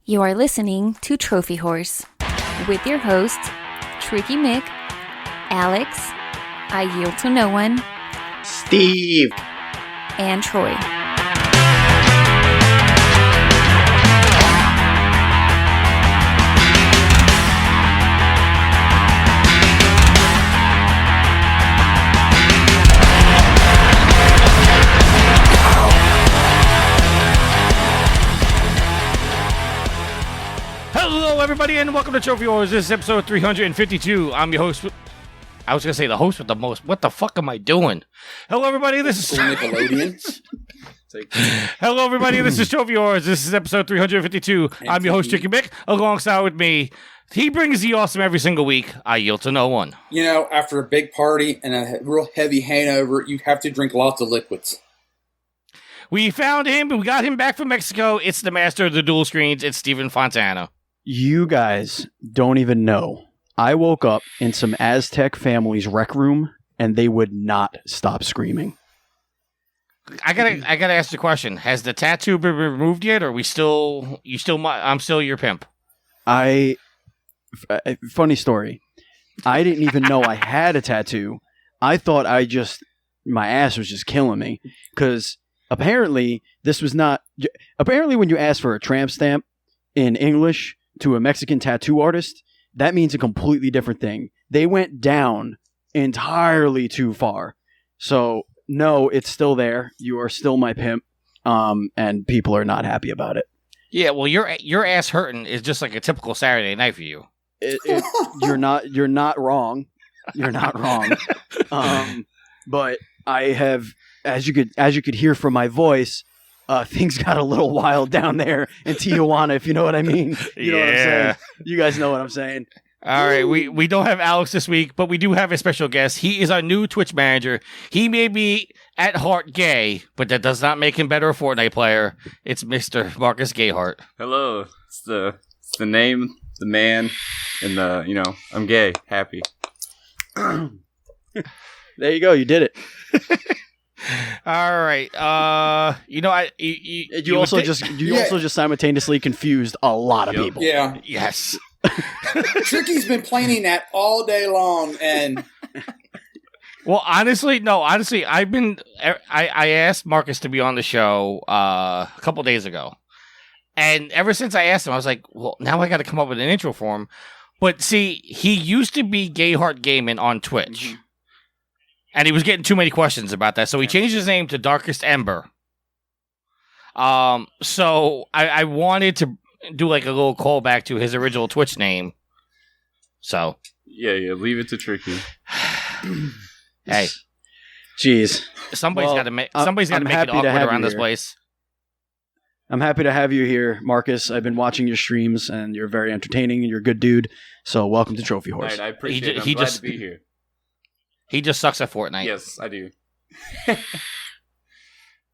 You are listening to Trophy Horse with your hosts, Tricky Mick, Alex, I Yield to No One, Steve, and Troy. Hello, everybody, and welcome to Trophy Horse. This is episode 352. I'm your host. I was going to say the host with the most. What the fuck am I doing? Hello, everybody. This is Nickelodeon. Hello, everybody. This is Trophy Horse. This is episode 352. I'm your host, Tricky Mick. Alongside with me, he brings the awesome every single week. I yield to no one. You know, after a big party and a real heavy hangover, you have to drink lots of liquids. We found him, and we got him back from Mexico. It's the master of the dual screens. It's Steven Fontana. You guys don't even know. I woke up in some Aztec family's rec room, and they would not stop screaming. I gotta ask the question: has the tattoo been removed yet, or I'm still your pimp? Funny story. I didn't even know I had a tattoo. I thought my ass was just killing me, because apparently this was not. Apparently, when you ask for a tramp stamp in English to a Mexican tattoo artist, that means a completely different thing. They went down entirely too far. So, no, it's still there. You are still my pimp, and people are not happy about it. Yeah, well, your ass hurting is just like a typical Saturday night for you. You're not wrong. You're not wrong. But I have, as you could hear from my voice, things got a little wild down there in Tijuana, if you know what I mean. You know what I'm saying? You guys know what I'm saying. All right, we don't have Alex this week, but we do have a special guest. He is our new Twitch manager. He may be at heart gay, but that does not make him better a Fortnite player. It's Mr. Marcus Gayheart. Hello. It's the name, the man, and I'm gay, happy. There you go. You did it. All right. You also just simultaneously confused a lot of people. Yeah. Yes. Tricky's been planning that all day long, and Well, honestly, I asked Marcus to be on the show a couple days ago. And ever since I asked him, I was like, well, now I got to come up with an intro for him. But see, he used to be Gayheart Gaming on Twitch. Mm-hmm. And he was getting too many questions about that. So he changed his name to Darkest Ember. So I wanted to do like a little callback to his original Twitch name. So. Yeah, leave it to Tricky. Hey. Jeez. Somebody's got to make it awkward around this place. I'm happy to have you here, Marcus. I've been watching your streams, and you're very entertaining, and you're a good dude. So welcome to Trophy Horse. All right, I appreciate it. I'm glad to be here. He just sucks at Fortnite. Yes, I do.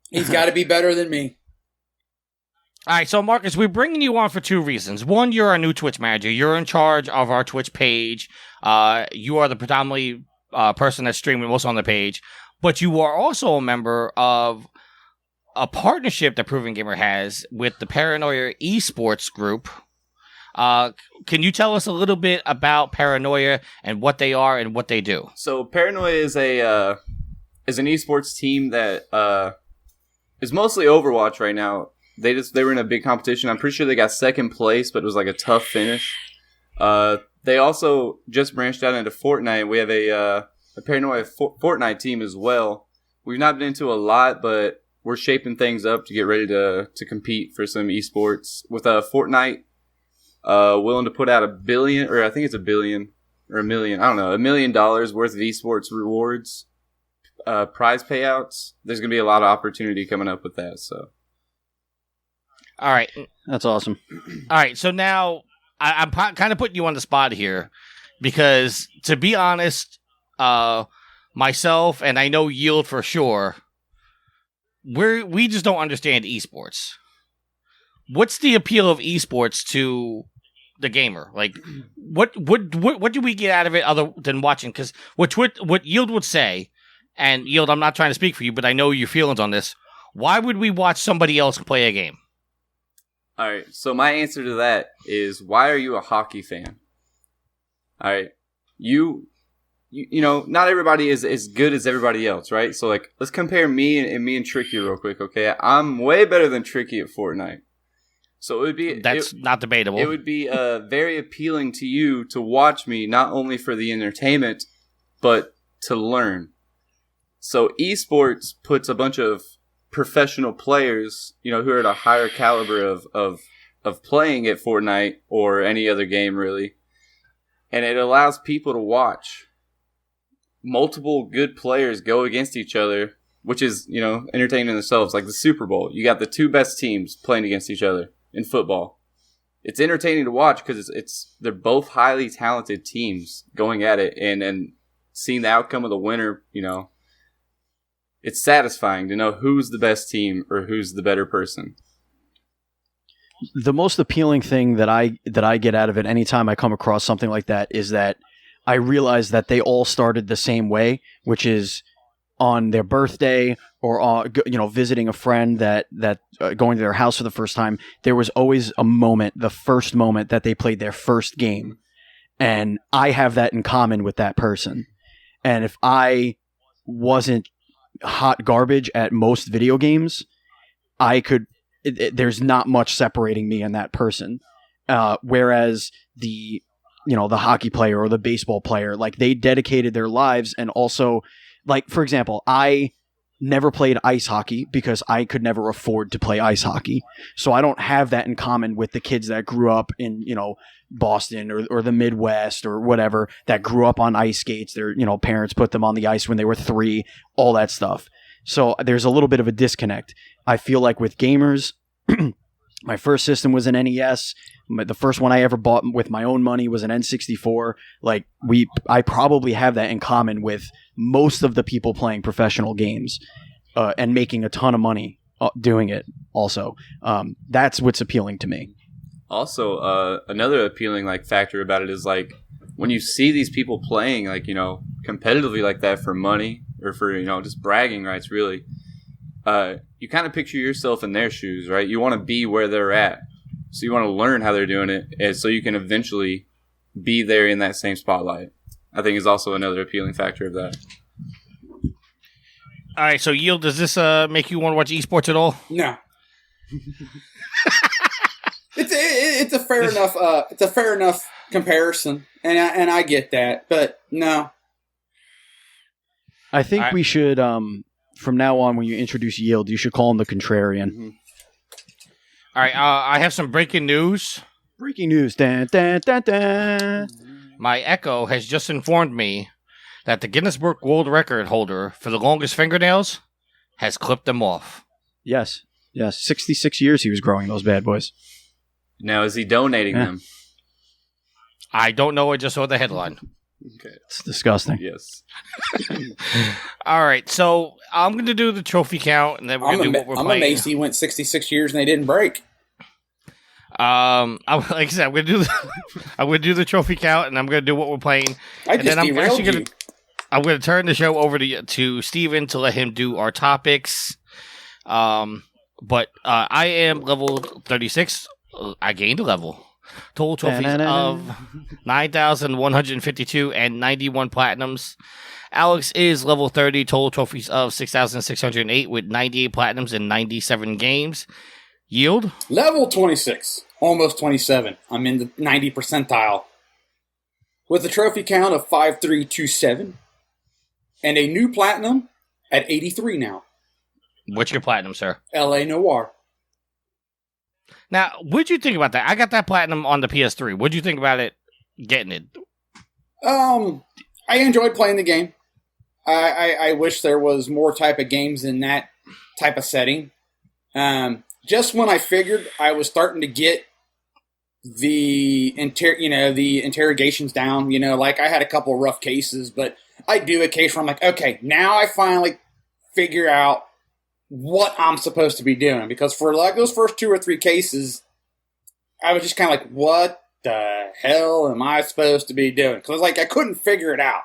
he's got to be better than me. All right, so Marcus, we're bringing you on for two reasons. One, you're our new Twitch manager. You're in charge of our Twitch page. You are the predominantly person that's streaming most on the page. But you are also a member of a partnership that Proven Gamer has with the Paranoia Esports group. Can you tell us a little bit about Paranoia and what they are and what they do? So Paranoia is an esports team that is mostly Overwatch right now. They were in a big competition. I'm pretty sure they got second place, but it was like a tough finish. They also just branched out into Fortnite. We have a Paranoia Fortnite team as well. We've not been into a lot, but we're shaping things up to get ready to compete for some esports with Fortnite. Willing to put out $1 billion, or I think it's $1 billion or $1 million. I don't know, $1 million worth of esports rewards, prize payouts. There's gonna be a lot of opportunity coming up with that. So, all right, that's awesome. All right, so now I'm kind of putting you on the spot here because, to be honest, myself and I know Yield for sure, we just don't understand esports. What's the appeal of esports to the gamer? Like, what do we get out of it other than watching? Because what Yield would say, and Yield, I'm not trying to speak for you, but I know your feelings on this. Why would we watch somebody else play a game? All right. So my answer to that is, why are you a hockey fan? All right. You know, not everybody is as good as everybody else, right? So like, let's compare me and Tricky real quick, okay? I'm way better than Tricky at Fortnite. So it would be not debatable. It would be very appealing to you to watch me, not only for the entertainment, but to learn. So esports puts a bunch of professional players, you know, who are at a higher caliber of playing at Fortnite or any other game, really. And it allows people to watch multiple good players go against each other, which is, you know, entertaining in themselves. Like the Super Bowl, you got the two best teams playing against each other in football. It's entertaining to watch because they're both highly talented teams going at it, and seeing the outcome of the winner, you know, it's satisfying to know who's the best team or who's the better person. The most appealing thing that I get out of it anytime I come across something like that is that I realize that they all started the same way, which is on their birthday or visiting a friend that going to their house for the first time. There was always a moment, the first moment that they played their first game, and I have that in common with that person. And if I wasn't hot garbage at most video games, there's not much separating me and that person. Whereas the hockey player or the baseball player, like, they dedicated their lives. And also, like, for example, I never played ice hockey because I could never afford to play ice hockey. So I don't have that in common with the kids that grew up in, you know, Boston or the Midwest or whatever, that grew up on ice skates. Their, you know, parents put them on the ice when they were 3, all that stuff. So there's a little bit of a disconnect. I feel like with gamers, my first system was an NES. The first one I ever bought with my own money was an N64. Like, I probably have that in common with most of the people playing professional games and making a ton of money doing it also. That's what's appealing to me. Also, another appealing factor about it is, like, when you see these people playing, like, you know, competitively like that for money or for, you know, just bragging rights, really, you kind of picture yourself in their shoes, right? You want to be where they're at. So you want to learn how they're doing it, and so you can eventually be there in that same spotlight. I think is also another appealing factor of that. All right, so Yield, does this make you want to watch esports at all? No. It's a fair enough comparison, and I get that, but no. I think we should from now on, when you introduce Yield, you should call him the Contrarian. Mm-hmm. All right, I have some breaking news. Breaking news. Dun, dun, dun, dun. My Echo has just informed me that the Guinness Book World Record holder for the longest fingernails has clipped them off. Yes. 66 years he was growing those bad boys. Now, is he donating them? I don't know. I just saw the headline. Okay. It's disgusting. Yes. All right, so I'm going to do the trophy count, and then we're going to do what we're playing. I'm amazed he went 66 years and they didn't break. Like I said, I'm going to do the trophy count, and I'm going to do what we're playing. I'm going to turn the show over to Steven to let him do our topics. But I am level 36. I gained a level. Total trophies of 9,152 and 91 platinums. Alex is level 30. Total trophies of 6,608 with 98 platinums and 97 games. Yield? Level 26. Almost 27. I'm in the 90 percentile. With a trophy count of 5,327. And a new platinum at 83 now. What's your platinum, sir? L.A. Noire. Now, what'd you think about that? I got that platinum on the PS3. What'd you think about it, getting it? I enjoyed playing the game. I wish there was more type of games in that type of setting. Just when I figured I was starting to get the interrogations down, like I had a couple of rough cases, but I do a case where I'm like, okay, now I finally figure out what I'm supposed to be doing, because for like those first 2 or 3 cases, I was just kind of like, what the hell am I supposed to be doing? Because I couldn't figure it out.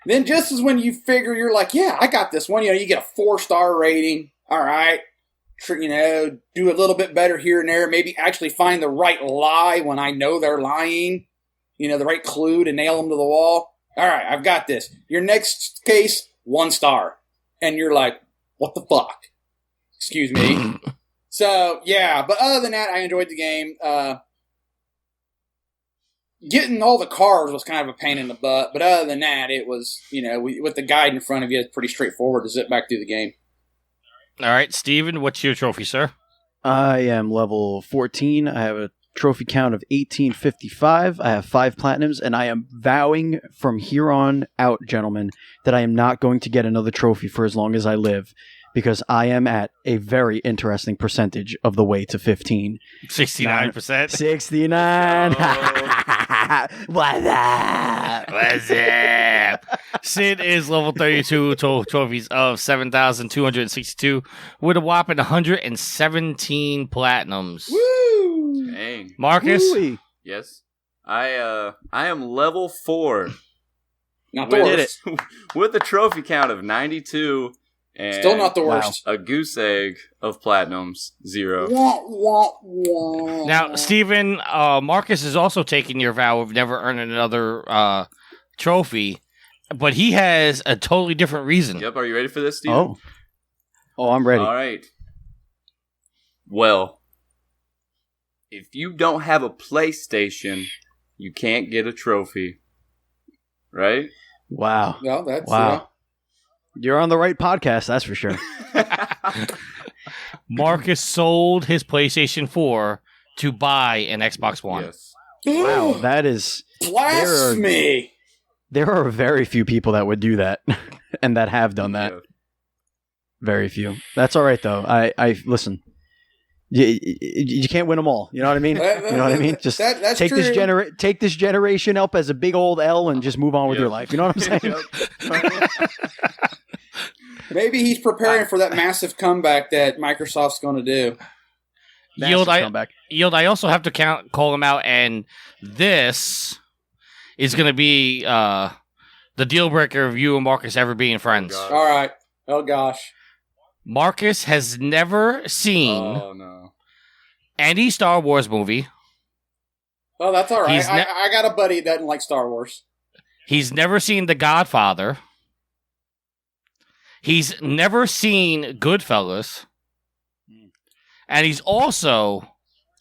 Then just as when you figure, you're like, yeah, I got this one, you get a 4-star rating. All right. do a little bit better here and there. Maybe actually find the right lie when I know they're lying. The right clue to nail them to the wall. All right, I've got this. Your next case, 1 star. And you're like, what the fuck? Excuse me. So, yeah, but other than that, I enjoyed the game. Getting all the cars was kind of a pain in the butt, but other than that, it was, with the guide in front of you, it's pretty straightforward to zip back through the game. All right, Steven, what's your trophy, sir? I am level 14. I have a trophy count of 1855. I have 5 platinums, and I am vowing from here on out, gentlemen, that I am not going to get another trophy for as long as I live, because I am at a very interesting percentage of the way to 15. 69%. 69. What's up? What's up? Sid is level 32, total trophies of 7,262, with a whopping 117 platinums. Woo! Dang. Marcus? Woo-wee. Yes. I am level 4. Not the with, worst. with a trophy count of 92 and Still not the worst. a goose egg of platinums, 0. Wah, wah, wah. Now, Steven, Marcus is also taking your vow of never earning another trophy, but he has a totally different reason. Yep, are you ready for this, Steven? Oh, I'm ready. All right. Well, if you don't have a PlayStation, you can't get a trophy. Right? Wow. No, that's Wow. You're on the right podcast, that's for sure. Marcus sold his PlayStation 4 to buy an Xbox One. Yes. Wow, that is... Blasphemy! There are very few people that would do that, and that have done that. Yeah. Very few. That's all right, though. I listen. You can't win them all. You know what I mean? You know what I mean? Just that's take true. take this generation up as a big old L and just move on with your life. You know what I'm saying? Yep. Maybe he's preparing for that massive comeback that Microsoft's going to do. Yield, Massive comeback. I also have to call him out, and this is going to be the deal breaker of you and Marcus ever being friends. God. All right. Oh, gosh. Marcus has never seen Oh, no. any Star Wars movie. Oh, that's all right. He's ne- I got a buddy that doesn't like Star Wars. He's never seen The Godfather. He's never seen Goodfellas. And he's also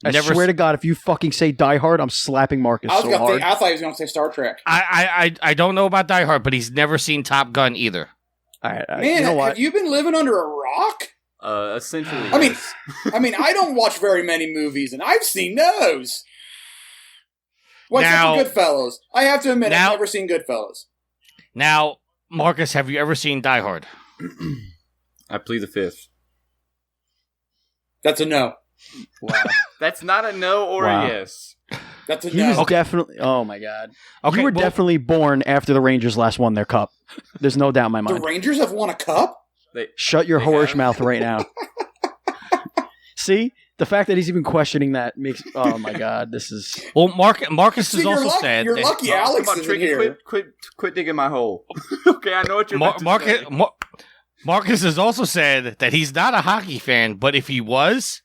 I never... swear to God, if you fucking say Die Hard, I'm slapping Marcus I so hard. thought he was going to say Star Trek. I don't know about Die Hard, but he's never seen Top Gun either. All right, Man, you know what? have you been living under a rock? Essentially. I mean- yes. I don't watch very many movies, and I've seen those. What's Now- up with Goodfellas? I have to admit, Now- I've never seen Goodfellas. Now, Marcus, have you ever seen Die Hard? I plead the 5th. That's a no. Wow. That's not a no or Wow. a yes. That's a He was no. definitely. Oh my God. Okay, You were well- definitely born after the Rangers last won their cup. There's no doubt in my The mind. Rangers have won a cup? Shut your They whorish have. mouth right now. See, the fact that he's even questioning that makes. Oh my God, this is. Well, Marcus See, has also said you're that lucky Alex Come on, isn't Tricky, here. quit digging my hole. Okay, I know what you're about to say. Marcus has also said that he's not a hockey fan, but if he was,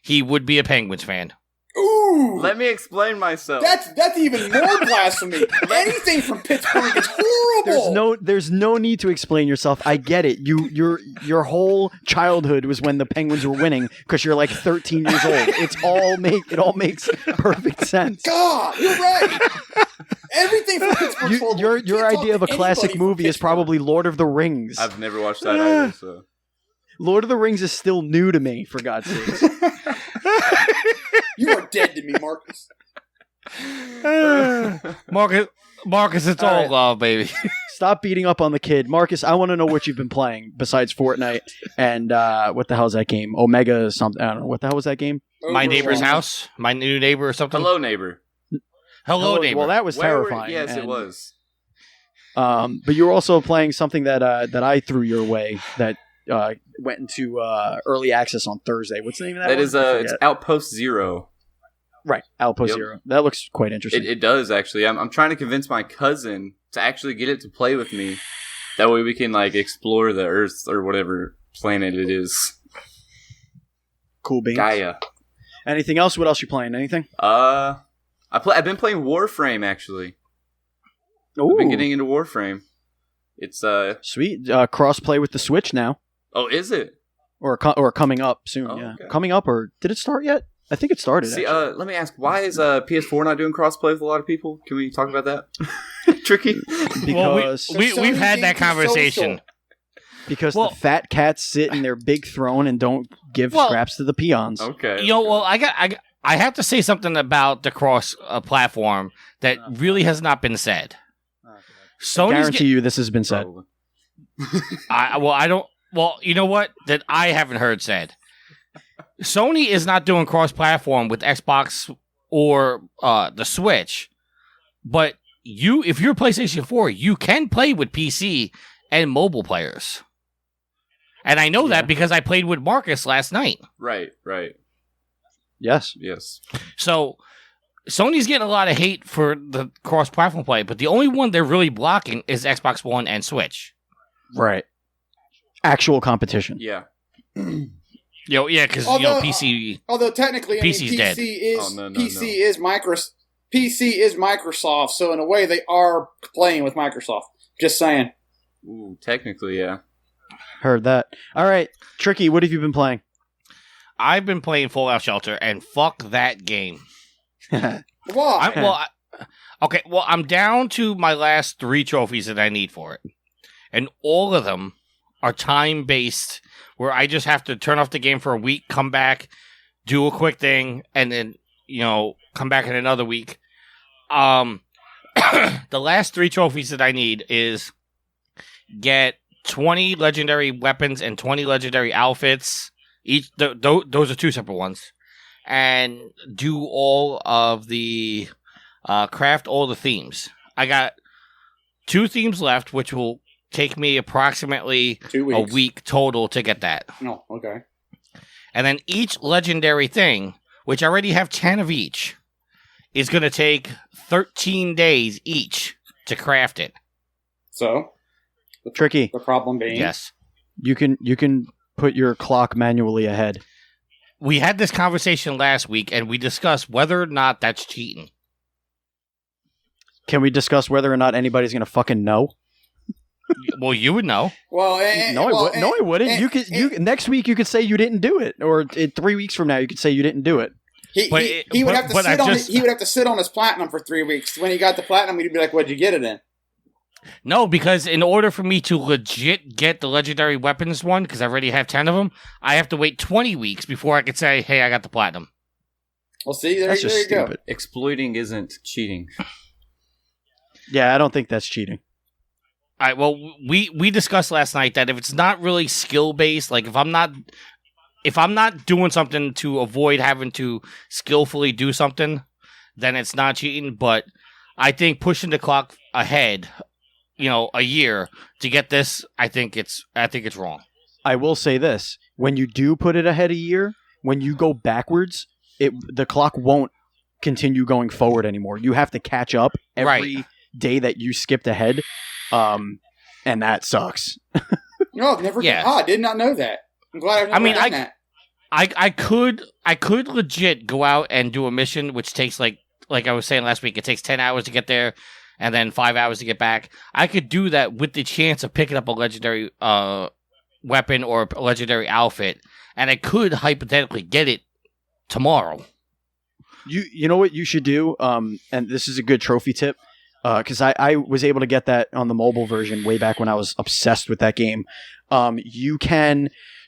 he would be a Penguins fan. Ooh! Let me explain myself. That's even more blasphemy. Anything from Pittsburgh is horrible. There's no need to explain yourself. I get it. Your whole childhood was when the Penguins were winning because you're like 13 years old. It all makes perfect sense. God, you're right. Everything from Pittsburgh. horrible. Your You can't idea of talk a to classic anybody from movie is Pittsburgh. probably Lord of the Rings. I've never watched that either, so. Lord of the Rings is still new to me, for God's sake. You are dead to me, Marcus. Marcus, it's all, All right. love, baby. Stop beating up on the kid. Marcus, I want to know what you've been playing besides Fortnite and what the hell is that game? Omega something. I don't know. What the hell was that game? My neighbor's Overwatch. house, my new neighbor or something. Hello, neighbor. Hello, neighbor. Well, that was Where were- terrifying. Yes, it and, was. But you were also playing something that I threw your way that went into early access on Thursday. What's the name of that? That one? is I it's forget. Outpost Zero. Right, Outpost Yep. Zero. That looks quite interesting. It does actually. I'm trying to convince my cousin to actually get it to play with me. That way we can like explore the Earth or whatever planet it is. Cool beans. Gaia. Anything else? What else you playing? Anything? I've been playing Warframe actually. Ooh, I've been getting into Warframe. It's sweet. Cross play with the Switch now, Oh, is it? or coming up soon. Oh, yeah, okay. coming up, or did it start yet? I think it started. See, actually. let me ask, why is PS4 not doing crossplay with a lot of people? Can we talk about that? Tricky. Because we've had that conversation. because well- the fat cats sit in their big throne and don't give Well- scraps to the peons. Okay. You know, well, I have to say something about the cross platform that really has not been said. I Sony's guarantee you this has been said. Probably. I don't. Well, you know what? That I haven't heard said. Sony is not doing cross-platform with Xbox or the Switch, but if you're PlayStation 4, you can play with PC and mobile players. And I know Yeah. that because I played with Marcus last night. Right. Yes. Yes. So Sony's getting a lot of hate for the cross-platform play, but the only one they're really blocking is Xbox One and Switch. Right. Actual competition. Yeah. Because Although- PC. Although technically, PC's PC dead. is Oh, no, PC is Microsoft, so in a way they are playing with Microsoft. Just saying. Ooh, technically, yeah. Heard that. All right, Tricky. What have you been playing? I've been playing Fallout Shelter, and fuck that game. Why? I'm down to my last 3 trophies that I need for it. And all of them are time-based, where I just have to turn off the game for a week, come back, do a quick thing, and then, come back in another week. The last 3 trophies that I need is get 20 legendary weapons and 20 legendary outfits. Each those are 2 separate ones. And do all of the craft all the themes. I got 2 themes left, which will take me approximately 2 weeks. a week total to get that. No, okay. And then each legendary thing, which I already have 10 of each, is going to take 13 days each to craft it. So Tricky. the problem being, Yes. You can put your clock manually ahead. We had this conversation last week, and we discussed whether or not that's cheating. Can we discuss whether or not anybody's gonna fucking know? Well, you would know. well, No, I wouldn't. Next week you could say you didn't do it, or 3 weeks from now you could say you didn't do it. he would have to sit on. He would have to sit on his platinum for 3 weeks. When he got the platinum, he'd be like, "What'd you get it in?" No, because in order for me to legit get the legendary weapons one, because I already have 10 of them, I have to wait 20 weeks before I could say, hey, I got the platinum. Well, see, there That's just you go. stupid. Exploiting isn't cheating. Yeah, I don't think that's cheating. All right, well, we discussed last night that if it's not really skill-based, like if I'm not doing something to avoid having to skillfully do something, then it's not cheating, but I think pushing the clock ahead, a year to get this, I think it's wrong. I will say this: when you do put it ahead a year, when you go backwards, the clock won't continue going forward anymore. You have to catch up every day that you skipped ahead, and that sucks. No, I've never. Yeah. I did not know that. I'm glad I've never done that. I could legit go out and do a mission, which takes like I was saying last week, it takes 10 hours to get there, and then 5 hours to get back. I could do that with the chance of picking up a legendary weapon or a legendary outfit, and I could hypothetically get it tomorrow. You know what you should do, and this is a good trophy tip, because I was able to get that on the mobile version way back when I was obsessed with that game.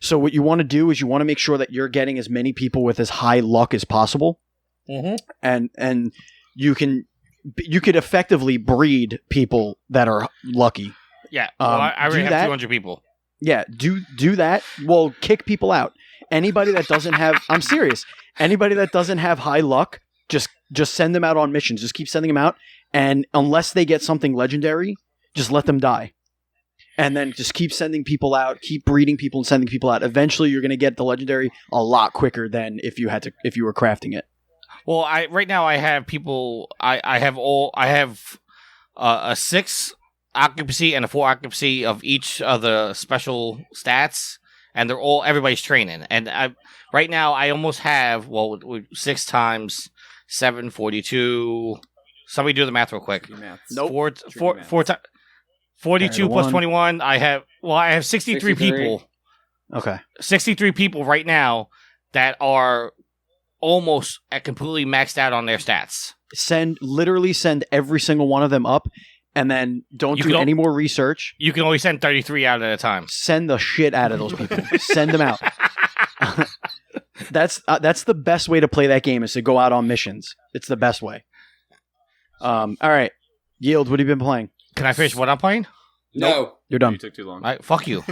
So what you want to do is you want to make sure that you're getting as many people with as high luck as possible, and you could effectively breed people that are lucky. Yeah, I already have 200 people. Yeah, do that. Well, kick people out. Anybody that doesn't have, I'm serious. Anybody that doesn't have high luck, just send them out on missions. Just keep sending them out, and unless they get something legendary, just let them die. And then just keep sending people out, keep breeding people and sending people out. Eventually, you're going to get the legendary a lot quicker than if you were crafting it. Well, right now I have people. I have a 6 occupancy and a 4 occupancy of each of the special stats, and everybody's training. And right now I almost have 6 times 7, 42. Somebody do the math real quick. Nope. 4 times 42 plus 21. I have 63 people. Okay. 63 people right now that are almost completely maxed out on their stats. Literally send every single one of them up, and then don't do any more research. You can only send 33 out at a time. Send the shit out of those people. Send them out. That's the best way to play that game, is to go out on missions. It's the best way. All right, Yield, what have you been playing? Can I finish what I'm playing? No. You're done. You took too long. Fuck you.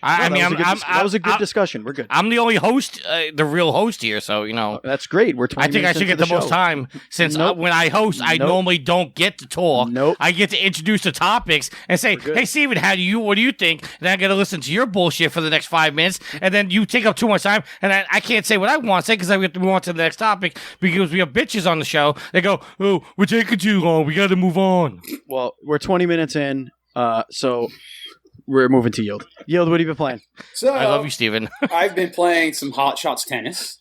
That was a good discussion. We're good. I'm the only host, the real host here, so That's great. We're 20 I think I minutes should get into the most show. time since when I host, I normally don't get to talk. Nope. I get to introduce the topics and say, "Hey, Steven, what do you think?" And I got to listen to your bullshit for the next 5 minutes, and then you take up too much time, and I can't say what I want to say because I have to move on to the next topic because we have bitches on the show. They go, "Oh, we're taking too long. We got to move on." Well, we're 20 minutes in, so we're moving to Yield. Yield, what have you been playing? So I love you, Steven. I've been playing some Hot Shots tennis.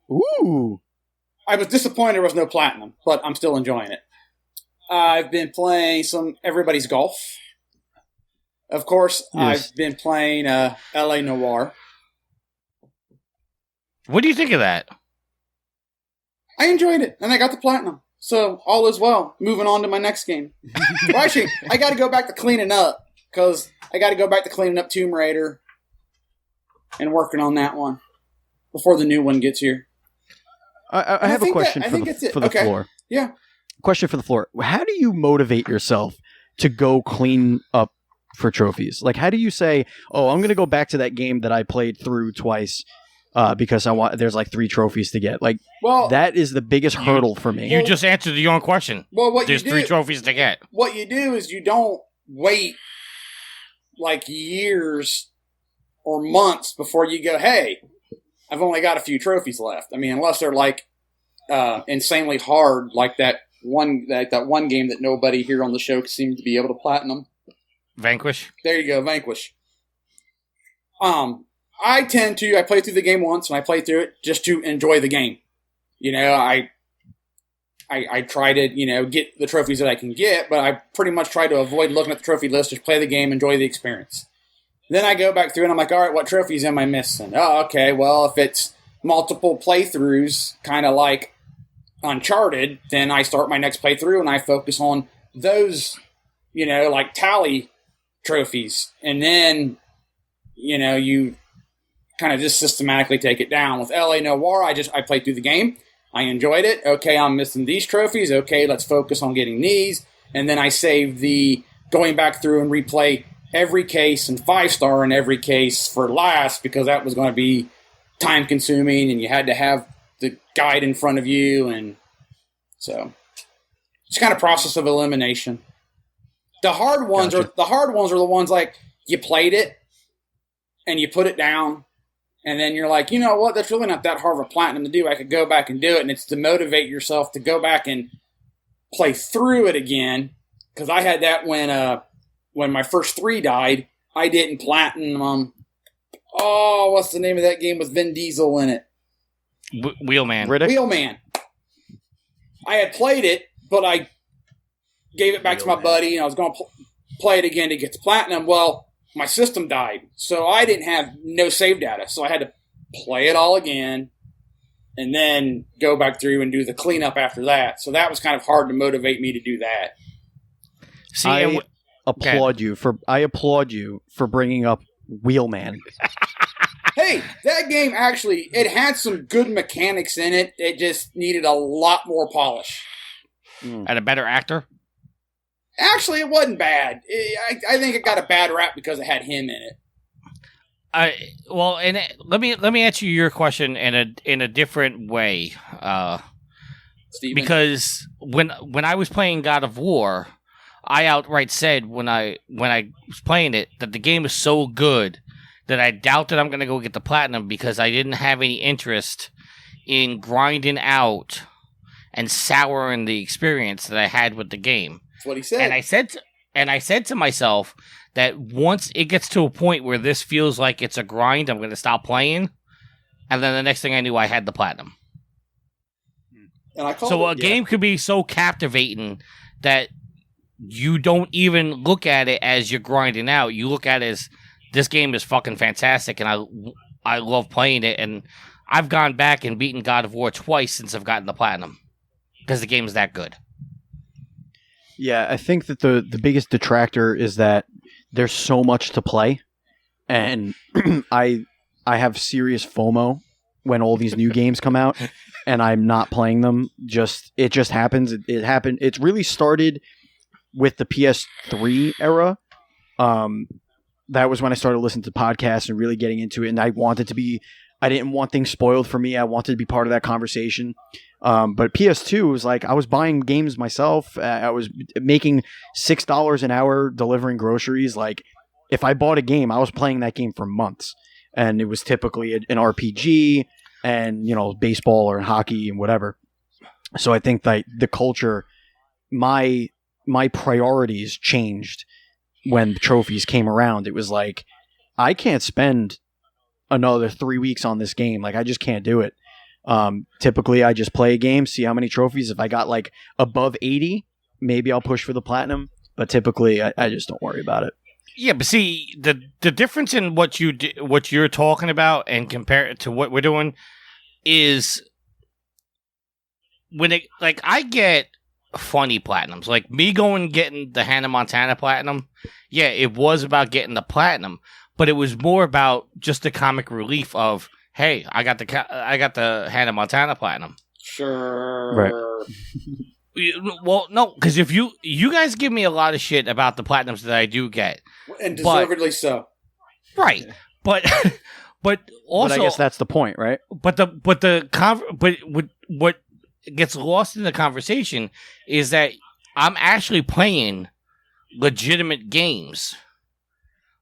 Ooh. I was disappointed there was no platinum, but I'm still enjoying it. I've been playing some Everybody's Golf. Of course, Yes. I've been playing LA Noir. What do you think of that? I enjoyed it, and I got the platinum. So, all is well. Moving on to my next game. Well, actually, I got to go back to cleaning up, because I got to go back to cleaning up Tomb Raider and working on that one before the new one gets here. I have a question for the floor. Yeah. Question for the floor. How do you motivate yourself to go clean up for trophies? Like, how do you say, "Oh, I'm going to go back to that game that I played through twice because there's like 3 trophies to get"? Like, that is the biggest hurdle for me. You just answered your own question. Well, There's 3 trophies to get. What you do is you don't wait like years or months before you go, "Hey, I've only got a few trophies left." I mean, unless they're like insanely hard, like that one game that nobody here on the show seems to be able to platinum. Vanquish. There you go, Vanquish. I play through the game once, and I play through it just to enjoy the game. I try to, get the trophies that I can get, but I pretty much try to avoid looking at the trophy list, just play the game, enjoy the experience. Then I go back through and I'm like, all right, what trophies am I missing? Oh, okay, well, if it's multiple playthroughs, kind of like Uncharted, then I start my next playthrough and I focus on those, like tally trophies. And then, you kind of just systematically take it down. With LA Noire, I played through the game. I enjoyed it. Okay, I'm missing these trophies. Okay, let's focus on getting these. And then I save the going back through and replay every case and 5-star in every case for last, because that was going to be time consuming and you had to have the guide in front of you. And so it's kind of process of elimination. The hard ones are the ones like you played it and you put it down. And then you're like, you know what? That's really not that hard of a platinum to do. I could go back and do it. And it's to motivate yourself to go back and play through it again. Because I had that when my first 3 died. I didn't platinum. What's the name of that game with Vin Diesel in it? Wheelman. Wheelman. I had played it, but I gave it back to my buddy, and I was going to play it again to get to platinum. Well, my system died, so I didn't have no save data, so I had to play it all again and then go back through and do the cleanup after that. So that was kind of hard to motivate me to do that. See, I applaud you for bringing up Wheelman. Hey, that game actually, it had some good mechanics in it. It just needed a lot more polish. And a better actor? Actually, it wasn't bad. I think it got a bad rap because it had him in it. Let me answer your question in a different way. Steven? Because when I was playing God of War, I outright said when I was playing it that the game is so good that I doubt that I'm going to go get the platinum because I didn't have any interest in grinding out and souring the experience that I had with the game. That's what he said. And I said And I said to myself that once it gets to a point where this feels like it's a grind, I'm going to stop playing. And then the next thing I knew, I had the platinum. And I So a game could be so captivating that you don't even look at it as you're grinding out. You look at it as, this game is fucking fantastic, and I love playing it. And I've gone back and beaten God of War twice since I've gotten the platinum because the game's that good. Yeah, I think that the biggest detractor is that there's so much to play, and I have serious FOMO when all these new games come out, and I'm not playing them. It just happens. It happened. It's really started with the PS3 era. That was when I started listening to podcasts and really getting into it, and I didn't want things spoiled for me. I wanted to be part of that conversation. But PS2 was like, I was buying games myself. I was making $6 an hour delivering groceries. Like, if I bought a game, I was playing that game for months. And it was typically an RPG and, baseball or hockey and whatever. So I think that the culture, my priorities changed when the trophies came around. It was like, I can't spend another 3 weeks on this game. Like, I just can't do it. Typically I just play a game, see how many trophies. If I got like above 80, maybe I'll push for the platinum, but typically I just don't worry about it. Yeah, but see, the difference in what you're talking about and compare it to what we're doing is when I get funny platinums, like me going and getting the Hannah Montana platinum. Yeah, it was about getting the platinum, but it was more about just the comic relief of, hey, I got the Hannah Montana platinum. Sure. Right. Well, no, because if you guys give me a lot of shit about the platinums that I do get, and deservedly so. Right, but also, but I guess that's the point, right? But what gets lost in the conversation is that I'm actually playing legitimate games,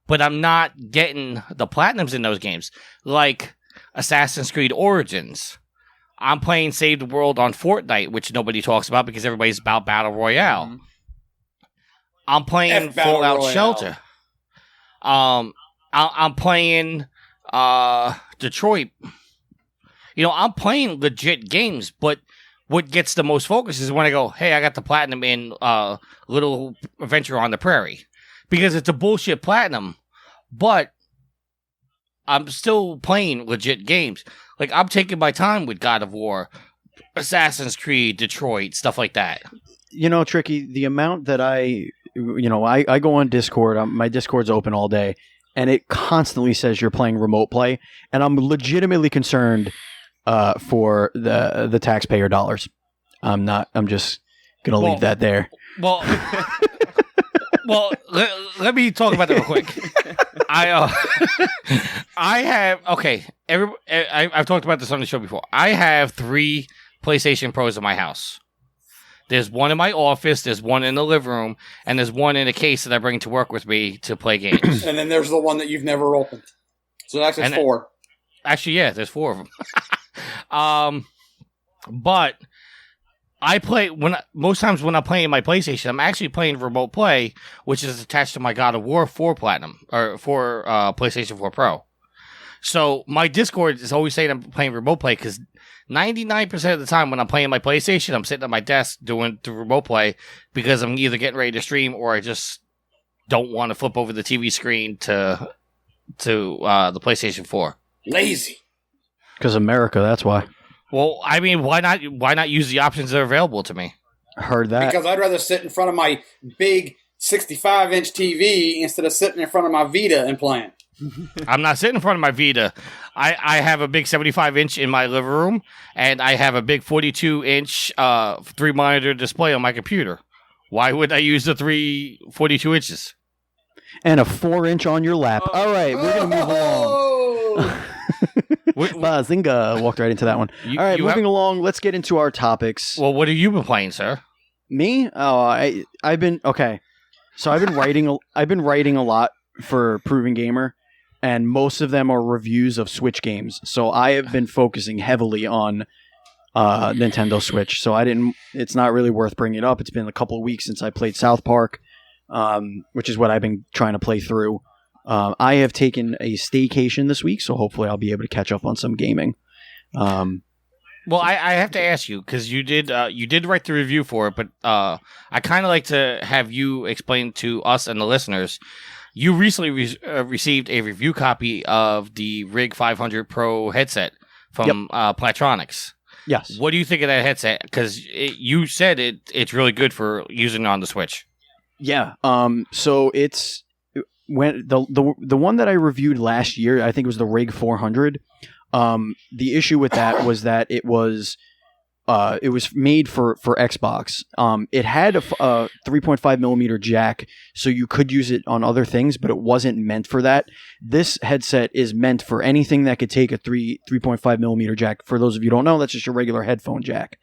but I'm not getting the platinums in those games, like Assassin's Creed Origins. I'm playing Save the World on Fortnite, which nobody talks about because everybody's about Battle Royale. Mm-hmm. I'm playing Fallout Shelter. I'm playing Detroit. I'm playing legit games, but what gets the most focus is when I go, hey, I got the platinum in Little Adventure on the Prairie. Because it's a bullshit platinum, but I'm still playing legit games. Like, I'm taking my time with God of War, Assassin's Creed, Detroit, stuff like that. Tricky, the amount that I go on Discord, my Discord's open all day, and it constantly says you're playing remote play, and I'm legitimately concerned for the taxpayer dollars. I'm just going to leave that there. Well, let me talk about that real quick. I've talked about this on the show before. I have 3 PlayStation Pros in my house. There's one in my office, there's one in the living room, and there's one in a case that I bring to work with me to play games. And then there's the one that you've never opened. So that's 4. Actually, yeah, there's 4 of them. But I play most times when I'm playing my PlayStation, I'm actually playing remote play, which is attached to my God of War 4 Platinum or for PlayStation 4 Pro. So my Discord is always saying I'm playing remote play because 99% of the time when I'm playing my PlayStation, I'm sitting at my desk doing the remote play because I'm either getting ready to stream or I just don't want to flip over the TV screen to the PlayStation 4. Lazy. Because America, that's why. Well, I mean, why not use the options that are available to me? Heard that. Because I'd rather sit in front of my big 65-inch TV instead of sitting in front of my Vita and playing. I'm not sitting in front of my Vita. I have a big 75-inch in my living room, and I have a big 42-inch 3-monitor display on my computer. Why would I use the 42 inches? And a 4-inch on your lap. All right, we're going to move along. Bazinga! Walked right into that one. All right, moving along. Let's get into our topics. Well, what have you been playing, sir? Me? Oh, I've been okay. So I've been writing. I've been writing a lot for Proven Gamer, and most of them are reviews of Switch games. So I have been focusing heavily on Nintendo Switch. So I didn't. It's not really worth bringing it up. It's been a couple of weeks since I played South Park. which is what I've been trying to play through. I have taken a staycation this week, so hopefully I'll be able to catch up on some gaming. Well, I have to ask you because you did write the review for it, but I kind of like to have you explain to us and the listeners. You recently received a review copy of the Rig 500 Pro headset from Plantronics. Yes. What do you think of that headset? Because you said it's really good for using on the Switch. Yeah. So it's when the one that I reviewed last year, I think it was the Rig 400. The issue with that was that it was made for Xbox. It had a 3.5 millimeter jack, so you could use it on other things, but it wasn't meant for that. This headset is meant for anything that could take a 3.5 millimeter jack. For those of you who don't know, that's just your regular headphone jack.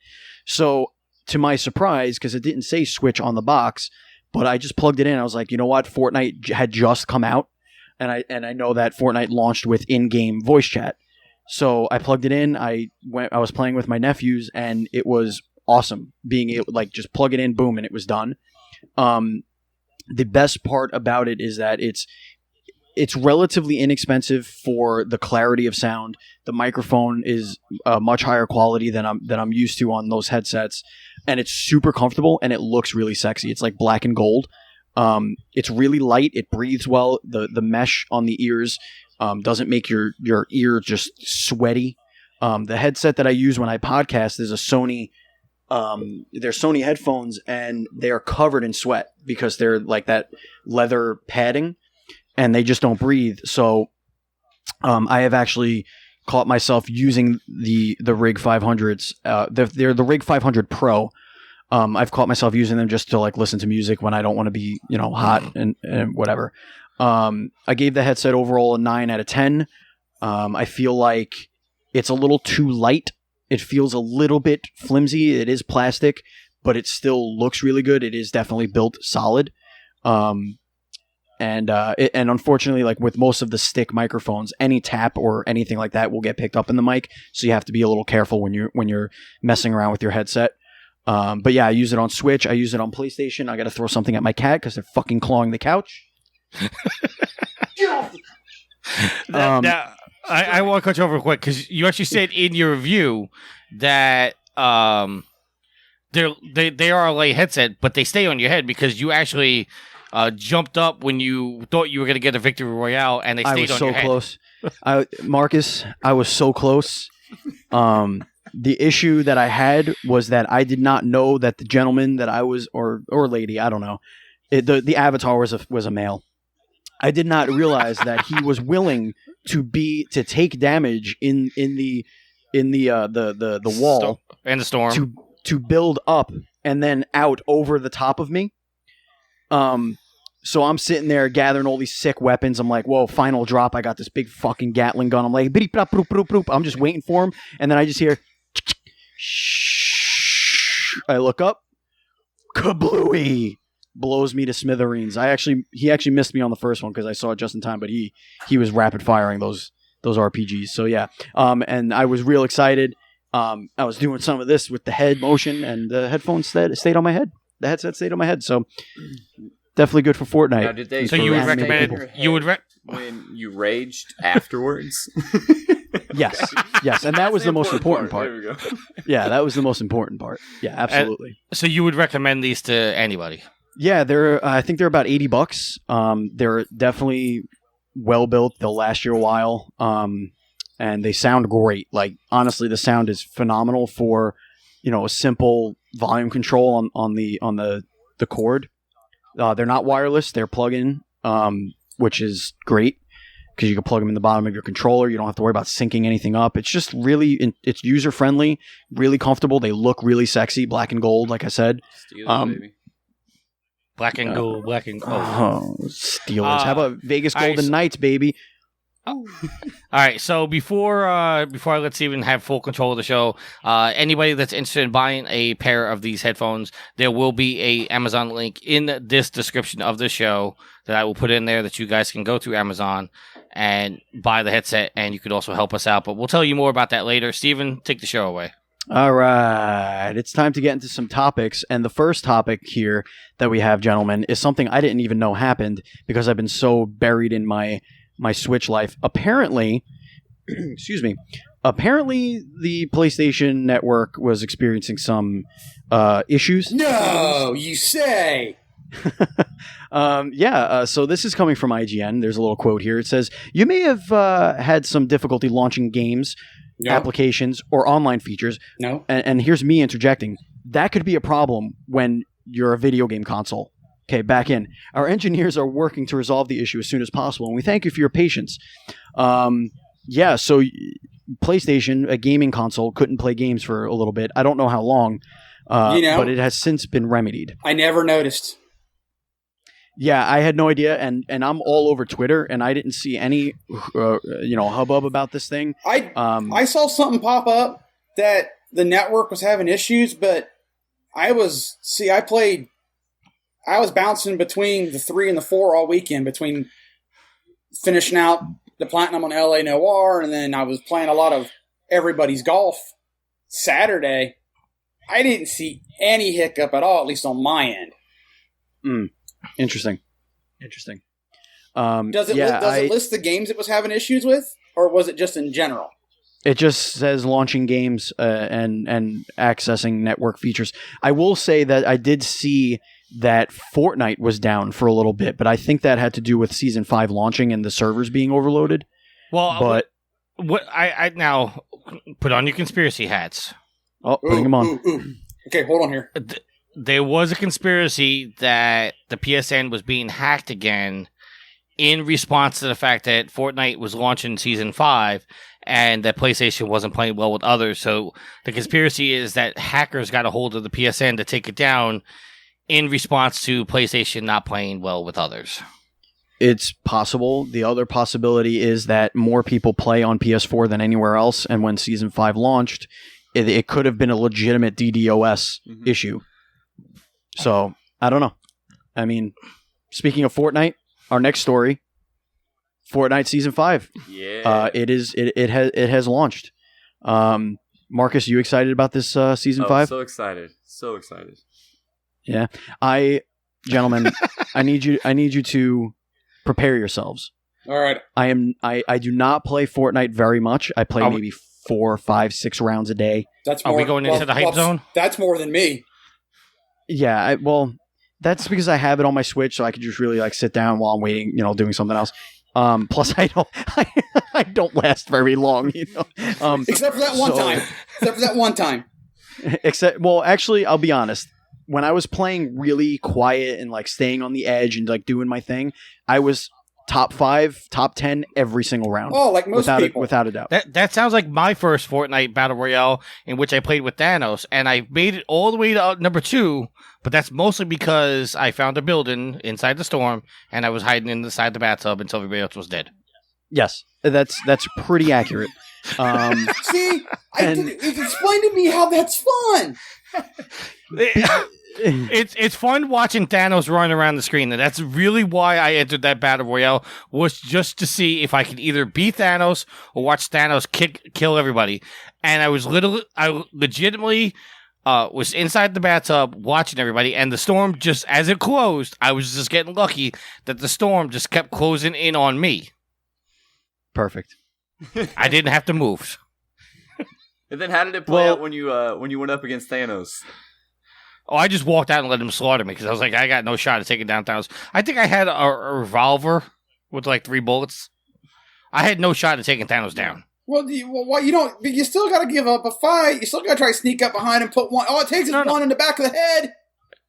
So, to my surprise, because it didn't say Switch on the box, but I just plugged it in. I was like, you know what? Fortnite had just come out, and I know that Fortnite launched with in-game voice chat. So I plugged it in. I was playing with my nephews, and it was awesome. Being able, just plug it in, boom, and it was done. The best part about it is that it's relatively inexpensive for the clarity of sound. The microphone is much higher quality than I'm used to on those headsets, and it's super comfortable, and it looks really sexy. It's like black and gold. It's really light. It breathes well. The mesh on the ears doesn't make your ear just sweaty. The headset that I use when I podcast is a Sony. They're Sony headphones, and they are covered in sweat because they're like that leather padding, and they just don't breathe. So I have actually caught myself using the Rig 500s. They're the Rig 500 Pro. I've caught myself using them just to listen to music when I don't want to be hot and whatever. I gave the headset overall a 9 out of 10. I feel like it's a little too light. It feels a little bit flimsy. It is plastic, but it still looks really good. It is definitely built solid. And unfortunately, with most of the stick microphones, any tap or anything like that will get picked up in the mic. So you have to be a little careful when you're messing around with your headset. But yeah, I use it on Switch. I use it on PlayStation. I got to throw something at my cat because they're fucking clawing the couch. Now, I want to cut you over real quick because you actually said in your review that they are a light headset, but they stay on your head because you actually jumped up when you thought you were going to get a victory royale, and they stayed on your head. I was so close. Marcus, I was so close. The issue that I had was that I did not know that the gentleman that I was, or lady, I don't know, the avatar was a male. I did not realize that he was willing to take damage in the wall and the storm to build up and then out over the top of me. So I'm sitting there gathering all these sick weapons. I'm like, whoa, final drop. I got this big fucking Gatling gun. I'm like, I'm just waiting for him, and then I just hear. I look up, kablooey, blows me to smithereens. He actually missed me on the first one because I saw it just in time, but he was rapid firing those RPGs. So yeah, and I was real excited. I was doing some of this with the head motion, and the headphones stayed on my head. The headset stayed on my head. So definitely good for Fortnite. Now, did they so you would recommend it? You would when you raged afterwards? Yes, and that was the most important part. There we go. Yeah, that was the most important part. Yeah, absolutely. So you would recommend these to anybody? Yeah, I think they're about $80. They're definitely well built. They'll last you a while. And they sound great. Honestly, the sound is phenomenal for, a simple volume control on the cord. They're not wireless. They're plug-in, which is great because you can plug them in the bottom of your controller. You don't have to worry about syncing anything up. It's just it's user-friendly, really comfortable. They look really sexy, black and gold, like I said. Steelers, baby. Black and gold. Oh, Steelers. How about Vegas Golden Knights, baby? All right, so before I let Steven have full control of the show, anybody that's interested in buying a pair of these headphones, there will be a Amazon link in this description of the show that I will put in there that you guys can go to Amazon and buy the headset, and you could also help us out. But we'll tell you more about that later. Steven, take the show away. All right, it's time to get into some topics, and the first topic here that we have, gentlemen, is something I didn't even know happened because I've been so buried in my Switch life. Apparently, excuse me. Apparently, the PlayStation Network was experiencing some issues. No, you say. So this is coming from IGN. There's a little quote here. It says, "You may have had some difficulty launching games, No. applications, or online features." No. And here's me interjecting. That could be a problem when you're a video game console. Okay, back in. Our engineers are working to resolve the issue as soon as possible, and we thank you for your patience. So PlayStation, a gaming console, couldn't play games for a little bit. I don't know how long, but it has since been remedied. I never noticed. Yeah, I had no idea, and I'm all over Twitter, and I didn't see any, hubbub about this thing. I saw something pop up that the network was having issues, but I was bouncing between the 3 and the 4 all weekend, between finishing out the Platinum on LA Noire, and then I was playing a lot of Everybody's Golf Saturday. I didn't see any hiccup at all, at least on my end. Interesting. Does it list the games it was having issues with, or was it just in general? It just says launching games and accessing network features. I will say that I did see that Fortnite was down for a little bit, but I think that had to do with Season 5 launching and the servers being overloaded. Well, but what I now put on your conspiracy hats. Oh, putting them on. Okay, hold on here. There was a conspiracy that the PSN was being hacked again in response to the fact that Fortnite was launching Season 5 and that PlayStation wasn't playing well with others. So the conspiracy is that hackers got a hold of the PSN to take it down in response to PlayStation not playing well with others. It's possible. The other possibility is that more people play on PS4 than anywhere else, and when Season 5 launched, it could have been a legitimate DDoS issue. So, I don't know. I mean, speaking of Fortnite, our next story, Fortnite Season 5. Yeah. It has launched. Marcus, you excited about this Season 5? So excited. Yeah. Gentlemen, I need you to prepare yourselves. All right. I do not play Fortnite very much. I play maybe 4, 5, 6 rounds a day. Are we going into the hype zone? That's more than me. Yeah, that's because I have it on my Switch, so I can just really sit down while I'm waiting, doing something else. Plus, I don't last very long, Except for that one time. Actually, I'll be honest. When I was playing really quiet and staying on the edge and doing my thing, I was top 5, top 10 every single round. Oh, like most people. Without a doubt. That sounds like my first Fortnite Battle Royale in which I played with Thanos, and I made it all the way to number 2, but that's mostly because I found a building inside the storm, and I was hiding inside the bathtub until everybody else was dead. Yes, that's pretty accurate. See, explain to me how that's fun. It's fun watching Thanos run around the screen, and that's really why I entered that battle royale, was just to see if I could either beat Thanos or watch Thanos kill everybody. And I legitimately was inside the bathtub watching everybody, and the storm just as it closed, I was just getting lucky that the storm just kept closing in on me. Perfect. I didn't have to move. And then how did it play out when you went up against Thanos? Oh, I just walked out and let him slaughter me because I was like, I got no shot at taking down Thanos. I think I had a revolver with 3 bullets. I had no shot at taking Thanos down. Well, you don't. You still got to give up a fight. You still got to try to sneak up behind and put one. All it takes is one in the back of the head.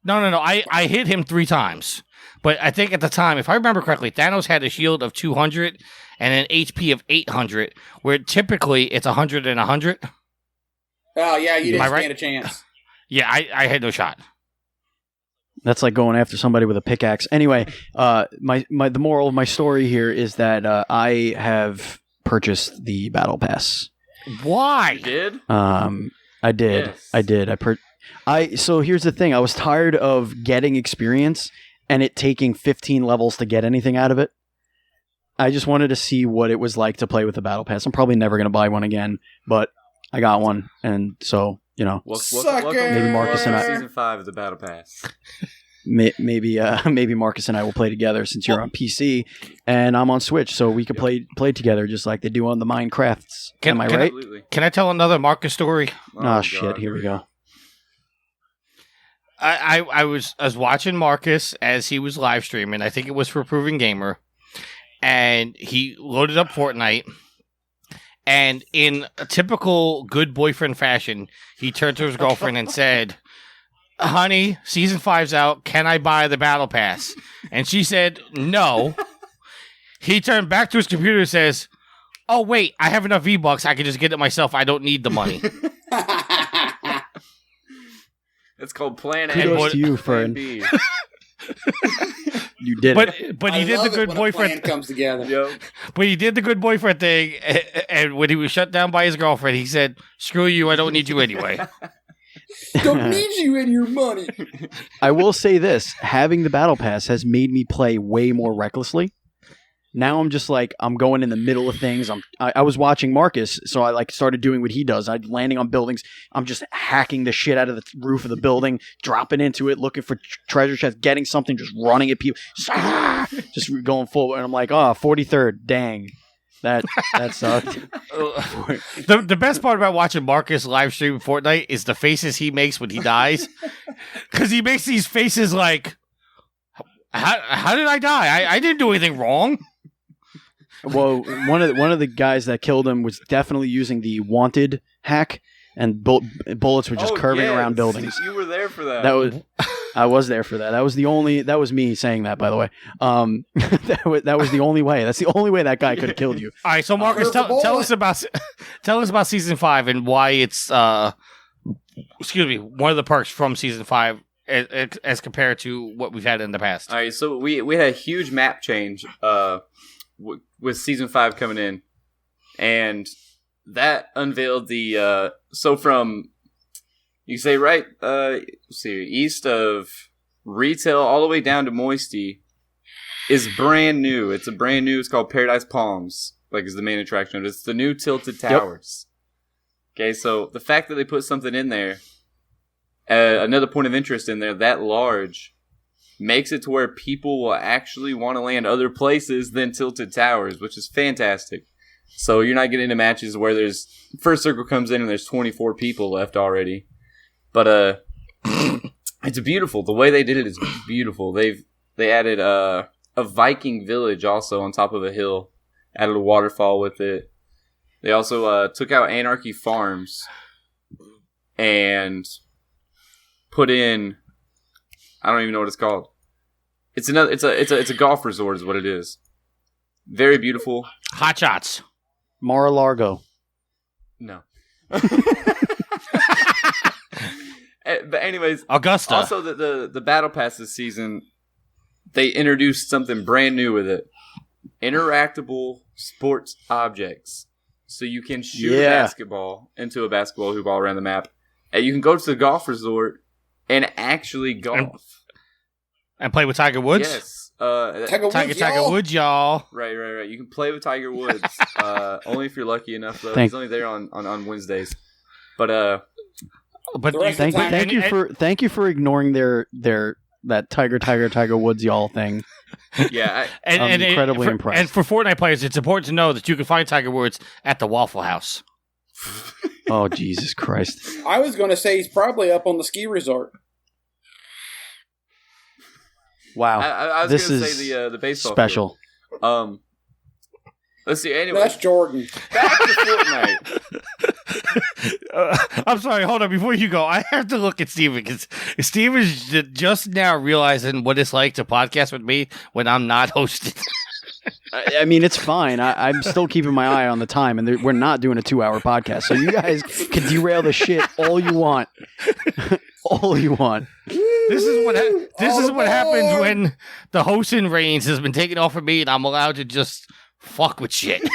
No. I hit him 3 times. But I think at the time, if I remember correctly, Thanos had a shield of 200 and an HP of 800, where typically it's 100 and 100. Oh, yeah, you didn't right? stand a chance. Yeah, I had no shot. That's like going after somebody with a pickaxe. Anyway, the moral of my story here is that I have purchased the Battle Pass. Why? You did? I did. Yes. I did. So here's the thing. I was tired of getting experience and it taking 15 levels to get anything out of it. I just wanted to see what it was like to play with the Battle Pass. I'm probably never going to buy one again, but I got one, and so you know, Sucker! Maybe Marcus and I- season 5 of the Battle Pass. maybe Marcus and I will play together since you're on PC and I'm on Switch, so we could play together just like they do on the Minecrafts. Am I right? Absolutely. Can I tell another Marcus story? Oh, shit! Here we go. I was watching Marcus as he was live streaming. I think it was for Proven Gamer, and he loaded up Fortnite. And in a typical good boyfriend fashion, he turned to his girlfriend and said, "Honey, season 5's out. Can I buy the battle pass?" And she said, "No." He turned back to his computer and says, "Oh wait, I have enough V-Bucks. I can just get it myself. I don't need the money." It's called Plan A. Kudos to you, Plan Fern. B. You did it. But I he did love the it good when a boyfriend. plan comes together. Yep. But he did the good boyfriend thing, and when he was shut down by his girlfriend, he said, "Screw you, I don't need you anyway." Don't need you and your money. I will say this: having the battle pass has made me play way more recklessly. Now I'm just like I'm going in the middle of things. I was watching Marcus, so I like started doing what he does. I'm landing on buildings. I'm just hacking the shit out of the roof of the building, dropping into it, looking for treasure chests, getting something, just running at people, just going forward. And I'm like, 43rd, dang, that sucked. The best part about watching Marcus live stream Fortnite is the faces he makes when he dies, because he makes these faces like, "How did I die? I didn't do anything wrong." Well, one of the guys that killed him was definitely using the wanted hack, and bullets were just curving around buildings. You were there for that. I was there for that. That was me saying that, by the way. That was the only way. That's the only way that guy could have killed you. All right, so Marcus, tell us about season 5 and why it's one of the perks from season 5 as compared to what we've had in the past. All right, so we had a huge map change with season 5 coming in, and that unveiled the so from you say right east of retail all the way down to Moisty is brand new. It's it's called Paradise Palms, like is the main attraction. It's the new Tilted Towers. Yep. Okay, so the fact that they put something in there, another point of interest in there that large, makes it to where people will actually want to land other places than Tilted Towers, which is fantastic. So you're not getting into matches where there's first circle comes in and there's 24 people left already. But it's beautiful. The way they did it is beautiful. They added a Viking village also on top of a hill, added a waterfall with it. They also took out Anarchy Farms and put in, I don't even know what it's called. It's a golf resort is what it is. Very beautiful. Hot shots. Mar-a-Lago. No. But anyways, Augusta. Also, the Battle Pass this season, they introduced something brand new with it. Interactable sports objects. So you can shoot a basketball into a basketball hoop all around the map. And you can go to the golf resort and actually golf. And play with Tiger Woods? Yes. Tiger Woods, y'all. Right. You can play with Tiger Woods. Only if you're lucky enough, though. He's only there on Wednesdays. But thank you for ignoring that Tiger Woods y'all thing. Yeah, I'm incredibly impressed. And for Fortnite players, it's important to know that you can find Tiger Woods at the Waffle House. Oh, Jesus Christ! I was going to say he's probably up on the ski resort. Wow, I was going to say the baseball special. Field. Let's see. Anyway, that's Jordan. Back to Fortnite. I'm sorry. Hold on. Before you go, I have to look at Steven because Steven's just now realizing what it's like to podcast with me when I'm not hosting. I mean, it's fine. I'm still keeping my eye on the time, and we're not doing a 2-hour podcast. So you guys can derail the shit all you want. All you want. This is what happens when the hosting reins has been taken off of me, and I'm allowed to just fuck with shit.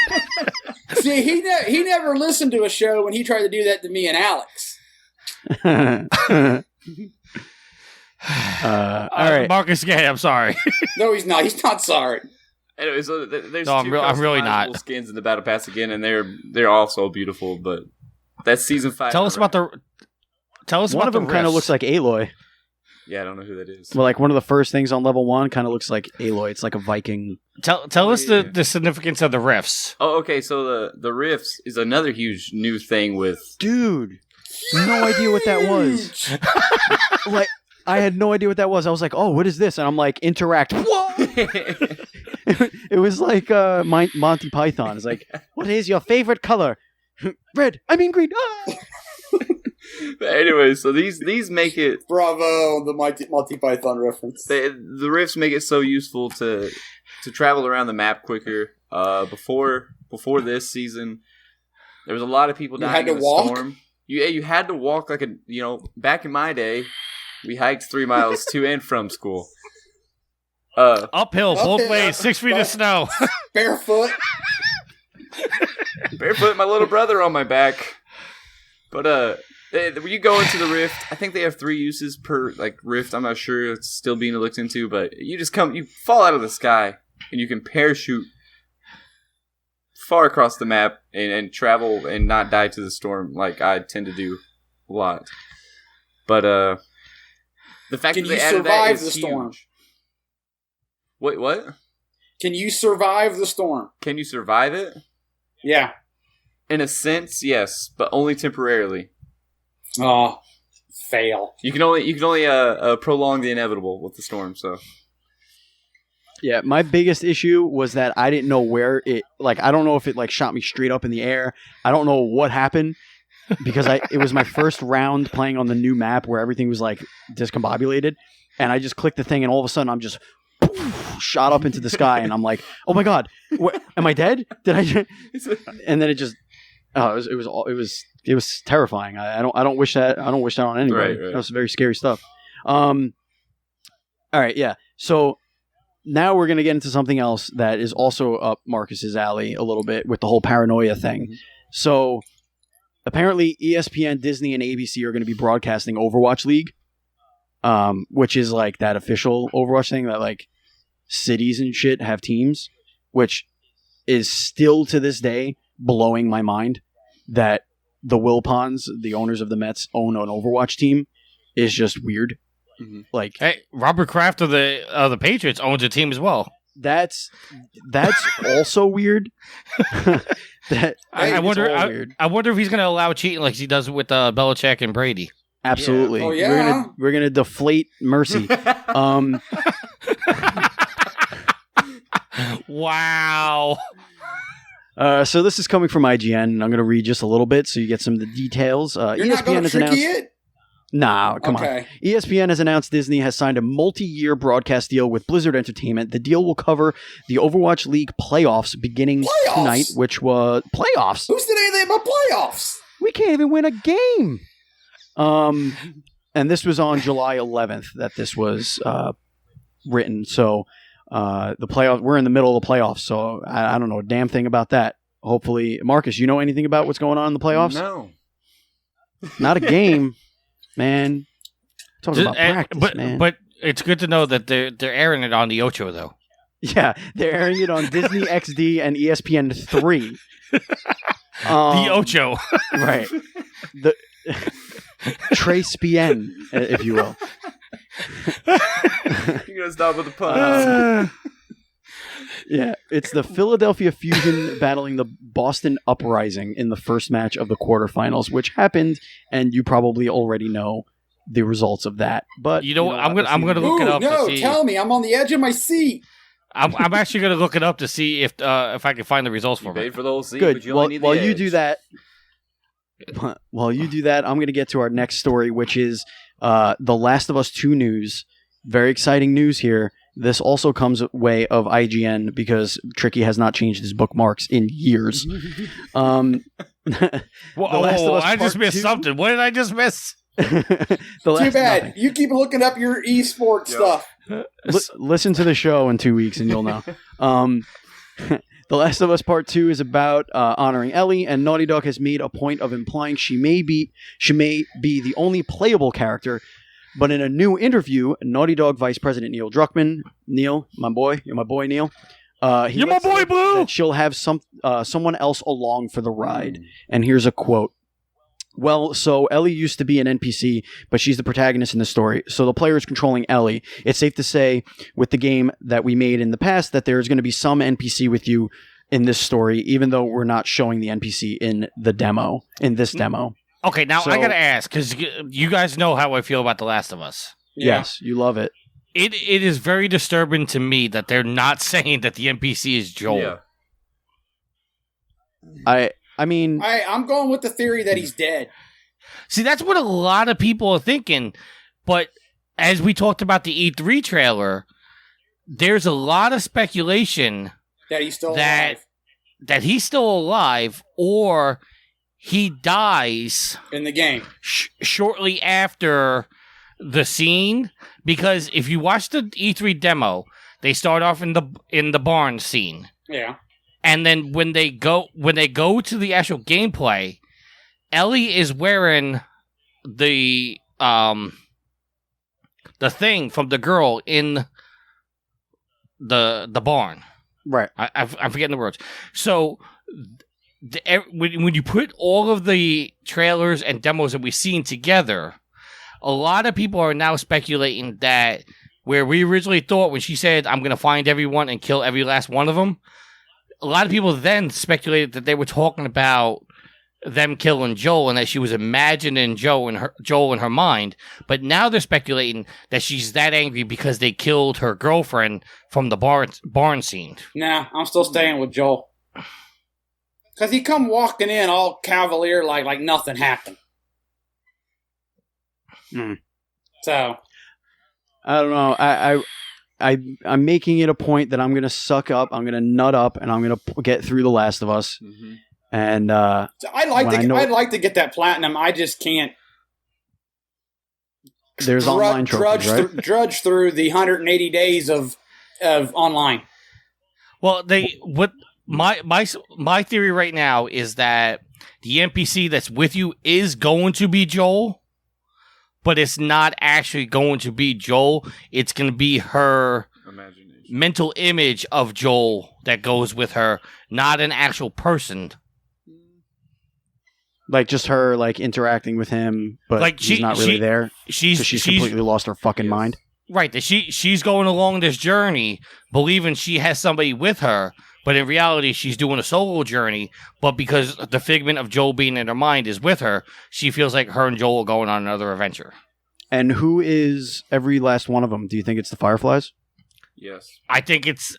See, he never listened to a show when he tried to do that to me and Alex. All right, Marcus Gay. I'm sorry. No, he's not. He's not sorry. Anyway, so there's no, two I'm really not. skins in the Battle Pass again, and they're also beautiful. But that's season 5. Tell us about Tell us One about of them the kind of rifts. looks like Aloy. Yeah, I don't know who that is. Well, like one of the first things on level 1 kind of looks like Aloy. It's like a Viking. Tell us Yeah. the significance of the rifts. Oh, okay. So the rifts is another huge new thing with. Dude, no idea what that was. Like, I had no idea what that was. I was like, oh, what is this? And I'm like, interact. Whoa! It was like Monty Python. It's like, what is your favorite color? Red. I mean green. Ah! But anyway, so these make it. Bravo, the Monty Python reference. The rifts make it so useful to travel around the map quicker. Before this season, there was a lot of people You dying had to in the walk? storm. You had to walk like back in my day, we hiked 3 miles to and from school. Uphill, both Okay, ways, 6 feet of snow. Barefoot. Barefoot, my little brother on my back. But when you go into the rift, I think they have 3 uses per rift. I'm not sure; it's still being looked into. But you fall out of the sky, and you can parachute far across the map and travel and not die to the storm like I tend to do a lot. But the fact Can that they you added that survive is the storm? huge. Wait, what? Can you survive the storm? Can you survive it? Yeah. In a sense, yes, but only temporarily. Oh, fail. You can only prolong the inevitable with the storm. So Yeah, my biggest issue was that I didn't know where it. Like, I don't know if it shot me straight up in the air. I don't know what happened because it was my first round playing on the new map where everything was discombobulated, and I just clicked the thing, and all of a sudden I'm just shot up into the sky, and I'm like, oh my god, am I dead? Did I? And then it just, it was terrifying. I don't wish that. I don't wish that on anybody. Right. That was very scary stuff. All right, yeah. So now we're gonna get into something else that is also up Marcus's alley a little bit with the whole paranoia thing. Mm-hmm. So apparently, ESPN, Disney, and ABC are going to be broadcasting Overwatch League, which is like that official Overwatch thing that cities and shit have teams, which is still to this day blowing my mind that the Wilpons, the owners of the Mets, own an Overwatch team is just weird. Mm-hmm. Hey, Robert Kraft of the Patriots owns a team as well. That's also weird. I wonder. it's all weird. I wonder if he's going to allow cheating like he does with Belichick and Brady. Absolutely. Yeah. Oh, yeah? We're gonna deflate Mercy. Wow. So this is coming from IGN, and I'm going to read just a little bit so you get some of the details. You're not going to tricky it? Nah, come on. Okay. ESPN has announced Disney has signed a multi-year broadcast deal with Blizzard Entertainment. The deal will cover the Overwatch League playoffs beginning tonight, which was playoffs. Who said anything about playoffs? We can't even win a game. And this was on July 11th that this was written. So the playoff, we're in the middle of the playoffs. So I don't know a damn thing about that. Hopefully, Marcus, you know anything about what's going on in the playoffs? No. Not a game. Man, talking about practice, man. But it's good to know that they're airing it on the Ocho though. Yeah, they're airing it on Disney XD and ESPN 3. The Ocho, right? The Trace PN, if you will. You're gonna stop with the pun. Yeah, it's the Philadelphia Fusion battling the Boston Uprising in the first match of the quarterfinals, which happened, and you probably already know the results of that. But I'm gonna look it up to see. Tell me, I'm on the edge of my seat. I'm actually gonna look it up to see if I can find the results for You paid it. for the whole seat, good. but you only need the While you edge. do that, I'm going to get to our next story, which is The Last of Us 2 news. Very exciting news here. This also comes way of IGN because Tricky has not changed his bookmarks in years. Whoa, Last of Us I just Part missed 2? something. What did I just miss? Too bad. You keep looking up your esports stuff. Listen to the show in 2 weeks and you'll know. The Last of Us Part 2 is about honoring Ellie, and Naughty Dog has made a point of implying she may be the only playable character. But in a new interview, Naughty Dog Vice President Neil Druckmann, Neil, my boy, you're my boy, Neil. You're my boy, Blue. That she'll have someone else along for the ride. And here's a quote. Well, so Ellie used to be an NPC, but she's the protagonist in the story. So the player is controlling Ellie. It's safe to say with the game that we made in the past that there's going to be some NPC with you in this story, even though we're not showing the NPC in this demo. Okay, now So- I gotta ask, because you guys know how I feel about The Last of Us. Yeah. Yes, you love it. It is very disturbing to me that they're not saying that the NPC is Joel. Yeah. I mean, I'm going with the theory that he's dead. See, that's what a lot of people are thinking. But as we talked about the E3 trailer, there's a lot of speculation That he's still That- alive that he's still alive or he dies in the game. shortly after the scene. Because if you watch the E3 demo, they start off in the barn scene. Yeah. And then when they go to the actual gameplay, Ellie is wearing the thing from the girl in the barn. right. I'm forgetting the words. So when you put all of the trailers and demos that we've seen together, a lot of people are now speculating that where we originally thought when she said, "I'm going to find everyone and kill every last one of them," a lot of people then speculated that they were talking about them killing Joel and that she was imagining Joel in her mind. But now they're speculating that she's that angry because they killed her girlfriend from the barn scene. Nah, I'm still staying with Joel. Because he come walking in all cavalier like nothing happened. Hmm. So, I don't know. I'm making it a point that I'm going to suck up, I'm going to nut up, and I'm going to get through The Last of Us. Mm-hmm. And so I'd When like to get that platinum. I just can't there's online trophies, right? drudge through the 180 days of online. Well, my theory right now is that the NPC that's with you is going to be Joel, but it's not actually going to be Joel. It's going to be her Imagination. mental image of Joel that goes with her, not an actual person. Like just her like interacting with him, but Like, she's not really there. She's So she's completely lost her fucking Yes. mind. right. That she's going along this journey, believing she has somebody with her, but in reality, she's doing a solo journey. But because the figment of Joel being in her mind is with her, she feels like her and Joel are going on another adventure. And who is every last one of them? Do you think it's the Fireflies? Yes. I think it's.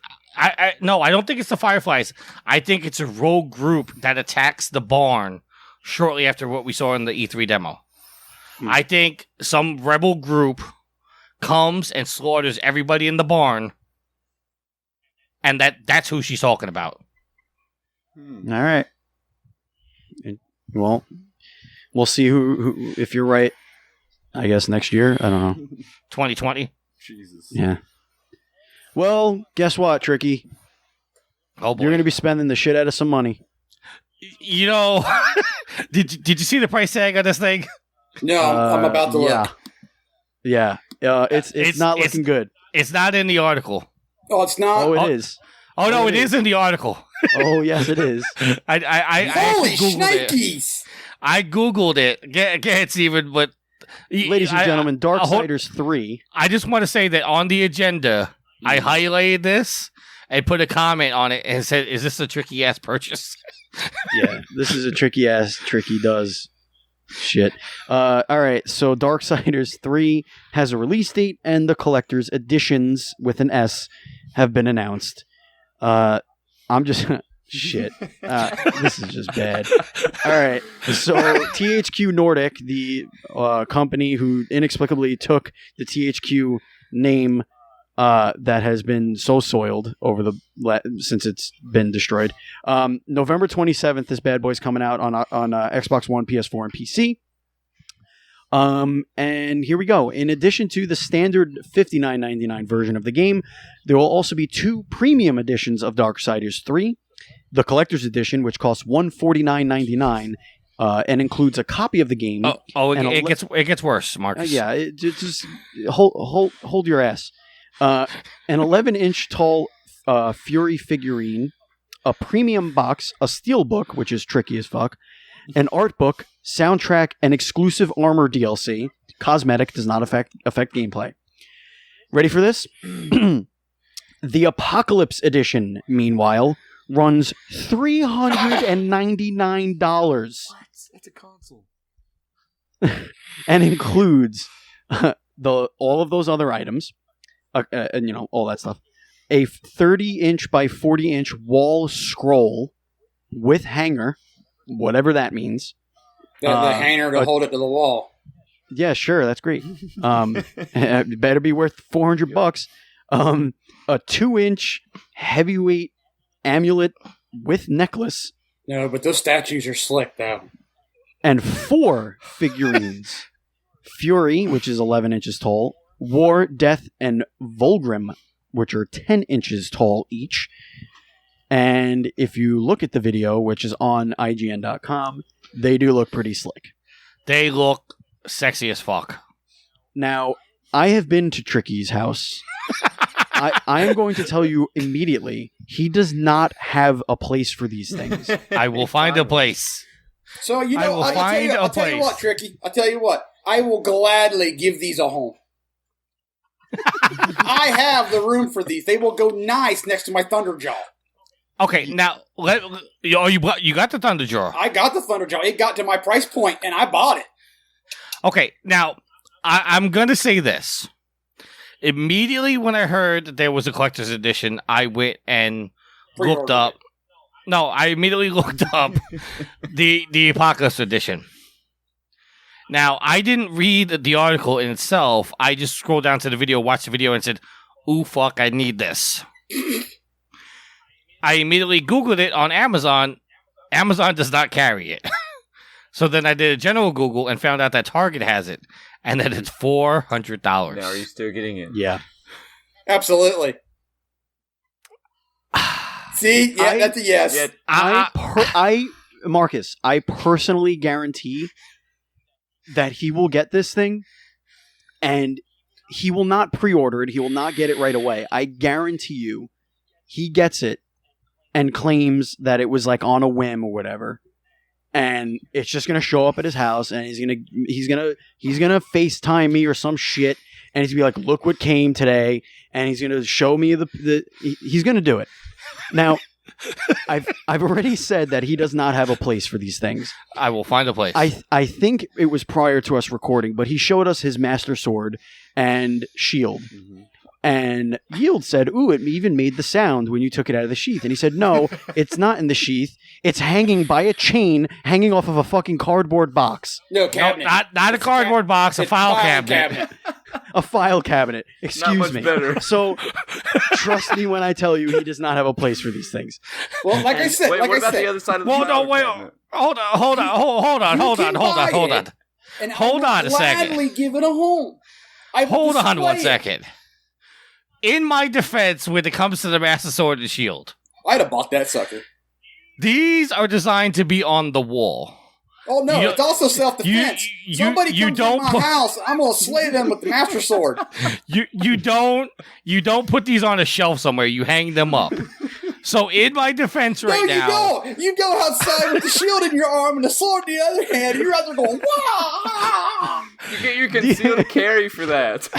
No, I don't think it's the Fireflies. I think it's a rogue group that attacks the barn shortly after what we saw in the E3 demo. I think some rebel group comes and slaughters everybody in the barn, and that's who she's talking about. Hmm. All right. Well, we'll see who if you're right. I guess next year. I don't know. 2020. Jesus. Yeah. Well, guess what, Tricky? Oh boy. You're going to be spending the shit out of some money. You know, did you see the price tag on this thing? No, I'm about to yeah. look. Yeah. It's not looking good. It's not in the article. Oh, it's not. Oh, Oh, it is. Oh no, Oh, it it is in the article. Oh, yes, it is. I Holy actually Googled it. shnikes! I googled it. Get it, Steven, but Ladies and gentlemen, Darksiders 3. I just want to say that on the agenda, I highlighted this and put a comment on it and said, "Is this a tricky ass purchase?" Yeah, this is a tricky does shit. All right, so Darksiders 3 has a release date, and the collector's editions with an S have been announced. I'm just shit. This is just bad. All right, so THQ Nordic, the company who inexplicably took the THQ name that has been so soiled over since it's been destroyed. November 27th, this bad boy's coming out on Xbox One, PS4, and PC. And here we go. In addition to the standard $59.99 version of the game, there will also be 2 premium editions of Darksiders 3. The collector's edition, which costs $149.99, and includes a copy of the game. And It gets worse, Marcus. Just hold your ass. An 11-inch tall Fury figurine, a premium box, a steel book, which is tricky as fuck, an art book, soundtrack, and exclusive armor DLC. Cosmetic does not affect gameplay. Ready for this? The Apocalypse Edition, meanwhile, runs $399. That's a console. And includes all of those other items, and all that stuff. A 30-inch by 40-inch wall scroll with hanger, whatever that means. The hanger to hold it to the wall. Yeah, sure, that's great. It better be worth $400. A 2-inch heavyweight amulet with necklace. No, but those statues are slick, though. And 4 figurines. Fury, which is 11 inches tall. War, Death, and Volgrim, which are 10 inches tall each. And if you look at the video, which is on IGN.com, they do look pretty slick. They look sexy as fuck. Now, I have been to Tricky's house. I am going to tell you immediately, he does not have a place for these things. I will find a place. So, I will find a I'll tell you what, Tricky. I'll tell you what. I will gladly give these a home. I have the room for these. They will go nice next to my Thunderjaw. Okay, now, you got the Thunderjaw. I got the Thunderjaw. It got to my price point, and I bought it. Okay, now, I'm going to say this. Immediately when I heard that there was a collector's edition, I went and looked up. No, I immediately looked up the Apocalypse edition. Now, I didn't read the article in itself. I just scrolled down to the video, watched the video, and said, ooh, fuck, I need this. I immediately Googled it on Amazon. Amazon does not carry it. So then I did a general Google and found out that Target has it, and that it's $400. Now, are you still getting it? Yeah. Absolutely. See? Yeah, that's a yes. Yeah, Marcus, I personally guarantee that he will get this thing, and he will not pre-order it. He will not get it right away. I guarantee you, he gets it and claims that it was like on a whim or whatever, and it's just gonna show up at his house, and he's gonna FaceTime me or some shit, and he's gonna be like, "Look what came today," and he's gonna show me he's gonna do it. Now, I've already said that he does not have a place for these things. I will find a place. I think it was prior to us recording, but he showed us his Master Sword and shield. Mm-hmm. And Yield said, ooh, it even made the sound when you took it out of the sheath. And he said, no, it's not in the sheath. It's hanging by a chain, hanging off of a fucking cardboard box. No, cabinet. No, not a cardboard box, a file cabinet. A file cabinet. Excuse me. Better. So, trust me when I tell you he does not have a place for these things. Well, like I said, wait, what about the other side of the Well, no, wait. cabinet? Hold on. And Hold on a second. I will gladly give it a home. Hold on one second. In my defense, when it comes to the Master Sword and Shield, I'd have bought that sucker. These are designed to be on the wall. Oh no, it's also self-defense. Somebody comes in my house, I'm gonna slay them with the Master Sword. You don't put these on a shelf somewhere. You hang them up. So in my defense now, you go outside with the shield in your arm and the sword in the other hand. And you're out there going, wow! You get your concealed carry for that.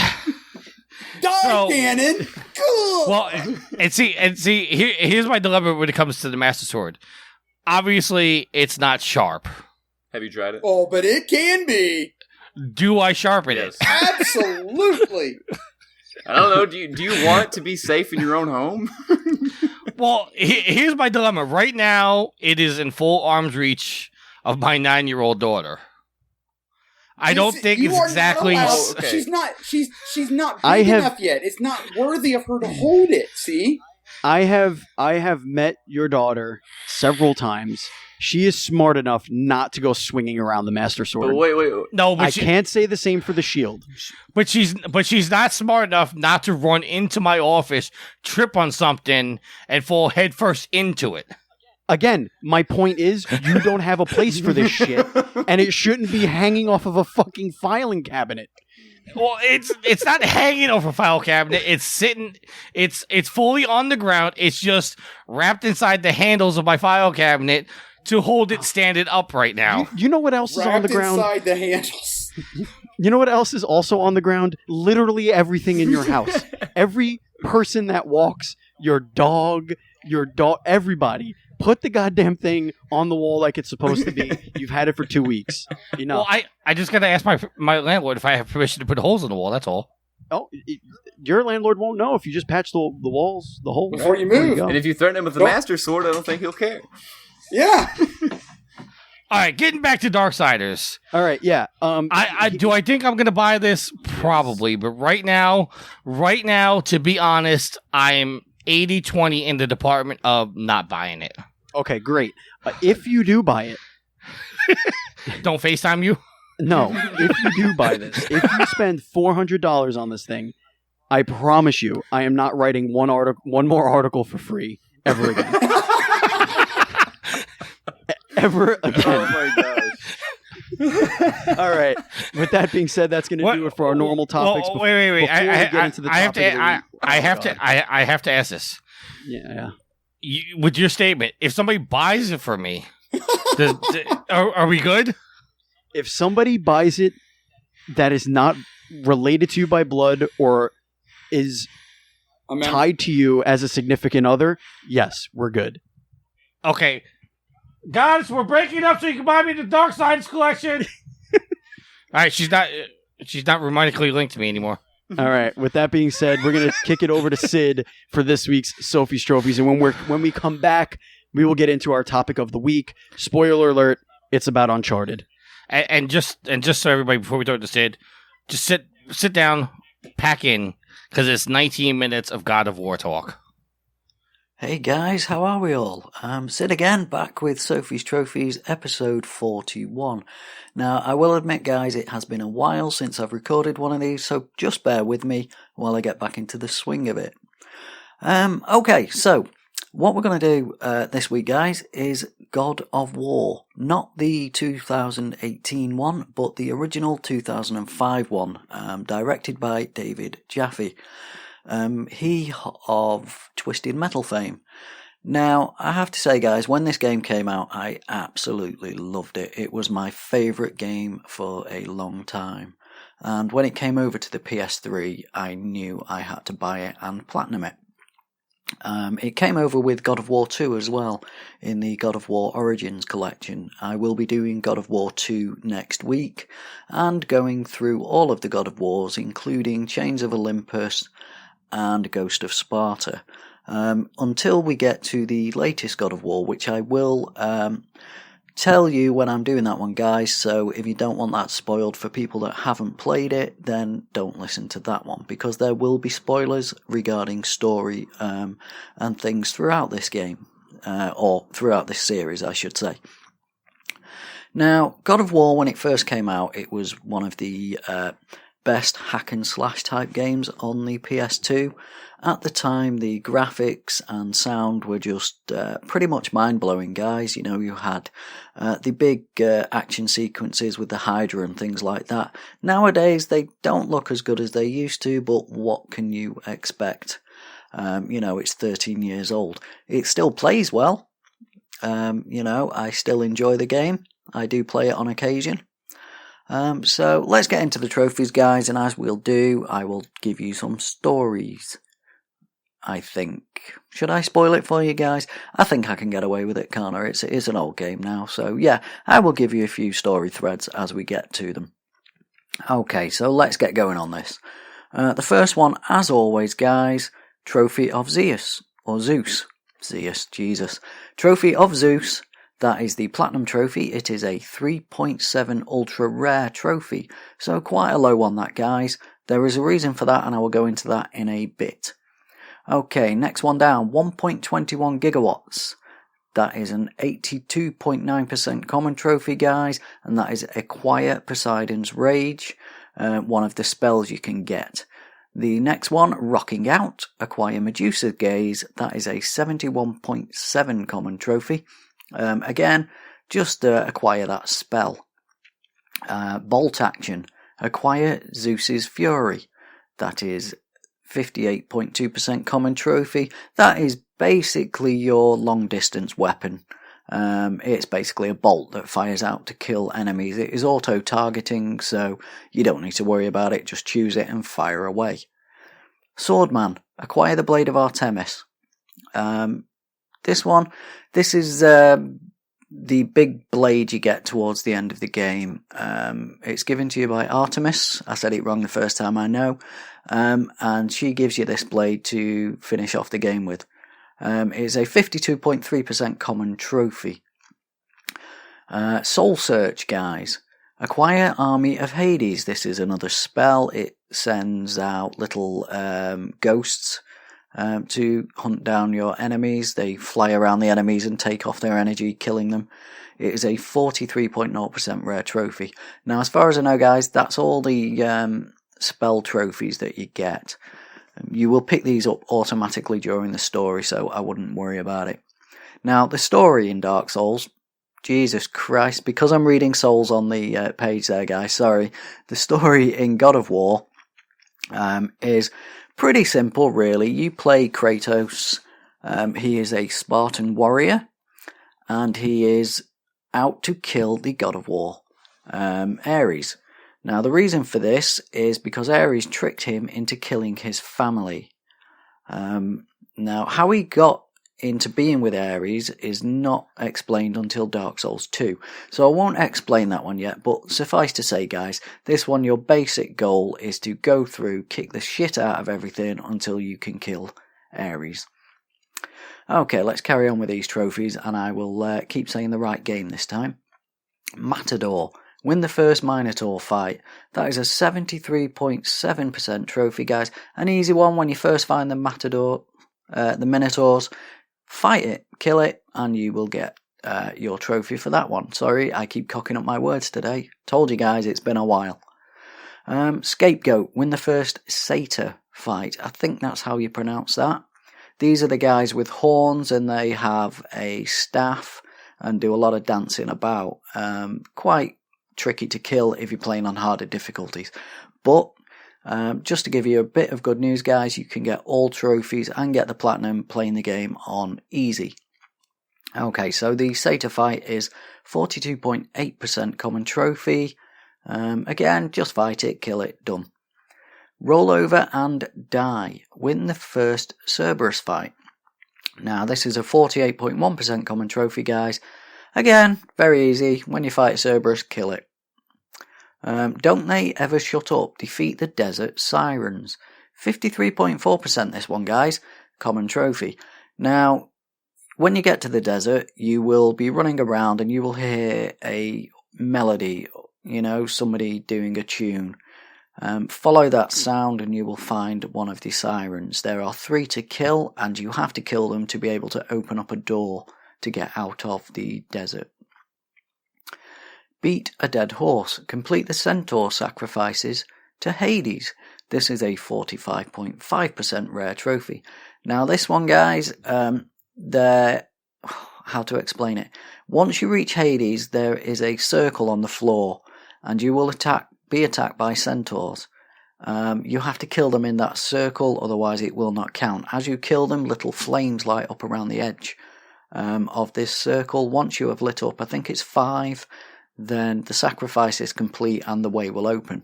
Die, cannon! Cool. Well, and see, here's my dilemma when it comes to the Master Sword. Obviously, it's not sharp. Have you tried it? Oh, but it can be. Do I sharpen it? Absolutely. I don't know. Do you want to be safe in your own home? Well, here's my dilemma. Right now, it is in full arm's reach of my 9-year-old daughter. I don't think it's exactly. Oh, okay. She's not big enough yet. It's not worthy of her to hold it. See, I have met your daughter several times. She is smart enough not to go swinging around the Master Sword. But wait. No, but I can't say the same for the shield. But she's not smart enough not to run into my office, trip on something, and fall headfirst into it. Again, my point is, you don't have a place for this shit, and it shouldn't be hanging off of a fucking filing cabinet. Well, it's not hanging off a file cabinet. It's sitting. It's fully on the ground. It's just wrapped inside the handles of my file cabinet to hold it standing up right now. You know what else is on the Wrapped ground? inside the handles. You know what else is also on the ground? Literally everything in your house. Every person that walks, your dog, everybody. Put the goddamn thing on the wall like it's supposed to be. You've had it for 2 weeks. Enough. Well, I just got to ask my landlord if I have permission to put holes in the wall. That's all. Oh, your landlord won't know if you just patch the walls, the holes. Before you move. go. And if you threaten him with the Don't- Master Sword, I don't think he'll care. Yeah. All right, getting back to Darksiders. All right, yeah. Do I think I'm going to buy this? Probably. But right now, to be honest, I'm 80-20 in the department of not buying it. Okay, great. If you do buy it, Don't FaceTime you? no. If you do buy this, if you spend $400 on this thing, I promise you, I am not writing one more article for free ever again. Ever again. Oh my gosh. All right. With that being said, that's going to do it for our normal topics. Well, wait. before we get into the I have topic to. of the week. I have Oh, to. God. I have to ask this. Yeah. With your statement, if somebody buys it for me, are we good? If somebody buys it that is not related to you by blood or is tied to you as a significant other, yes, we're good. Okay, guys, we're breaking up so you can buy me the Darksiders collection. All right, she's not romantically linked to me anymore. All right. With that being said, we're gonna kick it over to Sid for this week's Sophie's Trophies, and when we come back, we will get into our topic of the week. Spoiler alert: it's about Uncharted. And just so everybody, before we throw it to Sid, just sit down, pack in, because it's 19 minutes of God of War talk. Hey guys, how are we all? Sid again, back with Sophie's Trophies, episode 41. Now, I will admit, guys, it has been a while since I've recorded one of these, so just bear with me while I get back into the swing of it. Okay, so what we're going to do this week, guys, is God of War. Not the 2018 one, but the original 2005 one, directed by David Jaffe. He of Twisted Metal fame. Now, I have to say, guys, when this game came out, I absolutely loved it. It was my favourite game for a long time. And when it came over to the PS3, I knew I had to buy it and platinum it. It came over with God of War 2 as well, in the God of War Origins collection. I will be doing God of War 2 next week, and going through all of the God of Wars, including Chains of Olympus and Ghost of Sparta, until we get to the latest God of War, which I will tell you when I'm doing that one, guys. So if you don't want that spoiled for people that haven't played it, then don't listen to that one, because there will be spoilers regarding story and things throughout this game, or throughout this series, I should say. Now, God of War, when it first came out, it was one of the best hack and slash type games on the PS2. At the time, the graphics and sound were just pretty much mind-blowing, guys. You know, you had the big action sequences with the Hydra and things like that. Nowadays, they don't look as good as they used to, but what can you expect? You know, it's 13 years old. It still plays well. You know, I still enjoy the game. I do play it on occasion. So let's get into the trophies, guys, and as we'll do, I will give you some stories, I think. Should I spoil it for you guys? I think I can get away with it, can't I? It is an old game now, so yeah, I will give you a few story threads as we get to them. Okay, so let's get going on this. The first one, as always, guys, Trophy of Zeus, or Zeus. Zeus, Jesus. Trophy of Zeus. That is the Platinum Trophy. It is a 3.7 ultra rare trophy, so quite a low one, that, guys. There is a reason for that, and I will go into that in a bit. Okay, next one down, 1.21 gigawatts. That is an 82.9% common trophy, guys, and that is Acquire Poseidon's Rage, one of the spells you can get. The next one, Rocking Out, Acquire Medusa's Gaze. That is a 71.7 common trophy. Again, just acquire that spell. Bolt Action, acquire Zeus's Fury. That is 58.2% common trophy. That is basically your long distance weapon. It's basically a bolt that fires out to kill enemies. It is auto-targeting, so you don't need to worry about it. Just choose it and fire away. Swordman. Acquire the Blade of Artemis. This is the big blade you get towards the end of the game. It's given to you by Artemis. I said it wrong the first time, I know. And she gives you this blade to finish off the game with. It's a 52.3% common trophy. Soul Search, guys. Acquire Army of Hades. This is another spell. It sends out little ghosts to hunt down your enemies. They fly around the enemies and take off their energy, killing them. It is a 43.0% rare trophy. Now, as far as I know, guys, that's all the spell trophies that you get. You will pick these up automatically during the story, so I wouldn't worry about it. Now, the story in Dark Souls, Jesus Christ, because I'm reading Souls on the page there, guys, sorry. The story in God of War is pretty simple, really. You play Kratos. He is a Spartan warrior, and he is out to kill the God of War, Ares. Now, the reason for this is because Ares tricked him into killing his family. Now, how he got into being with Ares is not explained until Dark Souls 2. So I won't explain that one yet, but suffice to say, guys, this one, your basic goal is to go through, kick the shit out of everything until you can kill Ares. Okay, let's carry on with these trophies, and I will keep saying the right game this time. Matador. Win the first Minotaur fight. That is a 73.7% trophy, guys. An easy one when you first find the Minotaurs. Fight it, kill it, and you will get your trophy for that one. Sorry, I keep cocking up my words today. Told you guys, it's been a while. Scapegoat. Win the first Satyr fight. I think that's how you pronounce that. These are the guys with horns, and they have a staff and do a lot of dancing about. Quite tricky to kill if you're playing on harder difficulties. But just to give you a bit of good news, guys, you can get all trophies and get the platinum playing the game on easy. Okay, so the Satyr fight is 42.8% common trophy. Again, just fight it, kill it, done. Roll over and die. Win the first Cerberus fight. Now, this is a 48.1% common trophy, guys. Again, very easy. When you fight Cerberus, kill it. Don't they ever shut up? Defeat the Desert Sirens. 53.4% this one, guys. Common trophy. Now, when you get to the desert, you will be running around and you will hear a melody, somebody doing a tune. Follow that sound and you will find one of the sirens. There are 3 to kill, and you have to kill them to be able to open up a door to get out of the desert. Beat a dead horse. Complete the centaur sacrifices to Hades. This is a 45.5% rare trophy. Now this one, guys, how to explain it? Once you reach Hades, there is a circle on the floor, and you will be attacked by centaurs. You have to kill them in that circle, otherwise it will not count. As you kill them, little flames light up around the edge of this circle. Once you have lit up, I think it's 5, then the sacrifice is complete and the way will open.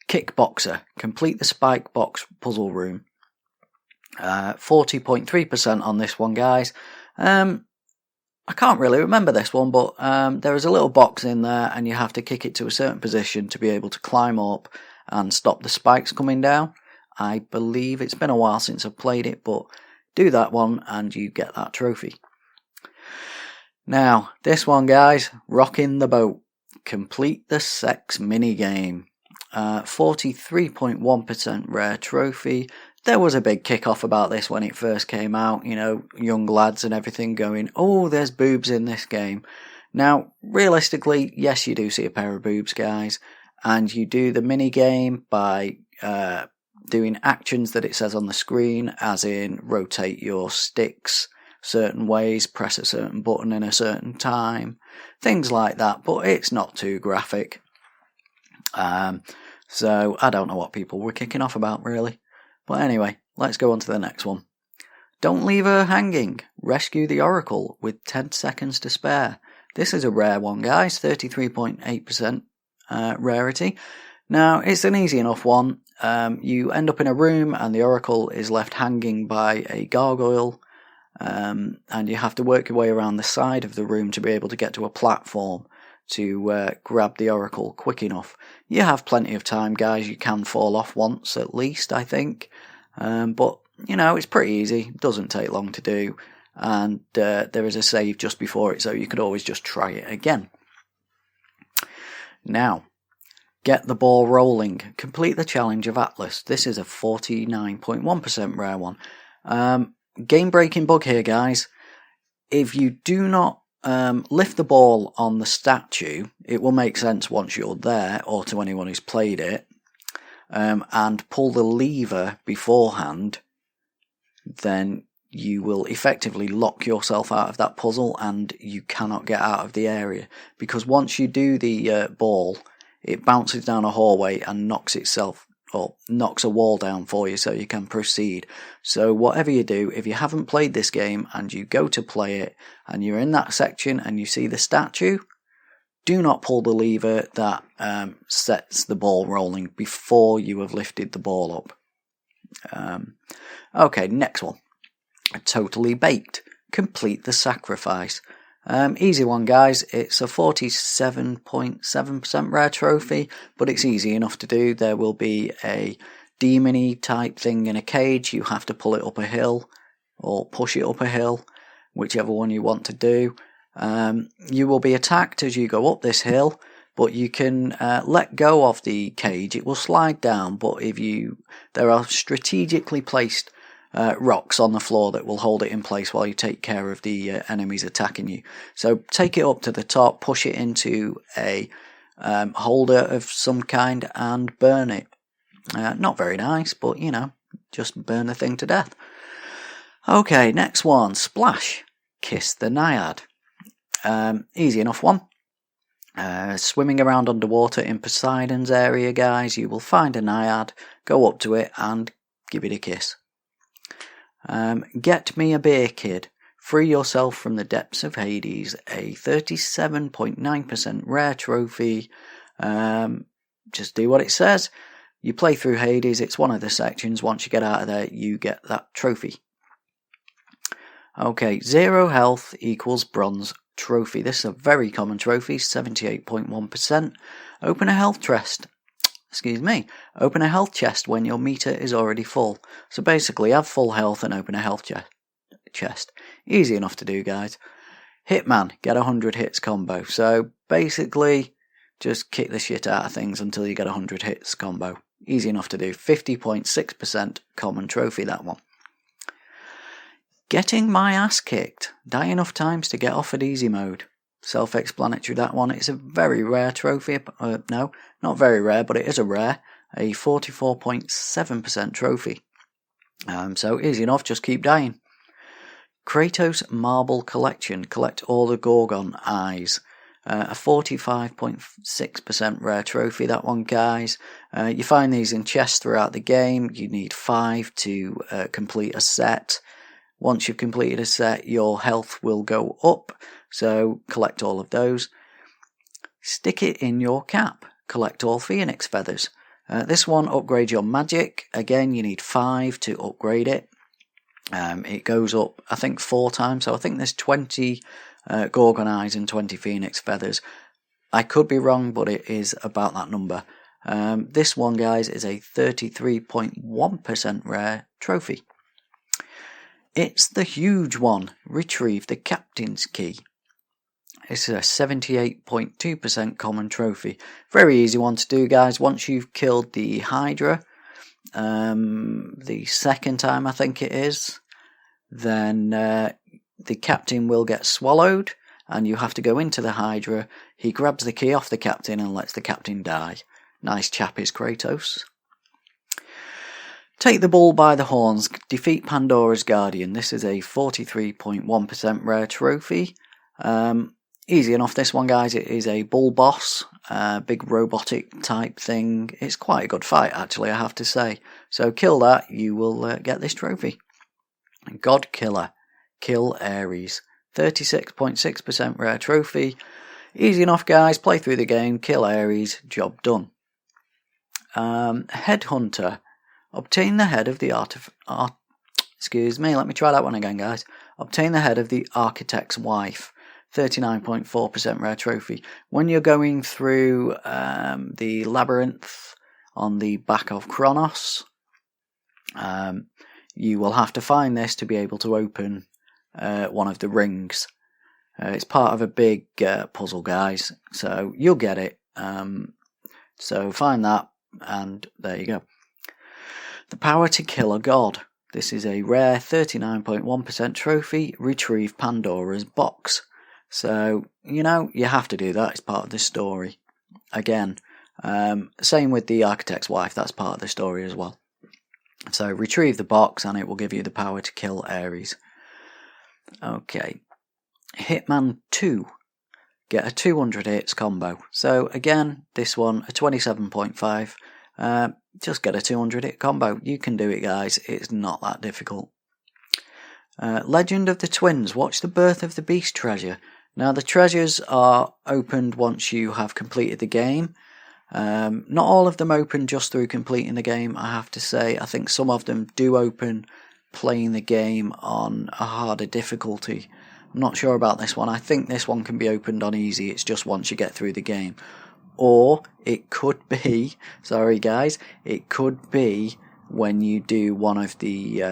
Kickboxer. Complete the spike box puzzle room. 40.3% on this one, guys. I can't really remember this one, but there is a little box in there and you have to kick it to a certain position to be able to climb up and stop the spikes coming down. I believe it's been a while since I've played it, but do that one and you get that trophy. Now, this one, guys, rocking the boat. Complete the sex minigame. 43.1% rare trophy. There was a big kick-off about this when it first came out, young lads and everything going, oh, there's boobs in this game. Now, realistically, yes, you do see a pair of boobs, guys, and you do the minigame by doing actions that it says on the screen, as in rotate your sticks certain ways, press a certain button in a certain time, things like that, but it's not too graphic. So I don't know what people were kicking off about, really. But anyway, let's go on to the next one. Don't leave her hanging. Rescue the Oracle with 10 seconds to spare. This is a rare one, guys, 33.8% rarity. Now, it's an easy enough one. You end up in a room and the Oracle is left hanging by a gargoyle, and you have to work your way around the side of the room to be able to get to a platform to grab the Oracle quick enough. You have plenty of time, guys. You can fall off once at least, I think. But, it's pretty easy. It doesn't take long to do. And there is a save just before it, so you could always just try it again. Now, get the ball rolling. Complete the challenge of Atlas. This is a 49.1% rare one. Game-breaking bug here, guys. If you do not lift the ball on the statue, it will make sense once you're there, or to anyone who's played it, and pull the lever beforehand, then you will effectively lock yourself out of that puzzle and you cannot get out of the area. Because once you do the ball, it bounces down a hallway and knocks a wall down for you so you can proceed. So whatever you do, if you haven't played this game and you go to play it and you're in that section and you see the statue, do not pull the lever that sets the ball rolling before you have lifted the ball up. Okay, next one. Totally Baked. Complete the sacrifice. Easy one, guys. It's a 47.7% rare trophy, but it's easy enough to do. There will be a demon-y type thing in a cage. You have to pull it up a hill or push it up a hill, whichever one you want to do. You will be attacked as you go up this hill, but you can let go of the cage. It will slide down, but there are strategically placed rocks on the floor that will hold it in place while you take care of the enemies attacking you. So take it up to the top, push it into a holder of some kind and burn it. Not very nice, but just burn the thing to death. Okay, next one. Splash. Kiss the Naiad. Easy enough one. Swimming around underwater in Poseidon's area, guys, you will find a Naiad, go up to it and give it a kiss. Get Me a Beer Kid. Free yourself from the depths of Hades. A 37.9% rare trophy. Just do what it says. You play through Hades. It's one of the sections. Once you get out of there, you get that trophy. Okay, 0 health equals bronze trophy. This is a very common trophy. 78.1%. Open a health chest. Open a health chest when your meter is already full. So basically, have full health and open a health chest. Easy enough to do, guys. Hitman, get 100 hits combo. So basically, just kick the shit out of things until you get 100 hits combo. Easy enough to do. 50.6% common trophy, that one. Getting my ass kicked. Die enough times to get off at easy mode. Self-explanatory, that one. It's a very rare trophy. No, not very rare, but it is a rare. A 44.7% trophy. So easy enough, just keep dying. Kratos Marble Collection. Collect all the Gorgon eyes. A 45.6% rare trophy, that one, guys. You find these in chests throughout the game. You need 5 to complete a set. Once you've completed a set, your health will go up, so collect all of those. Stick it in your cap. Collect all Phoenix feathers. This one upgrades your magic. Again, you need 5 to upgrade it. It goes up, I think, 4 times, so I think there's 20 Gorgon eyes and 20 Phoenix feathers. I could be wrong, but it is about that number. This one, guys, is a 33.1% rare trophy. It's the huge one. Retrieve the captain's key. It's a 78.2% common trophy. Very easy one to do, guys. Once you've killed the Hydra, the second time I think it is, then the captain will get swallowed and you have to go into the Hydra. He grabs the key off the captain and lets the captain die. Nice chap is Kratos. Take the bull by the horns. Defeat Pandora's Guardian. This is a 43.1% rare trophy. Easy enough, this one, guys. It is a bull boss, big robotic type thing. It's quite a good fight, actually, I have to say. So kill that, you will get this trophy. God Killer, Kill Ares. 36.6% rare trophy. Easy enough, guys. Play through the game, kill Ares, job done. Headhunter. Obtain the head of the excuse me, let me try that one again, guys. Obtain the head of the architect's wife. 39.4% rare trophy. When you're going through the labyrinth on the back of Kronos, you will have to find this to be able to open one of the rings. It's part of a big puzzle, guys, so you'll get it. So find that, and there you go. The power to kill a god. This is a rare 39.1% trophy. Retrieve Pandora's box. So, you have to do that. It's part of the story. Again, same with the architect's wife. That's part of the story as well. So retrieve the box and it will give you the power to kill Ares. Okay. Hitman 2. Get a 200 hits combo. So again, this one, a 27.5. Just get a 200 hit combo. You can do it, guys. It's not that difficult. Legend of the Twins. Watch the birth of the beast treasure. Now, the treasures are opened once you have completed the game. Not all of them open just through completing the game, I have to say. I think some of them do open playing the game on a harder difficulty. I'm not sure about this one. I think this one can be opened on easy. It's just once you get through the game. Or it could be, sorry guys, it could be when you do one of the,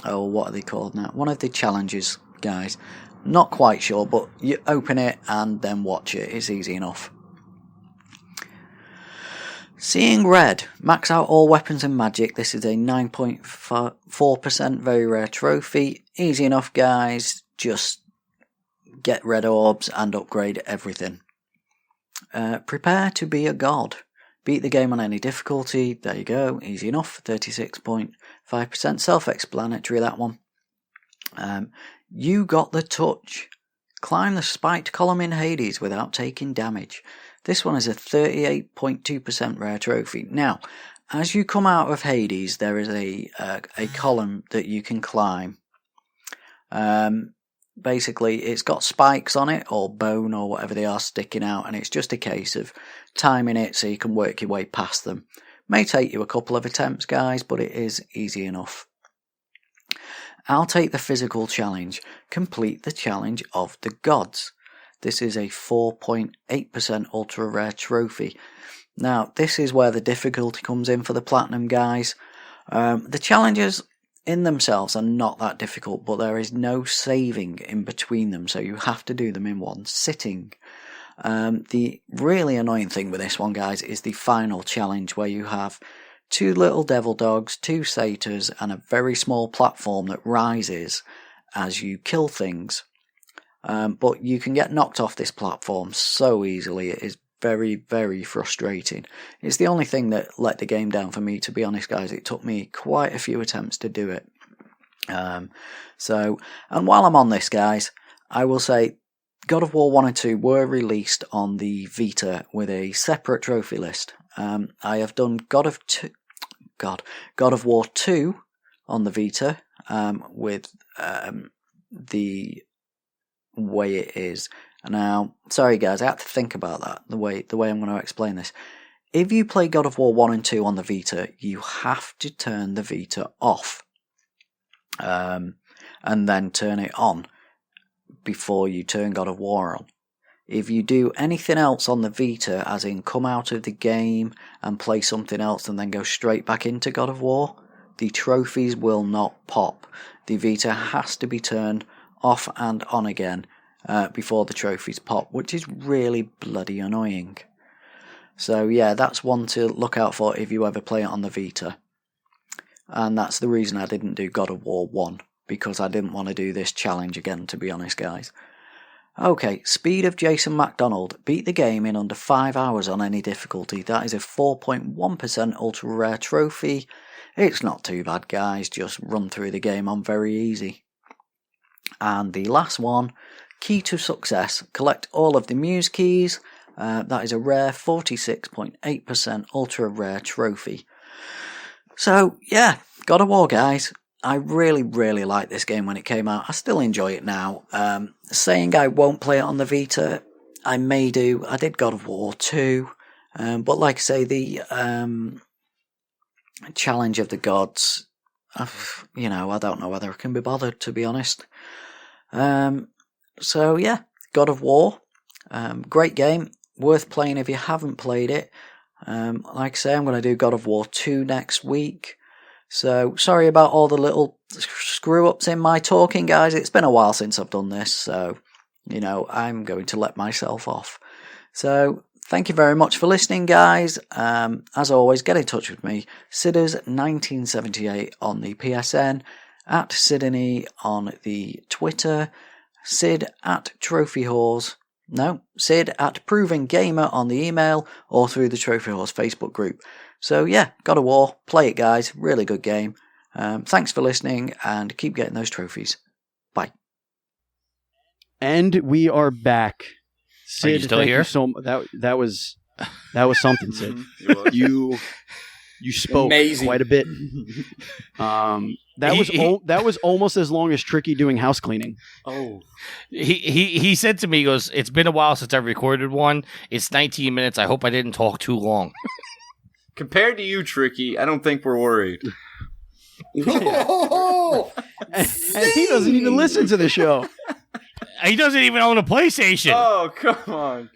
what are they called now? One of the challenges, guys. Not quite sure, but you open it and then watch it. It's easy enough. Seeing Red. Max out all weapons and magic. This is a 9.4% very rare trophy. Easy enough, guys. Just get red orbs and upgrade everything. Prepare to be a god. Beat the game on any difficulty. There you go. Easy enough. 36.5%. Self-explanatory, that one. You got the touch. Climb the spiked column in Hades without taking damage. This one is a 38.2% rare trophy. Now, as you come out of Hades, there is a column that you can climb. Basically, it's got spikes on it, or bone, or whatever they are sticking out, and it's just a case of timing it so you can work your way past them. May take you a couple of attempts, guys, but it is easy enough. I'll take the physical challenge. Complete the challenge of the gods. This is a 4.8% ultra rare trophy. Now, this is where the difficulty comes in for the platinum guys. The challenges in themselves are not that difficult, but there is no saving in between them, so you have to do them in one sitting. The really annoying thing with this one, guys, is the final challenge where you have 2 little devil dogs, 2 satyrs, and a very small platform that rises as you kill things. But you can get knocked off this platform so easily. It is very, very frustrating. It's the only thing that let the game down for me, to be honest, guys. It took me quite a few attempts to do it. And while I'm on this, guys, I will say God of War 1 and 2 were released on the Vita with a separate trophy list. I have done God of War 2 on the Vita with the way it is. Now, sorry guys, I had to think about that, the way I'm going to explain this. If you play God of War 1 and 2 on the Vita, you have to turn the Vita off. And then turn it on before you turn God of War on. If you do anything else on the Vita, as in come out of the game and play something else and then go straight back into God of War, the trophies will not pop. The Vita has to be turned off and on again before the trophies pop, which is really bloody annoying. So yeah, that's one to look out for if you ever play it on the Vita. And that's the reason I didn't do God of War 1, because I didn't want to do this challenge again, to be honest, guys. Okay, Speed of Jason MacDonald. Beat the game in under 5 hours on any difficulty. That is a 4.1% ultra rare trophy. It's not too bad, guys. Just run through the game on very easy. And the last one, Key to Success. Collect all of the Muse keys. That is a rare 46.8% ultra rare trophy. So, yeah, God of War, guys. I really, really liked this game when it came out. I still enjoy it now. Saying I won't play it on the Vita, I may do. I did God of War 2. But like I say, the Challenge of the Gods, I don't know whether I can be bothered, to be honest. So yeah, God of War, great game, worth playing if you haven't played it. Like I say, I'm going to do God of War 2 next week. So sorry about all the little screw-ups in my talking, guys. It's been a while since I've done this, so, I'm going to let myself off. So thank you very much for listening, guys. As always, get in touch with me. Sidders1978 on the PSN, at Sydney on the Twitter, Sid at Trophy Whores. No, Sid at Proven Gamer on the email, or through the Trophy Whores Facebook group. So yeah, God of War, play it, guys. Really good game. Thanks for listening, and keep getting those trophies. Bye. And we are back. Sid, Are you still thank here? you so that was something, Sid. You spoke Amazing. quite a bit. That was almost as long as Tricky doing house cleaning. Oh. He said to me, he goes, "It's been a while since I recorded one. It's 19 minutes. I hope I didn't talk too long." Compared to you, Tricky, I don't think we're worried. Oh, And he doesn't even listen to the show. He doesn't even own a PlayStation. Oh, come on.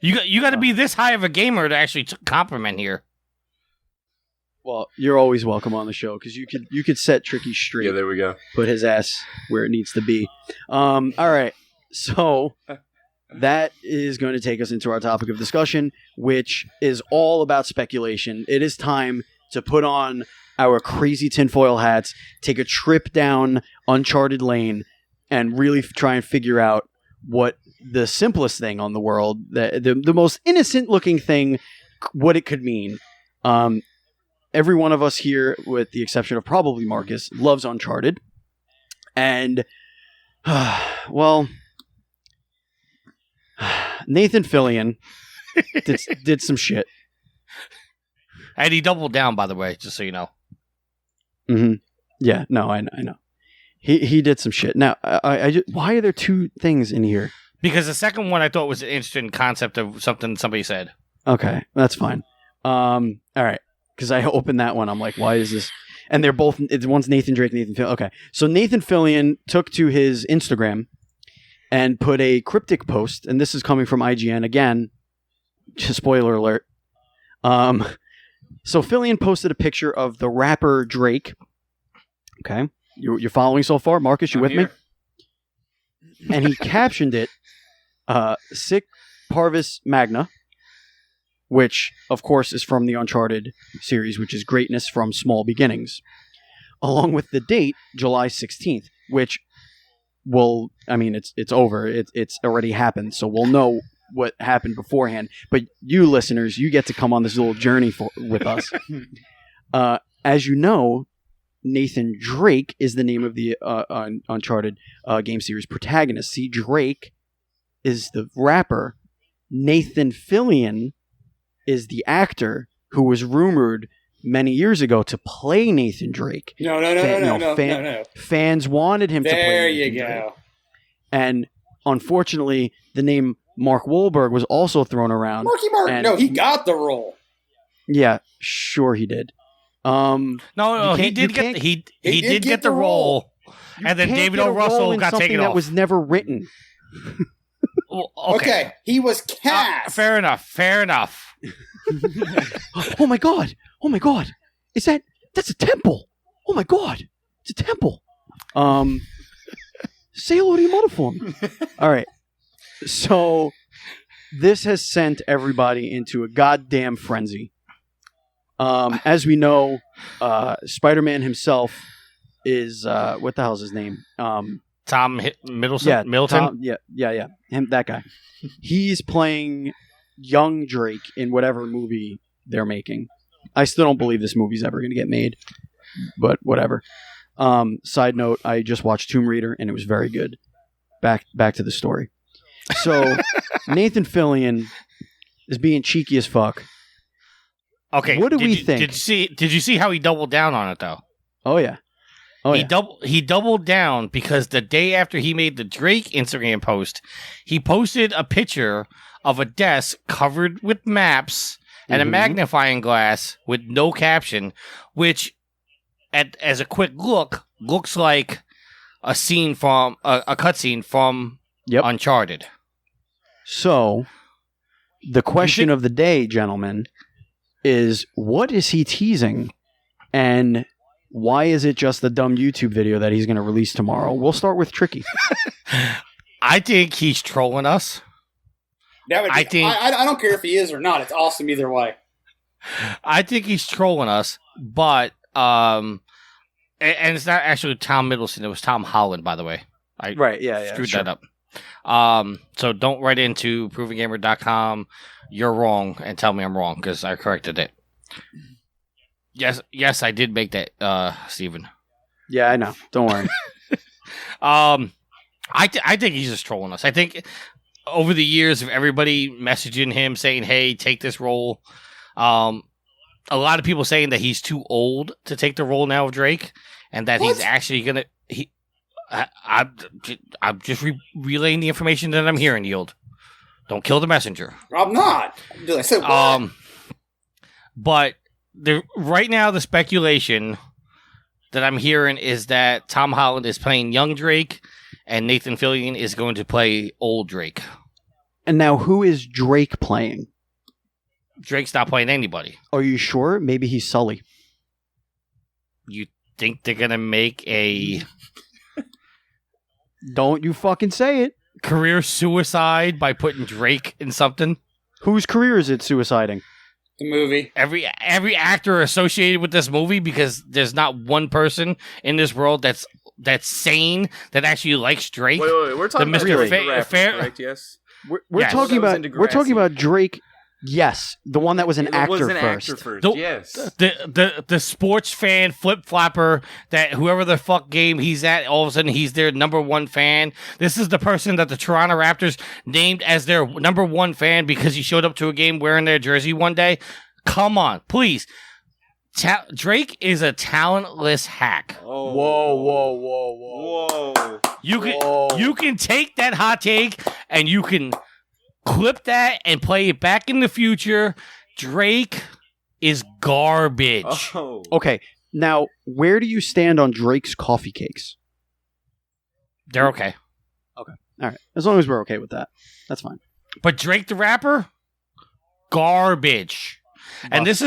You got to be this high of a gamer to actually compliment here. Well, you're always welcome on the show because you could set Tricky straight. Yeah, there we go. Put his ass where it needs to be. All right. So that is going to take us into our topic of discussion, which is all about speculation. It is time to put on our crazy tinfoil hats, take a trip down Uncharted Lane, and really try and figure out what the simplest thing on the world, the most innocent looking thing, what it could mean. Every one of us here, with the exception of probably Marcus, loves Uncharted. And, well, Nathan Fillion did some shit. And he doubled down, by the way, just so you know. Mm-hmm. Yeah, no, I know. He did some shit. Now, I just, why are there two things in here? Because the second one I thought was an interesting concept of something somebody said. Okay, that's fine. All right. Because I opened that one, I'm like, why is this? And they're both, one's Nathan Drake, Nathan Fillion. Okay, so Nathan Fillion took to his Instagram and put a cryptic post, and this is coming from IGN again. Spoiler alert. So Fillion posted a picture of the rapper Drake. Okay, you're following so far, Marcus? You with me? And he captioned it, "Sic Parvis Magna," which, of course, is from the Uncharted series, which is greatness from small beginnings, along with the date, July 16th, which it's over. It's already happened, so we'll know what happened beforehand. But you listeners, you get to come on this little journey with us. As you know, Nathan Drake is the name of the Uncharted game series protagonist. See, Drake is the rapper. Nathan Fillion is the actor who was rumored many years ago to play Nathan Drake. No. Fans wanted him to play There Nathan you Drake. go. And unfortunately, the name Mark Wahlberg was also thrown around. Marky Mark. And- No, he got the role. Yeah, sure he did. No, You he did can't- get the role. And then Can't David get O. a role Russell in got something taken that off. was never written. Well, Okay, he was cast. Fair enough. Oh my god! Is that's a temple? Oh my god! It's a temple. Say hello to your mother for me. All right. So this has sent everybody into a goddamn frenzy. As we know, Spider-Man himself is what the hell's his name? Tom Middleton. Yeah, Middleton. Tom- yeah. Him, that guy. He's playing young Drake in whatever movie they're making. I still don't believe this movie's ever going to get made, but whatever. Side note: I just watched Tomb Raider and it was very good. Back to the story. So Nathan Fillion is being cheeky as fuck. Okay. What do we you- think? Did you see how he doubled down on it though? Oh yeah. Oh, he yeah. he doubled down because the day after he made the Drake Instagram post, he posted a picture of a desk covered with maps and a Mhm. magnifying glass with no caption, which, as a quick look, looks like a scene from a cutscene from Yep. Uncharted. So, the question of the day, gentlemen, is what is he teasing? And why is it just the dumb YouTube video that he's going to release tomorrow? We'll start with Tricky. I think he's trolling us. That would be, I think- I don't care if he is or not. It's awesome either way. I think he's trolling us, but and it's not actually Tom Middleton. It was Tom Holland, by the way. I Right, yeah. screwed that up. So don't write into provengamer.com. You're wrong and tell me I'm wrong because I corrected it. Yes, I did make that, Steven. Yeah, I know. Don't worry. I think he's just trolling us. I think over the years of everybody messaging him saying, "Hey, take this role," a lot of people saying that he's too old to take the role now of Drake, and that he's What? actually gonna. I'm just relaying the information that I'm hearing. Yield. Don't kill the messenger. I'm not. Did I say what? But right now the speculation that I'm hearing is that Tom Holland is playing young Drake and Nathan Fillion is going to play old Drake. And now, who is Drake playing? Drake's not playing anybody. Are you sure? Maybe he's Sully. You think they're going to make a Don't you fucking say it. career suicide by putting Drake in something? Whose career is it suiciding? The movie. Every actor associated with this movie, because there's not one person in this world that's sane that actually likes Drake. Wait, we're talking The about Mr. Drake, Fa- the rapper, Fair- correct? Yes. We're Yes. talking That was about in we're talking Degrassi. about Drake. Yes, the one that was an It actor was an first. actor first. The- Yes. The sports fan flip flopper that whoever the fuck game he's at, all of a sudden he's their number one fan. This is the person that the Toronto Raptors named as their number one fan because he showed up to a game wearing their jersey one day. Come on, please. Drake is a talentless hack. Oh. Whoa. You can take that hot take and you can clip that and play it back in the future. Drake is garbage. Oh. Okay, now where do you stand on Drake's coffee cakes? They're okay. All right, as long as we're okay with that, that's fine. But Drake the rapper, garbage. And this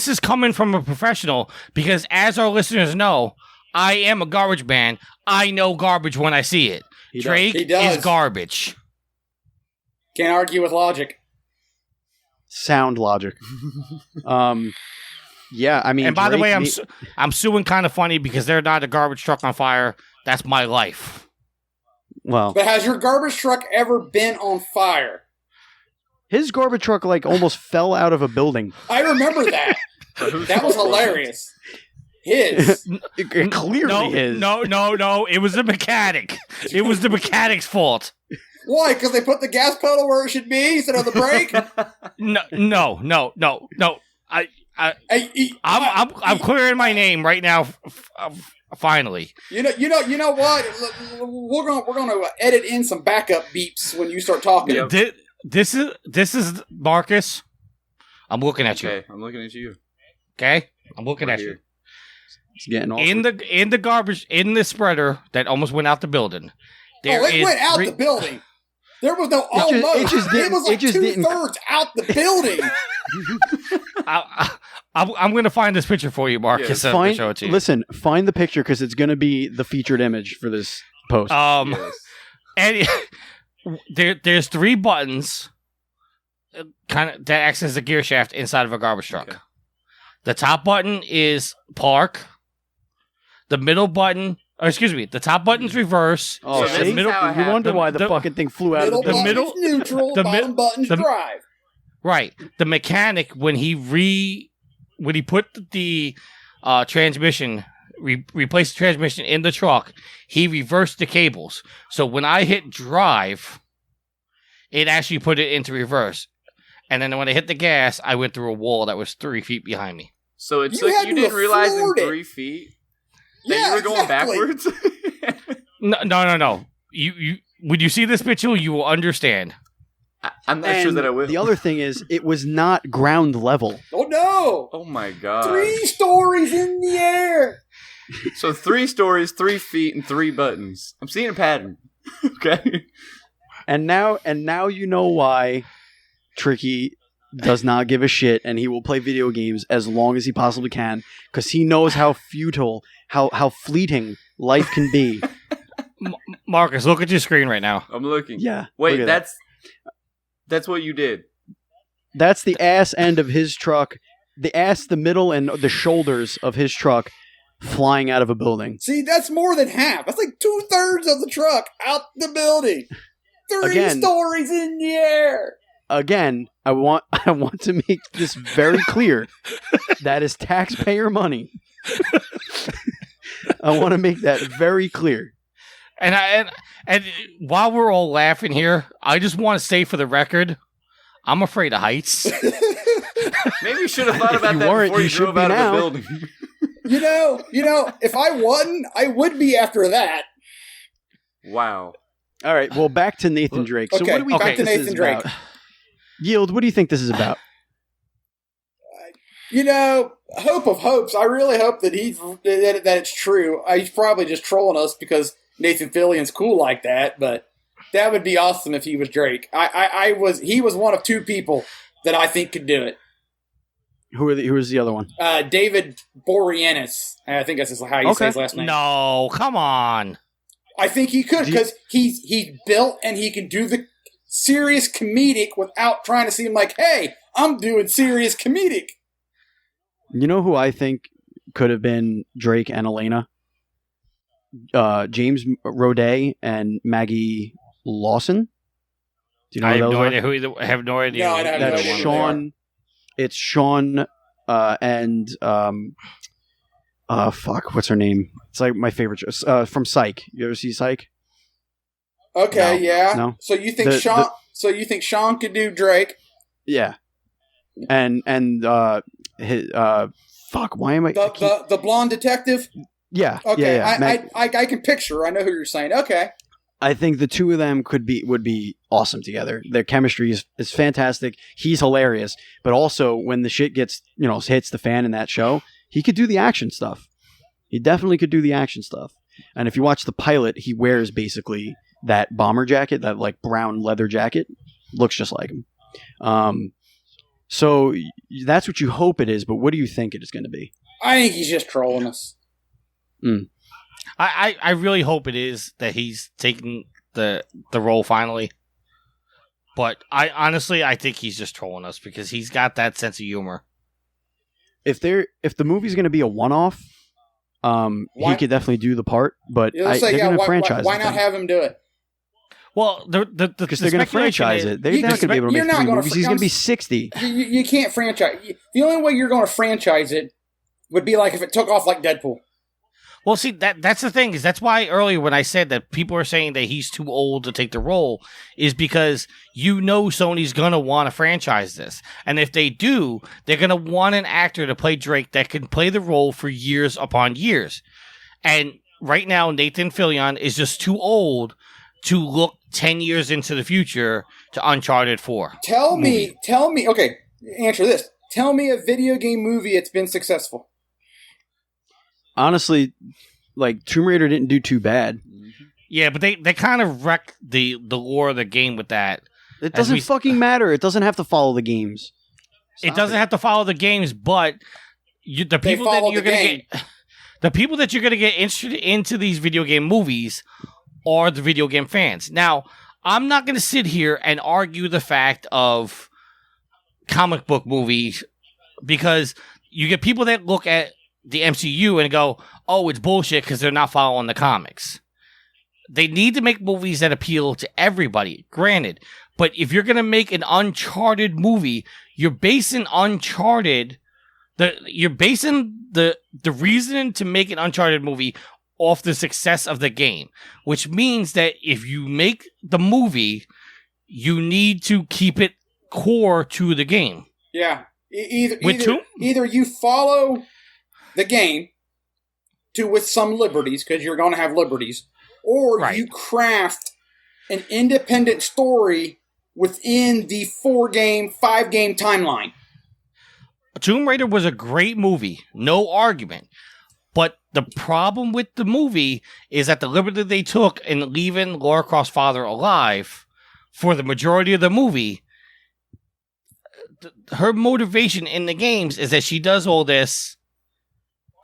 is coming from a professional because, as our listeners know, I am a garbage man. I know garbage when I see it. He does. Drake He does. is garbage. Can't argue with logic. sound logic. Yeah, I mean, And by the Drake way, I'm suing Kind of Funny because they're not a garbage truck on fire. That's my life. well, But has your garbage truck ever been on fire? his garbage truck like almost fell out of a building. I remember that. That was hilarious. His. It clearly is. No. It was the mechanic. It was the mechanic's fault. Why? Because they put the gas pedal where it should be instead of the brake? No. I'm clearing my name right now. Finally, You know what? We're gonna edit in some backup beeps when you start talking. Yep. this is Marcus. I'm looking at you. Okay, I'm looking at you. Okay, I'm looking Right at you. here. It's getting awkward. In the garbage in the spreader that almost went out the building. There It is went out three- the building. There was no It almost. just It, didn't- was like it just didn't- 2/3 out the building. I'm going to find this picture for you, Marcus. Yeah, and I'll show it to you. Listen, find the picture because it's going to be the featured image for this post. Yes. And there's three buttons, kind of that acts as a gear shaft inside of a garbage truck. Okay. The top button is park. The middle button, the top button's reverse. Oh, So see? this is how it You wonder happened. why the fucking thing flew out Middle of the button middle- is neutral. the Bottom mid- button's the- drive. Right. The mechanic when he put the transmission replaced the transmission in the truck, he reversed the cables. So when I hit drive, it actually put it into reverse. And then when I hit the gas, I went through a wall that was 3 feet behind me. So it You took had you to didn't realize in afford it. 3 feet. you were going exactly. backwards? No. You when you see this, Mitchell, you will understand. I'm not sure that I will. The other thing is, it was not ground level. Oh no! Oh my god. 3 stories in the air. So 3 stories, 3 feet, and 3 buttons. I'm seeing a pattern. Okay. And now you know why Tricky does not give a shit, and he will play video games as long as he possibly can, because he knows how futile, how fleeting life can be. Marcus, look at your screen right now. I'm looking. Yeah. Wait, look at that's what you did. That's the ass end of his truck, the ass, the middle, and the shoulders of his truck flying out of a building. See, that's more than half. That's like 2/3 of the truck out the building. 3 Again. stories in the air. Again, I want to make this very clear. That is taxpayer money. I want to make that very clear. And while we're all laughing here, I just want to say for the record, I'm afraid of heights. Maybe you should have thought If about you that weren't, before you you should drove be out now. of the building. You know, if I won, I would be after that. Wow. All right, well, back to Nathan Drake. So Okay, what do we back think to this Nathan is Drake. about? Yield, what do you think this is about? You know, hope of hopes. I really hope that that it's true. He's probably just trolling us because Nathan Fillion's cool like that. But that would be awesome if he was Drake. He was one of 2 people that I think could do it. Who was the other one? David Boreanaz. I think that's how you say his last name. No, come on. I think he could because he's built and he can do the serious comedic without trying to seem like, hey, I'm doing serious comedic. You know who I think could have been Drake and Elena? James Roday and Maggie Lawson. Do you know I who have those no are? idea who. I have no idea. No, who I don't either That's know one who of them they are. Sean. It's Sean and fuck, what's her name? It's like my favorite from Psych. You ever see Psych? Okay, No. yeah. No. So you think Sean? So you think Sean could do Drake? Yeah. And his fuck. Why am I? The blonde detective? Yeah. Okay, yeah. I can picture. I know who you're saying. Okay. I think the 2 of them would be awesome together. Their chemistry is fantastic. He's hilarious, but also when the shit gets hits the fan in that show, he could do the action stuff. He definitely could do the action stuff. And if you watch the pilot, he wears basically that bomber jacket, that like brown leather jacket, looks just like him. So that's what you hope it is. But what do you think it is going to be? I think he's just trolling us. I really hope it is that he's taking the role finally. But I think he's just trolling us because he's got that sense of humor. If the movie's going to be a one-off, he could definitely do the part. But they're going to franchise. Why not have him do it? Well, because they're going to franchise it. They're not going to be able to You're make not 3 gonna movies. He's going to be 60. You can't franchise. The only way you're going to franchise it would be like if it took off like Deadpool. Well, see, that's the thing, is that's why earlier when I said that people are saying that he's too old to take the role, is because Sony's going to want to franchise this. And if they do, they're going to want an actor to play Drake that can play the role for years upon years. And right now, Nathan Fillion is just too old to look 10 years into the future to Uncharted 4. Tell me, okay, answer this. Tell me a video game movie that's been successful. Honestly, like Tomb Raider didn't do too bad. Yeah, but they kind of wrecked the lore of the game with that. It doesn't fucking matter. It doesn't have to follow the games. It doesn't have to follow the games, but the people that you're going to get, the people that you're going to get interested into these video game movies are the video game fans. Now, I'm not going to sit here and argue the fact of comic book movies because you get people that look at the MCU and go, oh, it's bullshit because they're not following the comics. They need to make movies that appeal to everybody, granted. But if you're going to make an Uncharted movie, you're basing Uncharted, you're basing the reason to make an Uncharted movie off the success of the game, which means that if you make the movie, you need to keep it core to the game. Yeah. Either you follow the game to with some liberties, because you're going to have liberties, or Right. you craft an independent story within the 4-game, 5-game timeline. Tomb Raider was a great movie, no argument. But the problem with the movie is that the liberty they took in leaving Lara Croft's father alive for the majority of the movie, her motivation in the games is that she does all this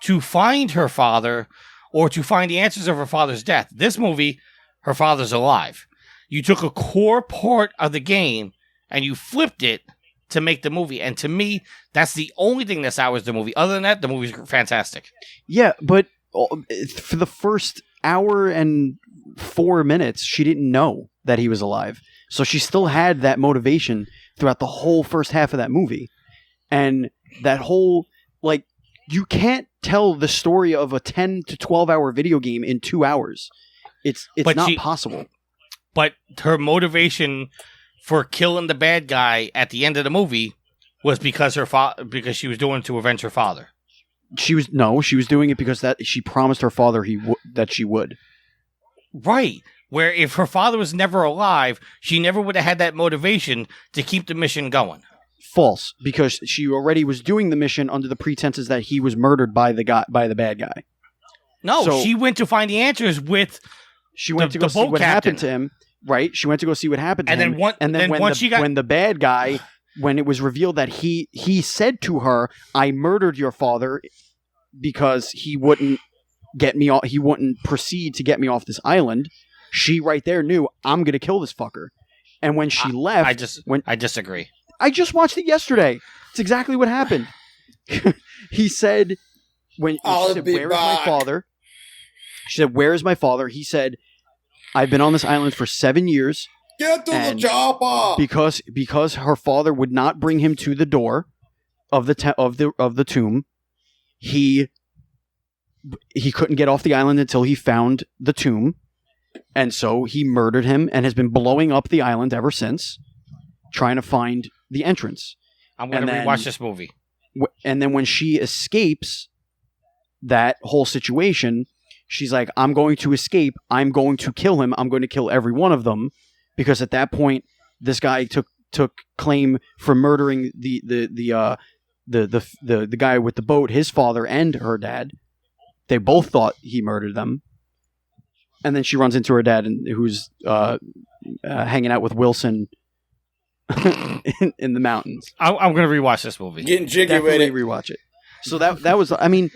to find her father or to find the answers of her father's death. This movie, her father's alive. You took a core part of the game and you flipped it to make the movie. And to me, that's the only thing that sours the movie. Other than that, the movie's fantastic. Yeah, but for the first hour and 4 minutes, she didn't know that he was alive. So she still had that motivation throughout the whole first half of that movie. And that whole, like, you can't tell the story of a 10 to 12 hour video game in 2 hours. It's But not she- possible. But her motivation for killing the bad guy at the end of the movie was because because she was doing it to avenge her father. She was doing it because that she promised her father that she would. Right. Where if her father was never alive, she never would have had that motivation to keep the mission going. False, because she already was doing the mission under the pretenses that he was murdered by the bad guy. No, So- she went to find the answers with, She went The to go see boat what happened to captain. him. Right? She went to go see what happened to And him. then one- and then then when once she got- when the bad guy, when it was revealed that he said to her, "I murdered your father," because he wouldn't get me off. He wouldn't proceed to get me off this island. She right there knew, I'm gonna kill this fucker. And when she left, I disagree. I just watched it yesterday. It's exactly what happened. He said, when I'll she said, be "Where is my back." father?" She said, "Where is my father?" He said, "I've been on this island for 7 years Get to the And chopper! because her father would not bring him to the door of the tomb. He couldn't get off the island until he found the tomb, and so he murdered him and has been blowing up the island ever since, trying to find the entrance." I'm going to And then- rewatch this movie. And then when she escapes that whole situation, she's like, "I'm going to escape. I'm going to kill him. I'm going to kill every one of them," because at that point, this guy took claim for murdering the guy with the boat, his father and her dad. They both thought he murdered them. And then she runs into her dad, who's hanging out with Wilson in the mountains. I'm going to rewatch this movie. Getting jiggy with Definitely it. rewatch it. So that was, I mean,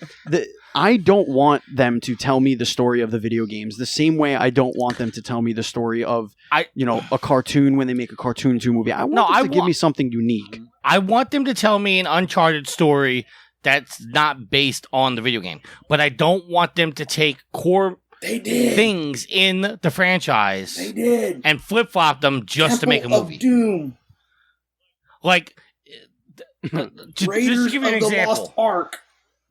I don't want them to tell me the story of the video games the same way I don't want them to tell me the story of a cartoon when they make a cartoon to a movie. I want them to give me something unique. I want them to tell me an Uncharted story that's not based on the video game. But I don't want them to take core They did. things in the franchise They did. and flip-flop them just to make a Temple of movie. Doom. Like, just Raiders to give you an of the example. Lost Ark.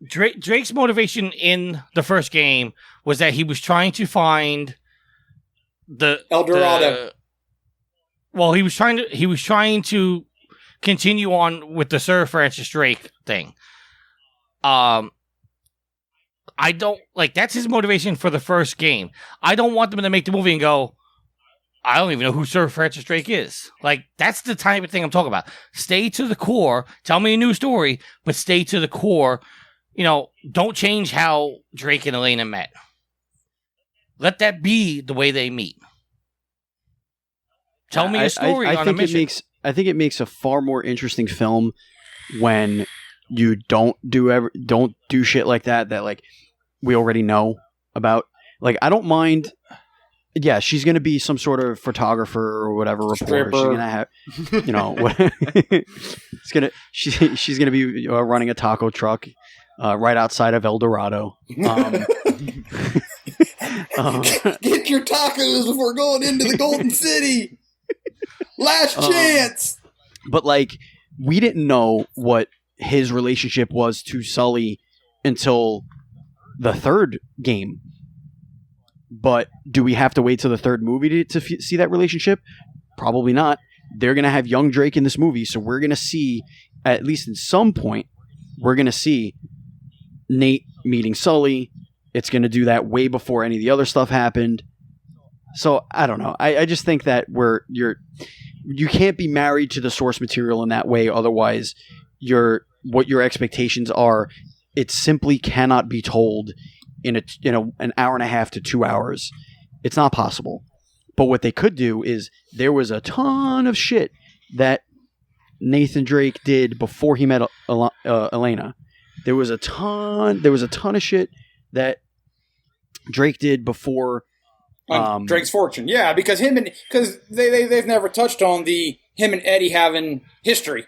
Drake's motivation in the first game was that he was trying to find the El Dorado. he was trying to continue on with the Sir Francis Drake thing. I don't like that's his motivation for the first game. I don't want them to make the movie and go, I don't even know who Sir Francis Drake is. Like, that's the type of thing I'm talking about. Stay to the core. Tell me a new story, but stay to the core. You know, don't change how Drake and Elena met. Let that be the way they meet. Tell me a story on a mission. I think it makes a far more interesting film when you don't do shit like that like we already know about. Like, I don't mind. Yeah, she's gonna be some sort of photographer or whatever reporter. Stripper. She's gonna have, she's gonna be running a taco truck right outside of El Dorado. Get your tacos before going into the Golden City. Last chance. But like, we didn't know what his relationship was to Sully until the third game. But do we have to wait till the third movie to see that relationship? Probably not. They're going to have young Drake in this movie, so we're going to see, at least at some point, we're going to see Nate meeting Sully, It's going to do that way before any of the other stuff happened. So I don't know. I just think that you can't be married to the source material in that way. Otherwise, what your expectations are, it simply cannot be told in an hour and a half to 2 hours. It's not possible. But what they could do is there was a ton of shit that Nathan Drake did before he met Elena. There was a ton of shit that Drake did before Drake's Fortune. Yeah, because they've never touched on him and Eddie having history.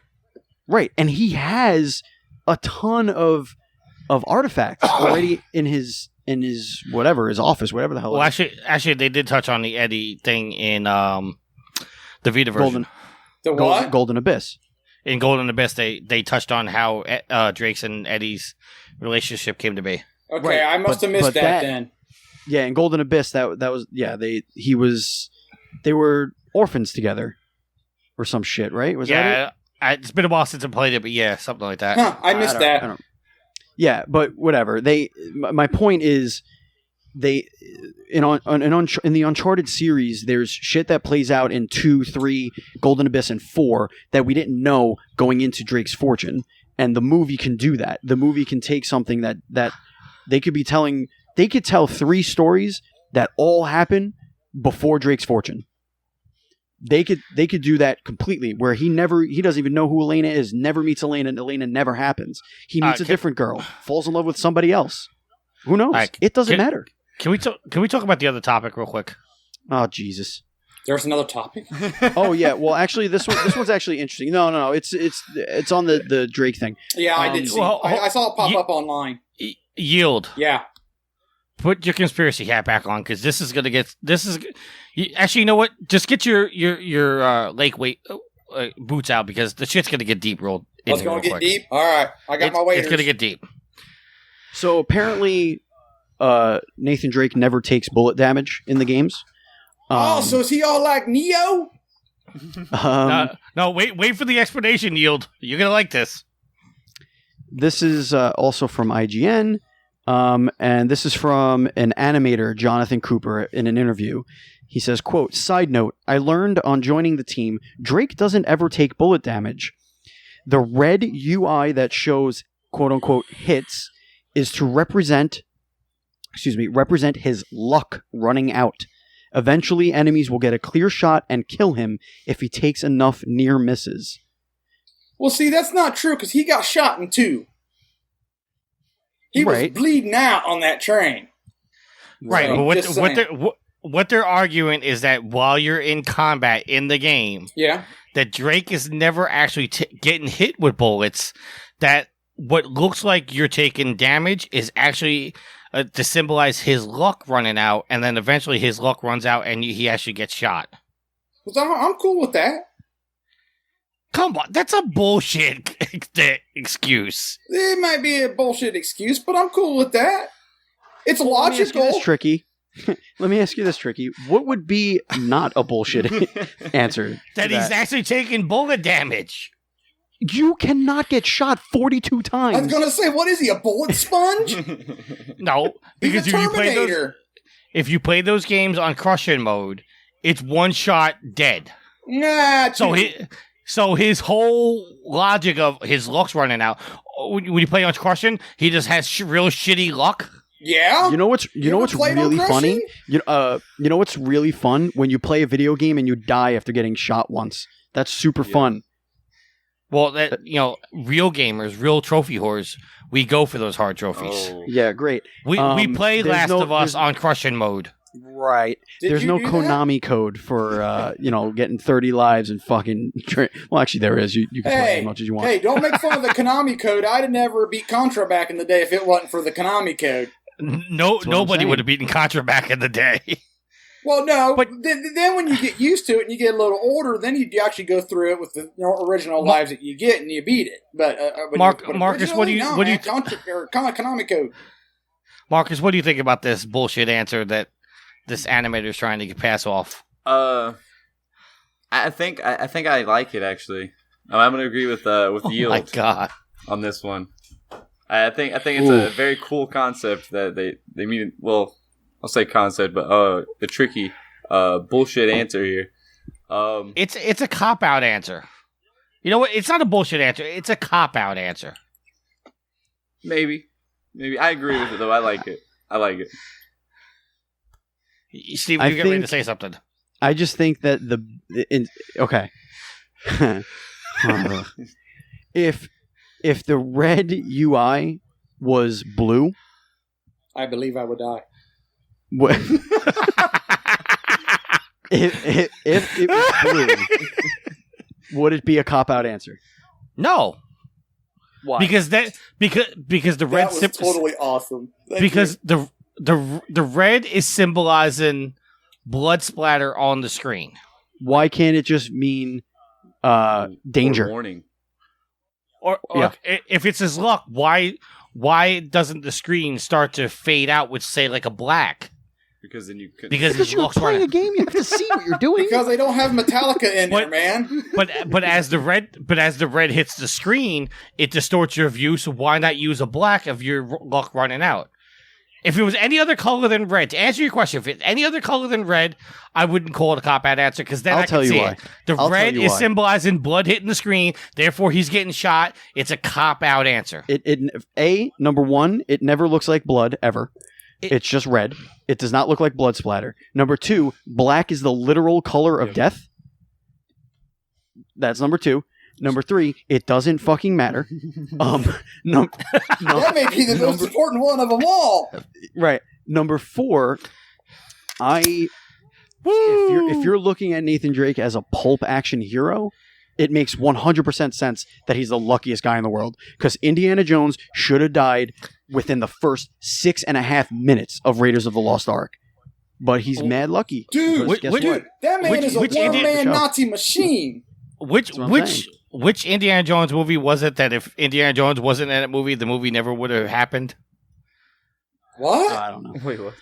Right, and he has a ton of artifacts already in his his office, whatever the hell. Well, actually, they did touch on the Eddie thing in the Vita version. Golden Abyss. In Golden Abyss, they touched on how Drake's and Eddie's relationship came to be. Okay, right. I must have missed that then. Yeah, in Golden Abyss, that was they were orphans together, or some shit, right? Was that it? It's been a while since I played it, but yeah, something like that. Huh, I missed that. Yeah, but whatever. My point is, in the Uncharted series, there's shit that plays out in 2, 3, Golden Abyss, and 4 that we didn't know going into Drake's Fortune, and the movie can do that. The movie can take something that they could be telling. They could tell 3 stories that all happen before Drake's Fortune. They could do that completely, where he doesn't even know who Elena is, never meets Elena, and Elena never happens. He meets a different girl, falls in love with somebody else. Who knows? It doesn't matter. Can we talk about the other topic real quick? Oh, Jesus. There's another topic? Oh, yeah. Well, actually, this one's actually interesting. No. It's on the Drake thing. Yeah, I did see. I saw it pop up online. Yield. Yeah. Put your conspiracy hat back on, because this is actually, you know what? Just get your lake weight boots out, because the shit's gonna get deep rolled. It's gonna get deep. All right, I got my waders. It's gonna get deep. So apparently, Nathan Drake never takes bullet damage in the games. So is he all like Neo? No, wait for the explanation, Yield. You're gonna like this. This is also from IGN. And this is from an animator, Jonathan Cooper, in an interview. He says, quote, "Side note, I learned on joining the team, Drake doesn't ever take bullet damage. The red UI that shows, quote unquote, hits is to represent his luck running out. Eventually, enemies will get a clear shot and kill him if he takes enough near misses." Well, see, that's not true, because he got shot in 2. He was bleeding out on that train. Right, So, but what they're arguing is that while you're in combat in the game, that Drake is never actually getting hit with bullets, that what looks like you're taking damage is actually to symbolize his luck running out, and then eventually his luck runs out and he actually gets shot. So I'm cool with that. Come on, that's a bullshit excuse. It might be a bullshit excuse, but I'm cool with that. It's logical. Let me ask you this, Tricky. What would be not a bullshit answer? That he's actually taking bullet damage. You cannot get shot 42 times. I was going to say, what is he, a bullet sponge? No, because he's a Terminator. If you play those games on crushing mode, it's one shot dead. Nah, So his whole logic of his luck's running out. When you play on crushing, he just has real shitty luck. Yeah. You know what's really funny? You know what's really fun? When you play a video game and you die after getting shot once. That's super fun. Well, real gamers, real trophy whores, we go for those hard trophies. Oh. Yeah, great. We play Last of Us on crushing mode. Right. There's no Konami code for getting 30 lives and fucking. Well, actually, there is. You can play as much as you want. Hey, don't make fun of the Konami code. I'd have never beat Contra back in the day if it wasn't for the Konami code. Nobody would have beaten Contra back in the day. Well, no, but then when you get used to it and you get a little older, then you actually go through it with the original lives that you get and you beat it. But Marcus, what do you Konami code? Marcus, what do you think about this bullshit answer that this animator is trying to pass off? I think I like it actually. I'm going to agree with Yield. My God, on this one. I think it's a very cool concept that they mean. Well, I'll say concept, but the tricky bullshit answer here. It's a cop out answer. You know what? It's not a bullshit answer. It's a cop out answer. Maybe I agree with it though. I like it. Steve, you get ready to say something. I just think that okay. If the red UI was blue, I believe I would die. if it was blue, would it be a cop out answer? No. Why? Because the red That was totally awesome. Thank you. the red is symbolizing blood splatter on the screen. Why can't it just mean danger? Or warning. Or if it's his luck, why doesn't the screen start to fade out with, say, like a black? Because then you could. Because his you're luck's playing running. a game, you have to see what you're doing. Because they don't have Metallica in there, man. But as the red hits the screen, it distorts your view. So why not use a black of your luck running out? If it was any other color than red, to answer your question, if it's any other color than red, I wouldn't call it a cop out answer because then I'll I tell can you see why. it. The I'll red tell you is why. symbolizing blood hitting the screen, therefore he's getting shot. It's a cop out answer. Number one, it never looks like blood ever. It's just red. It does not look like blood splatter. Number two, black is the literal color of death. That's number two. Number three, it doesn't fucking matter. That may be the most important one of them all. Right. Number four, if you're looking at Nathan Drake as a pulp action hero, it makes 100% sense that he's the luckiest guy in the world. Because Indiana Jones should have died within the first 6.5 minutes of Raiders of the Lost Ark. But he's mad lucky. Dude, Because guess what? that man is a one-man show. Nazi machine. Which Indiana Jones movie was it that if Indiana Jones wasn't in that movie, the movie never would have happened? What? I don't know. Wait, what?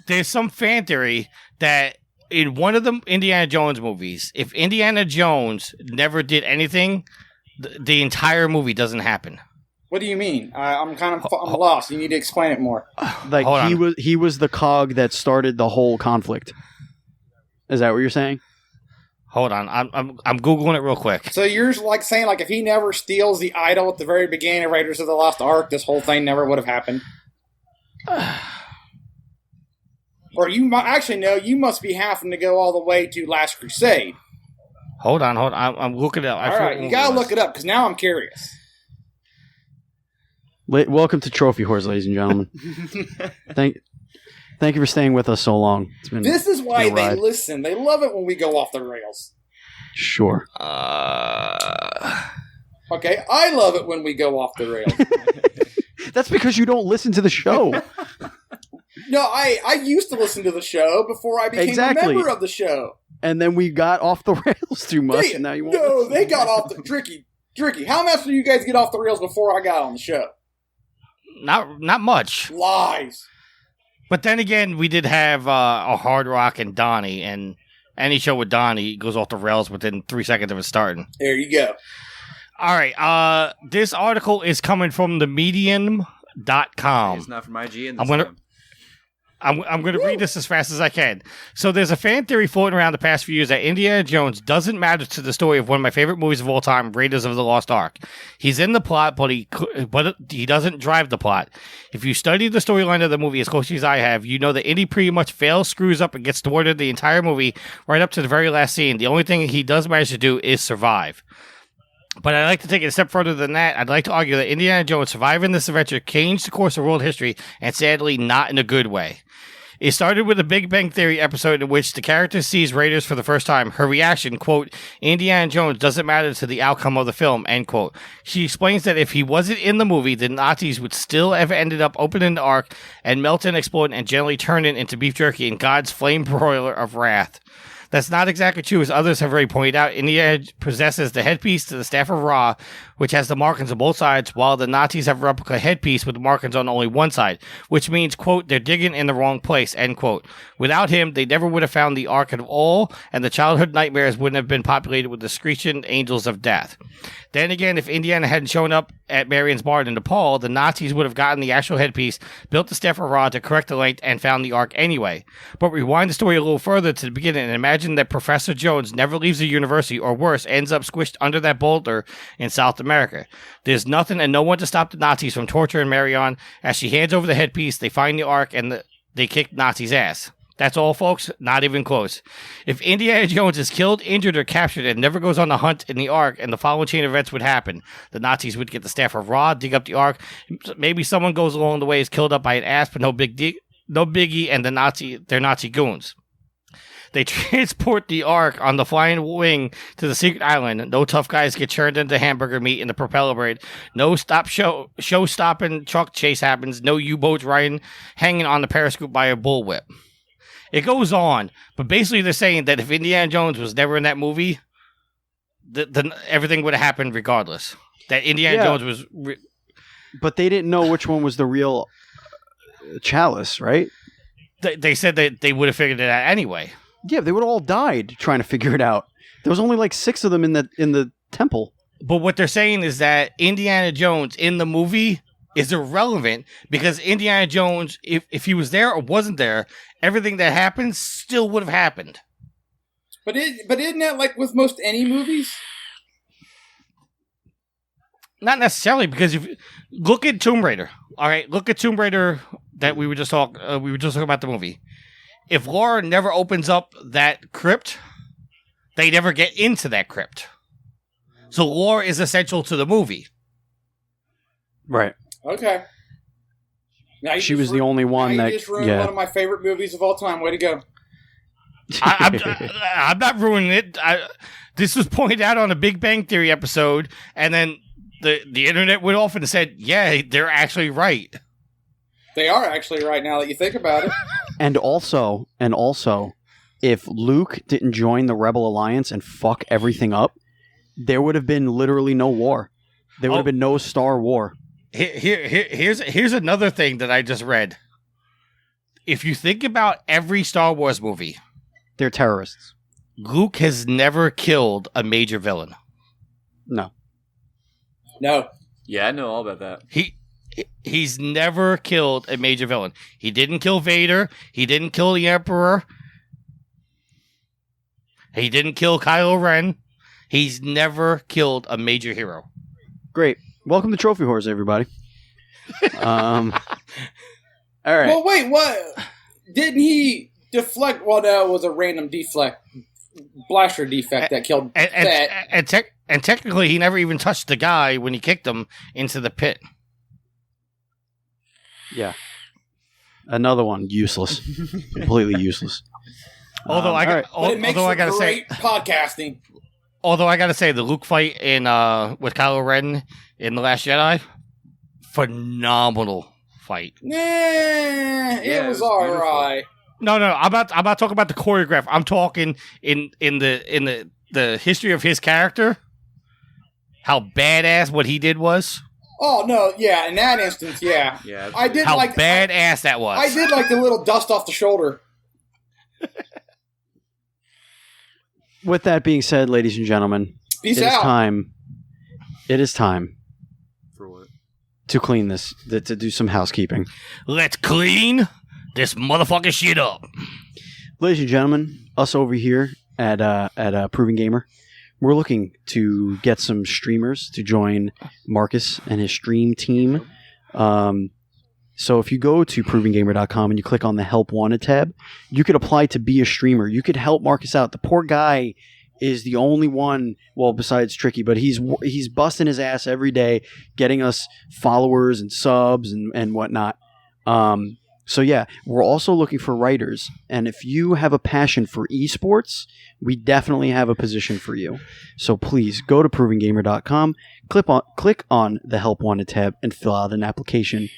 There's some fan theory that in one of the Indiana Jones movies, if Indiana Jones never did anything, the entire movie doesn't happen. What do you mean? I'm lost. You need to explain it more. Like Hold on. he was the cog that started the whole conflict. Is that what you're saying? Hold on, I'm googling it real quick. So you're like saying like if he never steals the idol at the very beginning of Raiders of the Lost Ark, this whole thing never would have happened. Or you you must be having to go all the way to Last Crusade. Hold on, I'm looking it up. All right, you gotta look it up because now I'm curious. Welcome to Trophy Horse, ladies and gentlemen. Thank you for staying with us so long. This is why been a they ride. listen. They love it when we go off the rails. Sure. Okay, I love it when we go off the rails. That's because you don't listen to the show. No, I used to listen to the show before I became Exactly. a member of the show. And then we got off the rails too much, and now you won't. They got off the tricky. How much did you guys get off the rails before I got on the show? Not much. Lies. But then again, we did have a Hard Rock and Donnie, and any show with Donnie goes off the rails within 3 seconds of it starting. There you go. All right, this article is coming from themedium.com. It's not from IGN this I'm gonna- time. I'm going to read this as fast as I can. So there's a fan theory floating around the past few years that Indiana Jones doesn't matter to the story of one of my favorite movies of all time, Raiders of the Lost Ark. He's in the plot, but he doesn't drive the plot. If you study the storyline of the movie as closely as I have, you know that Indy pretty much fails, screws up, and gets thwarted the entire movie right up to the very last scene. The only thing he does manage to do is survive. But I'd like to take it a step further than that. I'd like to argue that Indiana Jones surviving this adventure changed the course of world history, and sadly, not in a good way. It started with a Big Bang Theory episode in which the character sees Raiders for the first time. Her reaction, quote, Indiana Jones doesn't matter to the outcome of the film, end quote. She explains that if he wasn't in the movie, the Nazis would still have ended up opening the Ark and melting, exploding, and generally turning into beef jerky in God's flame broiler of wrath. That's not exactly true, as others have already pointed out. India possesses the headpiece to the Staff of Ra, which has the markings on both sides, while the Nazis have a replica headpiece with the markings on only one side, which means, quote, they're digging in the wrong place, end quote. Without him, they never would have found the Ark at all, and the childhood nightmares wouldn't have been populated with the screeching angels of death. Then again, if Indiana hadn't shown up at Marion's barn in Nepal, the Nazis would have gotten the actual headpiece, built the Staff of Ra to correct the length, and found the Ark anyway. But rewind the story a little further to the beginning and imagine that Professor Jones never leaves the university, or worse, ends up squished under that boulder in South America. There's nothing and no one to stop the Nazis from torturing Marion. As she hands over the headpiece, they find the Ark and they kick Nazis' ass. That's all, folks. Not even close. If Indiana Jones is killed, injured, or captured and never goes on the hunt in the Ark, and the following chain of events would happen. The Nazis would get the Staff of Ra, dig up the Ark. Maybe someone goes along the way is killed up by an asp, but no biggie, and they're Nazi goons. They transport the Ark on the flying wing to the secret island. No tough guys get turned into hamburger meat in the propeller blade. No show-stopping truck chase happens. No U-boats hanging on the periscope by a bullwhip. It goes on, but basically they're saying that if Indiana Jones was never in that movie, then everything would have happened regardless. That Indiana Jones was... But they didn't know which one was the real chalice, right? They said that they would have figured it out anyway. Yeah, they would have all died trying to figure it out. There was only like 6 of them in the temple. But what they're saying is that Indiana Jones in the movie is irrelevant because Indiana Jones, if he was there or wasn't there, everything that happened still would have happened. But isn't that like with most any movies? Not necessarily, because if look at Tomb Raider. All right, look at Tomb Raider that we were just talking about the movie. If Laura never opens up that crypt, they never get into that crypt. So lore is essential to the movie. Right. Okay. She was the only one that... You just ruined one of my favorite movies of all time. Way to go. I'm not ruining it. This was pointed out on a Big Bang Theory episode, and then the internet went off and said, yeah, they're actually right. They are actually right now that you think about it. And also, if Luke didn't join the Rebel Alliance and fuck everything up, there would have been literally no war. There would have been no Star War. Here's another thing that I just read. If you think about every Star Wars movie, they're terrorists. Luke has never killed a major villain. No. Yeah, I know all about that. He's never killed a major villain. He didn't kill Vader. He didn't kill the Emperor. He didn't kill Kylo Ren. He's never killed a major hero. Great. Welcome to Trophy Horse, everybody. All right. Well, wait, what? Didn't he deflect? Well, no, it was a random blaster defect that killed Fett. And technically, he never even touched the guy when he kicked him into the pit. Yeah. Another one, useless. Completely useless. Although I gotta say, podcasting. Although I gotta say, the Luke fight in with Kylo Ren in The Last Jedi, phenomenal fight. It was all right. No, I'm not talking about the choreograph. I'm talking in the history of his character. How badass what he did was. Oh no, yeah, in that instance, yeah. Yeah, I did how like badass that was. I did like the little dust off the shoulder. With that being said, ladies and gentlemen, Peace out. It is time For what? to clean this, to do some housekeeping. Let's clean this motherfucking shit up. Ladies and gentlemen, us over here at Proven Gamer, we're looking to get some streamers to join Marcus and his stream team. So if you go to provengamer.com and you click on the Help Wanted tab, you could apply to be a streamer. You could help Marcus out. The poor guy is the only one, well, besides Tricky, but he's busting his ass every day, getting us followers and subs and whatnot. So yeah, we're also looking for writers. And if you have a passion for esports, we definitely have a position for you. So please go to provengamer.com, click on the Help Wanted tab, and fill out an application.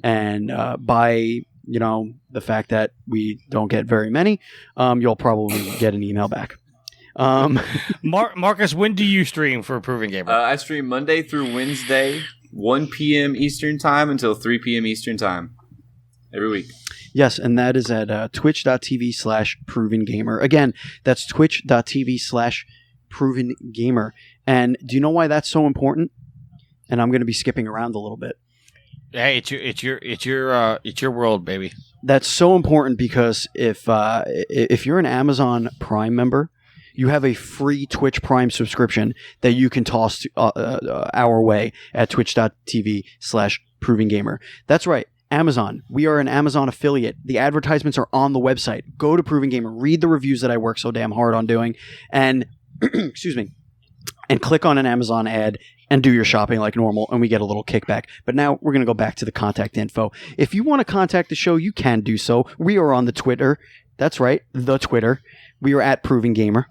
And by the fact that we don't get very many, you'll probably get an email back. Marcus, when do you stream for Proven Gamer? I stream Monday through Wednesday, 1 p.m. Eastern Time until 3 p.m. Eastern Time every week. Yes, and that is at twitch.tv/provengamer. Again, that's twitch.tv/provengamer. And do you know why that's so important? And I'm going to be skipping around a little bit. Hey, it's your world, baby. That's so important because if you're an Amazon Prime member, you have a free Twitch Prime subscription that you can toss our way at twitch.tv/provengamer. That's right. Amazon. We are an Amazon affiliate. The advertisements are on the website. Go to Proven Gamer. Read the reviews that I work so damn hard on doing. And, excuse me, and click on an Amazon ad and do your shopping like normal, and we get a little kickback. But now we're going to go back to the contact info. If you want to contact the show, you can do so. We are on the Twitter. That's right, the Twitter. We are at Proven Gamer.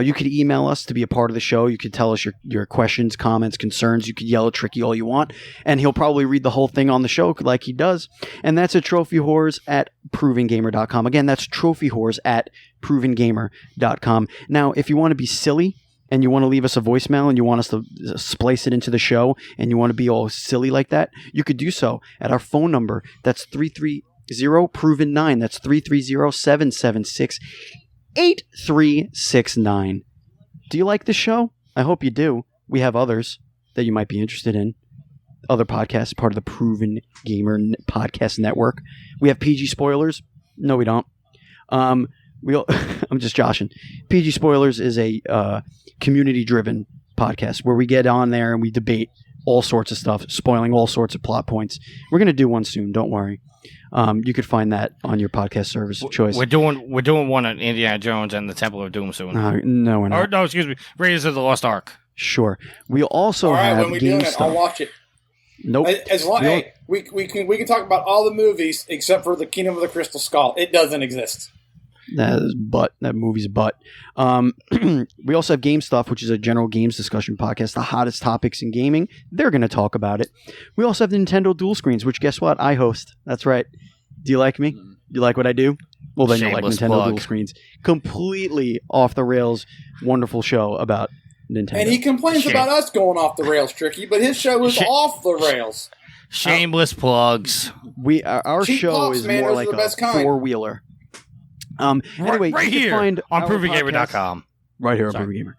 You could email us to be a part of the show. You could tell us your questions, comments, concerns. You could yell at Tricky all you want, and he'll probably read the whole thing on the show like he does. And that's at trophyhorrors@provengamer.com. Again, that's trophyhorrors@provengamer.com. Now, if you want to be silly and you want to leave us a voicemail and you want us to splice it into the show and you want to be all silly like that, you could do so at our phone number. That's 330-PROVEN9. That's 330-776-8369. Do you like the show? I hope you do. We have others that you might be interested in. Other podcasts, part of the Proven Gamer Podcast Network. We have PG Spoilers. No, we don't. I'm just joshing. PG Spoilers is a community-driven podcast where we get on there and we debate all sorts of stuff, spoiling all sorts of plot points. We're going to do one soon. Don't worry. You could find that on your podcast service of choice. We're doing one on Indiana Jones and the Temple of Doom soon. No, we're not. Or no, excuse me, Raiders of the Lost Ark. Sure. We also all right, have when we're doing it, I'll watch it. Nope. We can talk about all the movies except for the Kingdom of the Crystal Skull. It doesn't exist. That movie's butt. We also have Game Stuff, which is a general games discussion podcast, the hottest topics in gaming. They're going to talk about it. We also have the Nintendo Dual Screens, which guess what? I host. That's right. Do you like me? You like what I do? Well, then you'll like Nintendo plug. Dual Screens. Completely off the rails, wonderful show about Nintendo. And he complains about us going off the rails, Tricky, but his show is off the rails. Shameless plugs. Our Cheap show pops, is man, more those like are the best a kind. four-wheeler. Anyway, right you can here find on our provengamer.com. Right here on Proven Gamer.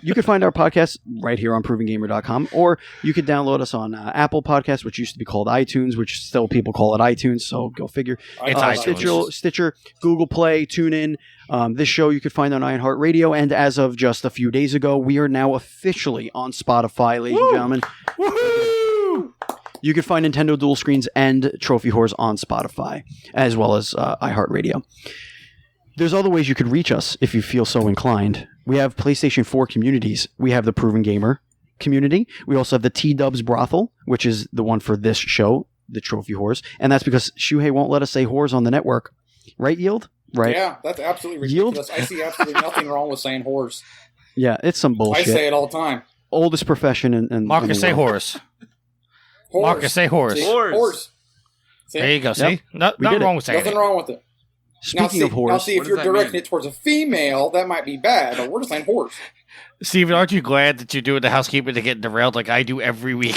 You can find our podcast right here on provengamer.com, or you could download us on Apple Podcasts, which used to be called iTunes, which still people call it iTunes, so go figure. It's iTunes. Stitcher, Google Play, TuneIn. This show you could find on iHeartRadio, and as of just a few days ago, we are now officially on Spotify, ladies and gentlemen. Woohoo! You can find Nintendo Dual Screens and Trophy Whores on Spotify, as well as iHeartRadio. There's other ways you could reach us if you feel so inclined. We have PlayStation 4 communities. We have the Proven Gamer community. We also have the T-Dubs Brothel, which is the one for this show, the Trophy Whores. And that's because Shuhei won't let us say whores on the network. Right, Yield? Right. Yeah, that's absolutely ridiculous. I see absolutely nothing wrong with saying whores. Yeah, it's some bullshit. I say it all the time. Oldest profession in Marcus, say horse. Marcus, say horse. See? Horse. See? There you go. See? Yep. Nothing wrong with saying Nothing it. wrong with it. Speaking of horse, Now, see, if What you're does that directing mean? it towards a female, that might be bad, but we're just saying horse. Steven, aren't you glad that you're doing the housekeeping to get derailed like I do every week?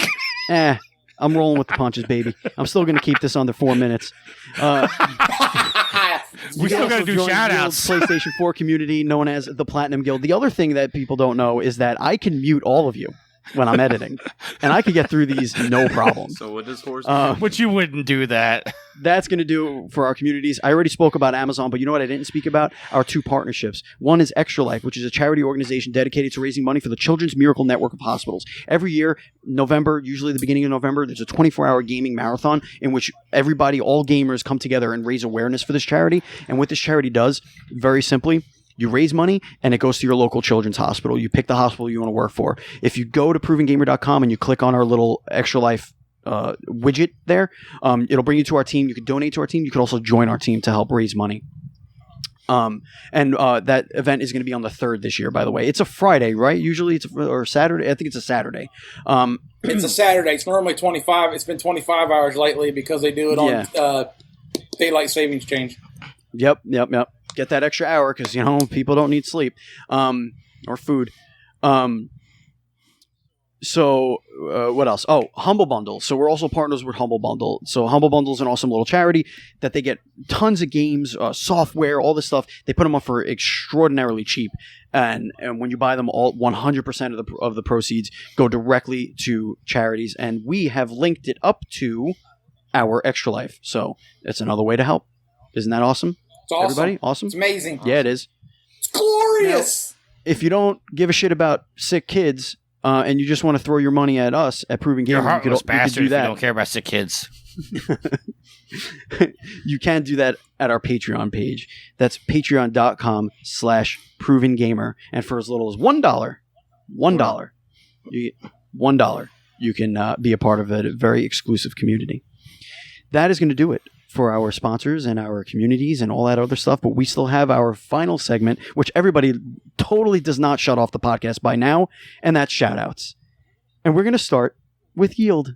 I'm rolling with the punches, baby. I'm still going to keep this under 4 minutes. We still got to do shout-outs. PlayStation 4 community known as the Platinum Guild. The other thing that people don't know is that I can mute all of you when I'm editing, and I can get through these no problem. So what does horse But you wouldn't do that. That's going to do for our communities. I already spoke about Amazon, but you know what I didn't speak about? Our two partnerships. One is Extra Life, which is a charity organization dedicated to raising money for the Children's Miracle Network of Hospitals. Every year, November, usually the beginning of November, there's a 24-hour gaming marathon in which everybody, all gamers, come together and raise awareness for this charity. And what this charity does, very simply, you raise money, and it goes to your local children's hospital. You pick the hospital you want to work for. If you go to provengamer.com and you click on our little Extra Life widget there, it'll bring you to our team. You can donate to our team. You can also join our team to help raise money. And that event is going to be on the 3rd this year, by the way. It's a Friday, right? Usually or Saturday. I think it's a Saturday. It's a Saturday. It's normally 25. It's been 25 hours lately because they do it on daylight savings change. Yep. Get that extra hour because people don't need sleep, or food. So what else? Oh, Humble Bundle. So we're also partners with Humble Bundle. So Humble Bundle is an awesome little charity that they get tons of games, software, all this stuff. They put them up for extraordinarily cheap, and when you buy them, all 100% of the proceeds go directly to charities. And we have linked it up to our Extra Life. So it's another way to help. Isn't that awesome? It's awesome. Everybody, awesome. It's amazing. Yeah, it is. It's glorious. If you don't give a shit about sick kids. And you just want to throw your money at us at Proving Gamer, You're a heartless bastard do if that. you don't care about sick kids. You can do that at our Patreon page. That's patreon.com/Proven Gamer. And for as little as $1, you can be a part of a very exclusive community. That is going to do it for our sponsors and our communities and all that other stuff. But we still have our final segment, which everybody totally does not shut off the podcast by now, and that's shout-outs. And we're going to start with Yield.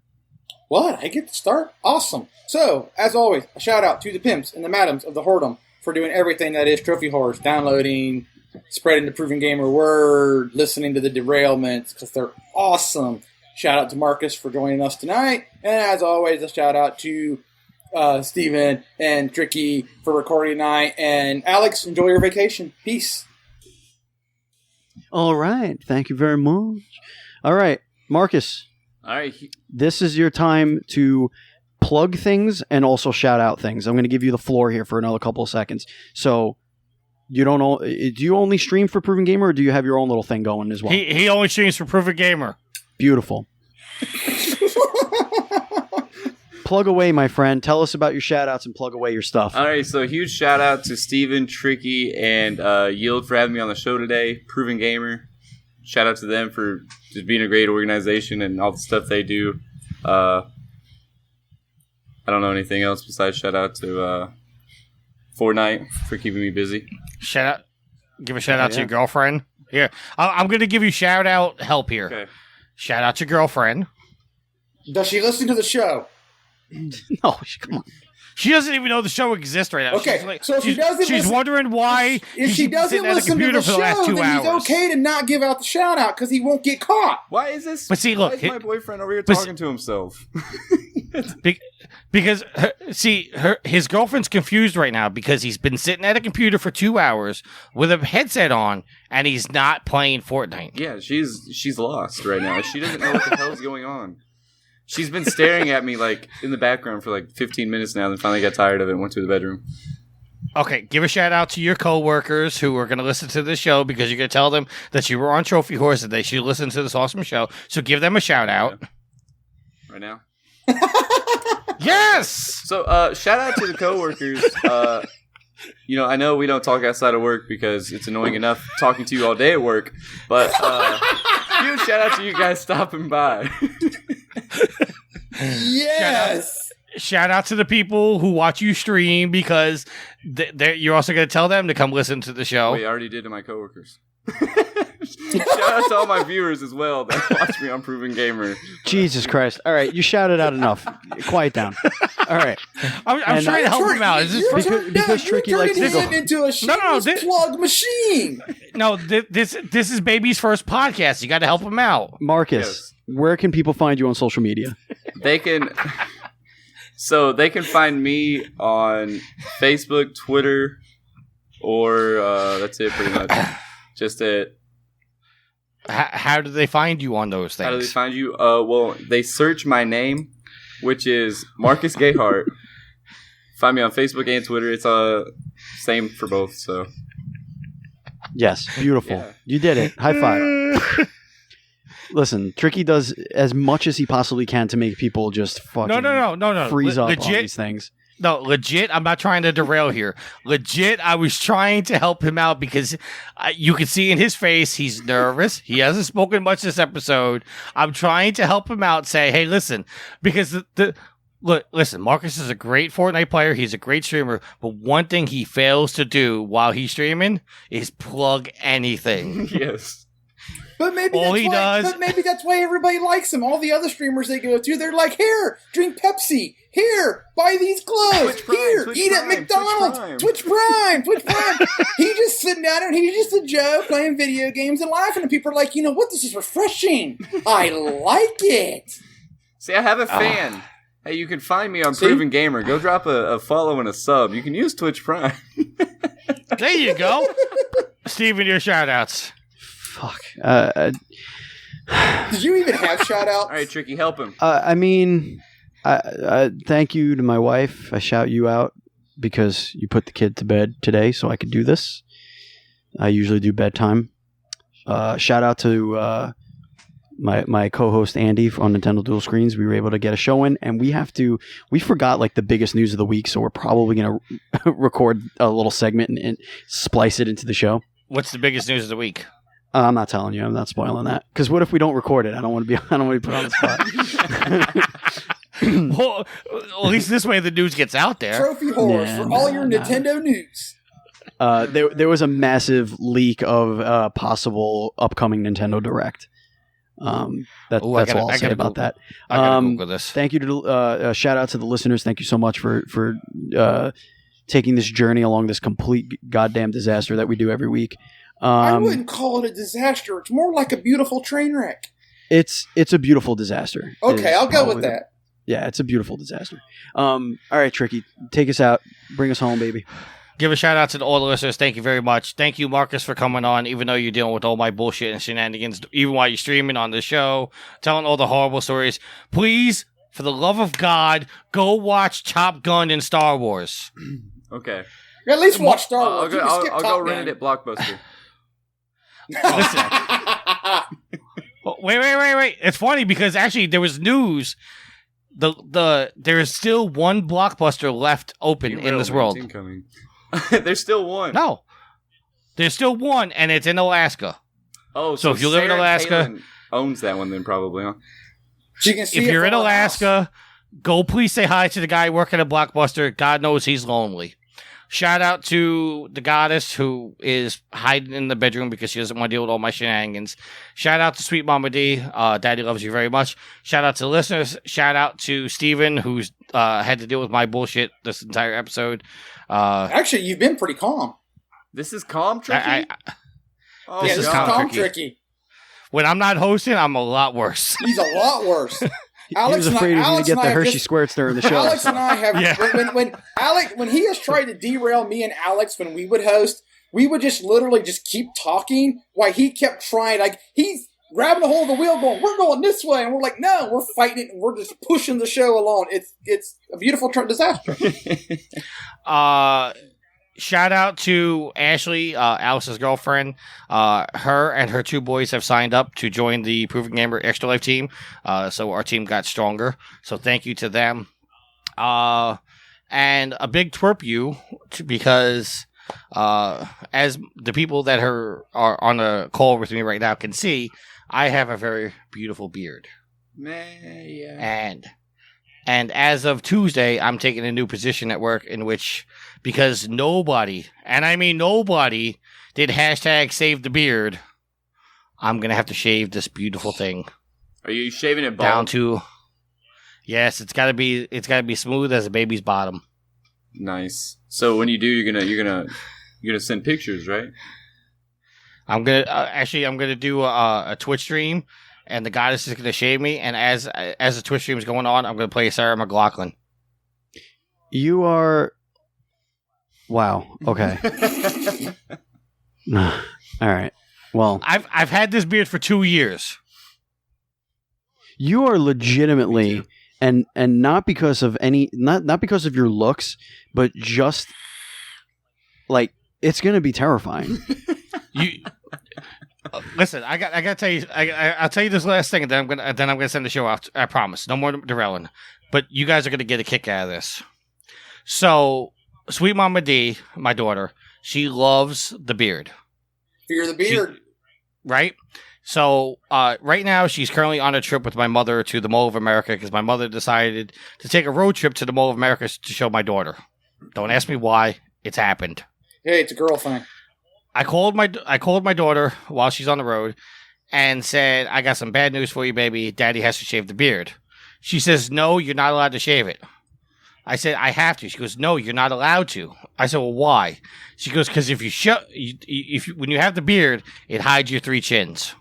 What? I get to start? Awesome. So, as always, a shout out to the pimps and the madams of the Whoredom for doing everything that is Trophy Horrors, downloading, spreading the Proven Gamer word, listening to the derailments, because they're awesome. Shout out to Marcus for joining us tonight. And as always, a shout out to Steven and Tricky for recording tonight. And Alex, enjoy your vacation. Peace. All right. Thank you very much. All right. Marcus. All right. This is your time to plug things and also shout out things. I'm going to give you the floor here for another couple of seconds. So, do you only stream for Proven Gamer, or do you have your own little thing going as well? He only streams for Proven Gamer. Beautiful. Plug away, my friend. Tell us about your shout outs and plug away your stuff. All right, so huge shout out to Steven, Tricky, and Yield for having me on the show today. Proven Gamer. Shout out to them for just being a great organization and all the stuff they do. I don't know anything else besides shout out to Fortnite for keeping me busy. Give a shout out to your girlfriend. Here, I'm going to give you shout out help here. Okay. Shout out to your girlfriend. Does she listen to the show? No, come on. She doesn't even know the show exists right now. Okay, so if she doesn't she's listen- wondering why If she she's doesn't sitting at the listen to computer the for the last show, 2 then hours. he's okay to not give out the shout out because he won't get caught. Why is this? But see, look, why is my boyfriend over here but talking to himself? Because his girlfriend's confused right now because he's been sitting at a computer for 2 hours with a headset on and he's not playing Fortnite. Yeah, she's lost right now. She doesn't know what the hell's going on. She's been staring at me like in the background for like 15 minutes now, then finally got tired of it and went to the bedroom. Okay, give a shout out to your coworkers who are going to listen to this show because you're going to tell them that you were on Trophy Horse and they should listen to this awesome show. So give them a shout out. Right now? Yes! So, shout out to the coworkers. I know we don't talk outside of work because it's annoying enough talking to you all day at work, but huge shout out to you guys stopping by. Yes. Shout out to the people who watch you stream because you're also going to tell them to come listen to the show. Wait, I already did to my coworkers. Shout out to all my viewers as well that watch me on Proven Gamer. Jesus Christ. All right, you shouted out enough. Quiet down. All right. I'm trying to help him out. Is this because Tricky likes to go. into a shameless plug machine. No, this is baby's first podcast. You got to help him out. Marcus, where can people find you on social media? They can find me on Facebook, Twitter, or that's it pretty much. Just it. How do they find you on those things? How do they find you? Well, they search my name, which is Marcus Gayhart. Find me on Facebook and Twitter. It's same for both. So yes, beautiful. Yeah. You did it. High five. Listen, Tricky does as much as he possibly can to make people just fucking no. freeze up Legit, on these things. No, legit, I'm not trying to derail here. Legit, I was trying to help him out because you can see in his face he's nervous. He hasn't spoken much this episode. I'm trying to help him out, say, hey, listen, because listen, Marcus is a great Fortnite player. He's a great streamer. But one thing he fails to do while he's streaming is plug anything. yes. But maybe that's why everybody likes him. All the other streamers they go to, they're like, here, drink Pepsi. Here, buy these gloves. Twitch Prime, Here, Twitch eat at Prime, McDonald's, Twitch Prime. He's just sitting down there and he's just a Joe playing video games and laughing. And people are like, you know what? This is refreshing. I like it. See, I have a fan. Hey, you can find me on Proven Gamer. Go drop a follow and a sub. You can use Twitch Prime. There you go. Steven, your shout-outs. Fuck. Did you even have shout outs? All right, Tricky, help him. I mean, thank you to my wife. I shout you out because you put the kid to bed today so I could do this. I usually do bedtime. Shout out to my co-host Andy on Nintendo Dual Screens. We were able to get a show in, and we forgot like the biggest news of the week, so we're probably going to record a little segment and splice it into the show. What's the biggest news of the week? I'm not telling you. I'm not spoiling that. Because what if we don't record it? I don't want to be put on the spot. Well, at least this way the news gets out there. Trophy horrors for all your Nintendo news. There was a massive leak of possible upcoming Nintendo Direct. That's all I'll say about that. I gotta Google this. Thank you to shout out to the listeners. Thank you so much for taking this journey along this complete goddamn disaster that we do every week. I wouldn't call it a disaster. It's more like a beautiful train wreck. It's a beautiful disaster. Okay, I'll go with that. Yeah, it's a beautiful disaster. All right, Tricky, take us out. Bring us home, baby. Give a shout out to all the listeners. Thank you very much. Thank you, Marcus, for coming on, even though you're dealing with all my bullshit and shenanigans, even while you're streaming on the show, telling all the horrible stories. Please, for the love of God, go watch Top Gun and Star Wars. Okay. At least watch Star Wars. I'll go rent it at Blockbuster. Listen. Wait. It's funny because actually there was news. There is still one Blockbuster left open in this world. There's still one. No. There's still one, and it's in Alaska. Oh, so if you live in Alaska, Palin owns that one then probably, huh? If you're in Alaska, go please say hi to the guy working at Blockbuster. God knows he's lonely. Shout out to the goddess who is hiding in the bedroom because she doesn't want to deal with all my shenanigans. Shout out to Sweet Mama D. Daddy loves you very much. Shout out to the listeners. Shout out to Steven, who's had to deal with my bullshit this entire episode. Actually, you've been pretty calm. This is calm, Tricky? This is calm, Tricky. When I'm not hosting, I'm a lot worse. He's a lot worse. He was afraid he was going to get the Hershey squirts during the show. Alex and I have when he has tried to derail me and Alex when we would host, we would just literally just keep talking while he kept trying. Like he's grabbing a hold of the wheel, going, "We're going this way," and we're like, "No, we're fighting it, and we're just pushing the show along." It's a beautiful disaster. Shout out to Ashley, Alice's girlfriend. Her and her two boys have signed up to join the Proven Gamer Extra Life team. So our team got stronger. So thank you to them. And a big twerp you because as the people that are on the call with me right now can see, I have a very beautiful beard. Man, yeah. And as of Tuesday, I'm taking a new position at work in which, because nobody, and I mean nobody, did hashtag save the beard, I'm going to have to shave this beautiful thing. Are you shaving it bald? Down to, yes, it's got to be smooth as a baby's bottom. Nice. So when you do, you're gonna send pictures, right? I'm gonna do a Twitch stream. And the goddess is going to shave me, and as the Twitch stream is going on, I'm going to play Sarah McLachlan. You are... Wow. Okay. All right. Well... I've had this beard for 2 years. You are legitimately... And not because of not because of your looks, but just... Like, it's going to be terrifying. Listen, I gotta tell you. I'll tell you this last thing, and then I'm gonna send the show out. I promise, no more derailing. But you guys are gonna get a kick out of this. So, Sweet Mama D, my daughter, she loves the beard. Fear the beard, right? So, right now she's currently on a trip with my mother to the Mall of America because my mother decided to take a road trip to the Mall of America to show my daughter. Don't ask me why. It's happened. Hey, it's a girl thing. I called my daughter while she's on the road and said, "I got some bad news for you, baby. Daddy has to shave the beard." She says, "No, you're not allowed to shave it." I said, I have to. She goes, no, you're not allowed to. I said, well, why? She goes, because if when you have the beard, it hides your 3 chins.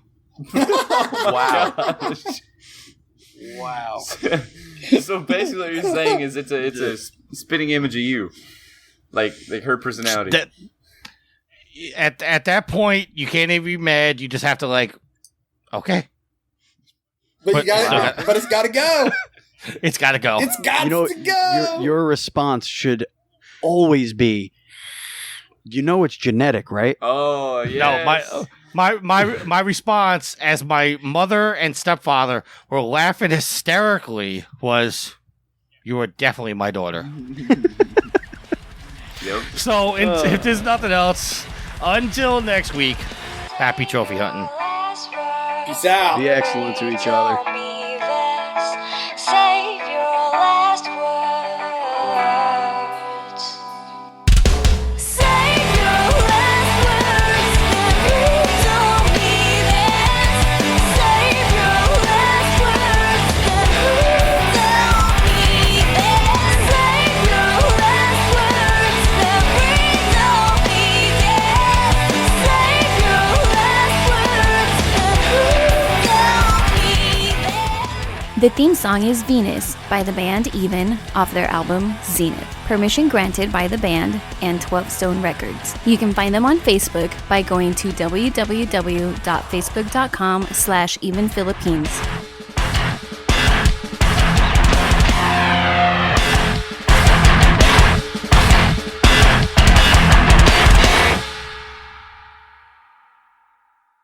Wow. Wow. So basically, what you're saying is it's a spitting image of you, like her personality. At that point, you can't even be mad. You just have to okay. But it's got to go. It's got to go. It's got to go. Your response should always be, it's genetic, right? Oh yeah. No, my response, as my mother and stepfather were laughing hysterically, was, "You are definitely my daughter." Yep. So if there's nothing else, until next week, happy trophy hunting. Peace out. Be excellent to each other. Save your last words. Save your last words. Then don't mean it. Save your last words. Then don't mean it. Save your last words. Then don't mean it. Save your last words. Then don't mean it. The theme song is Venus by the band Even off their album Zenith. Permission granted by the band and 12 Stone Records. You can find them on Facebook by going to www.facebook.com/evenphilippines.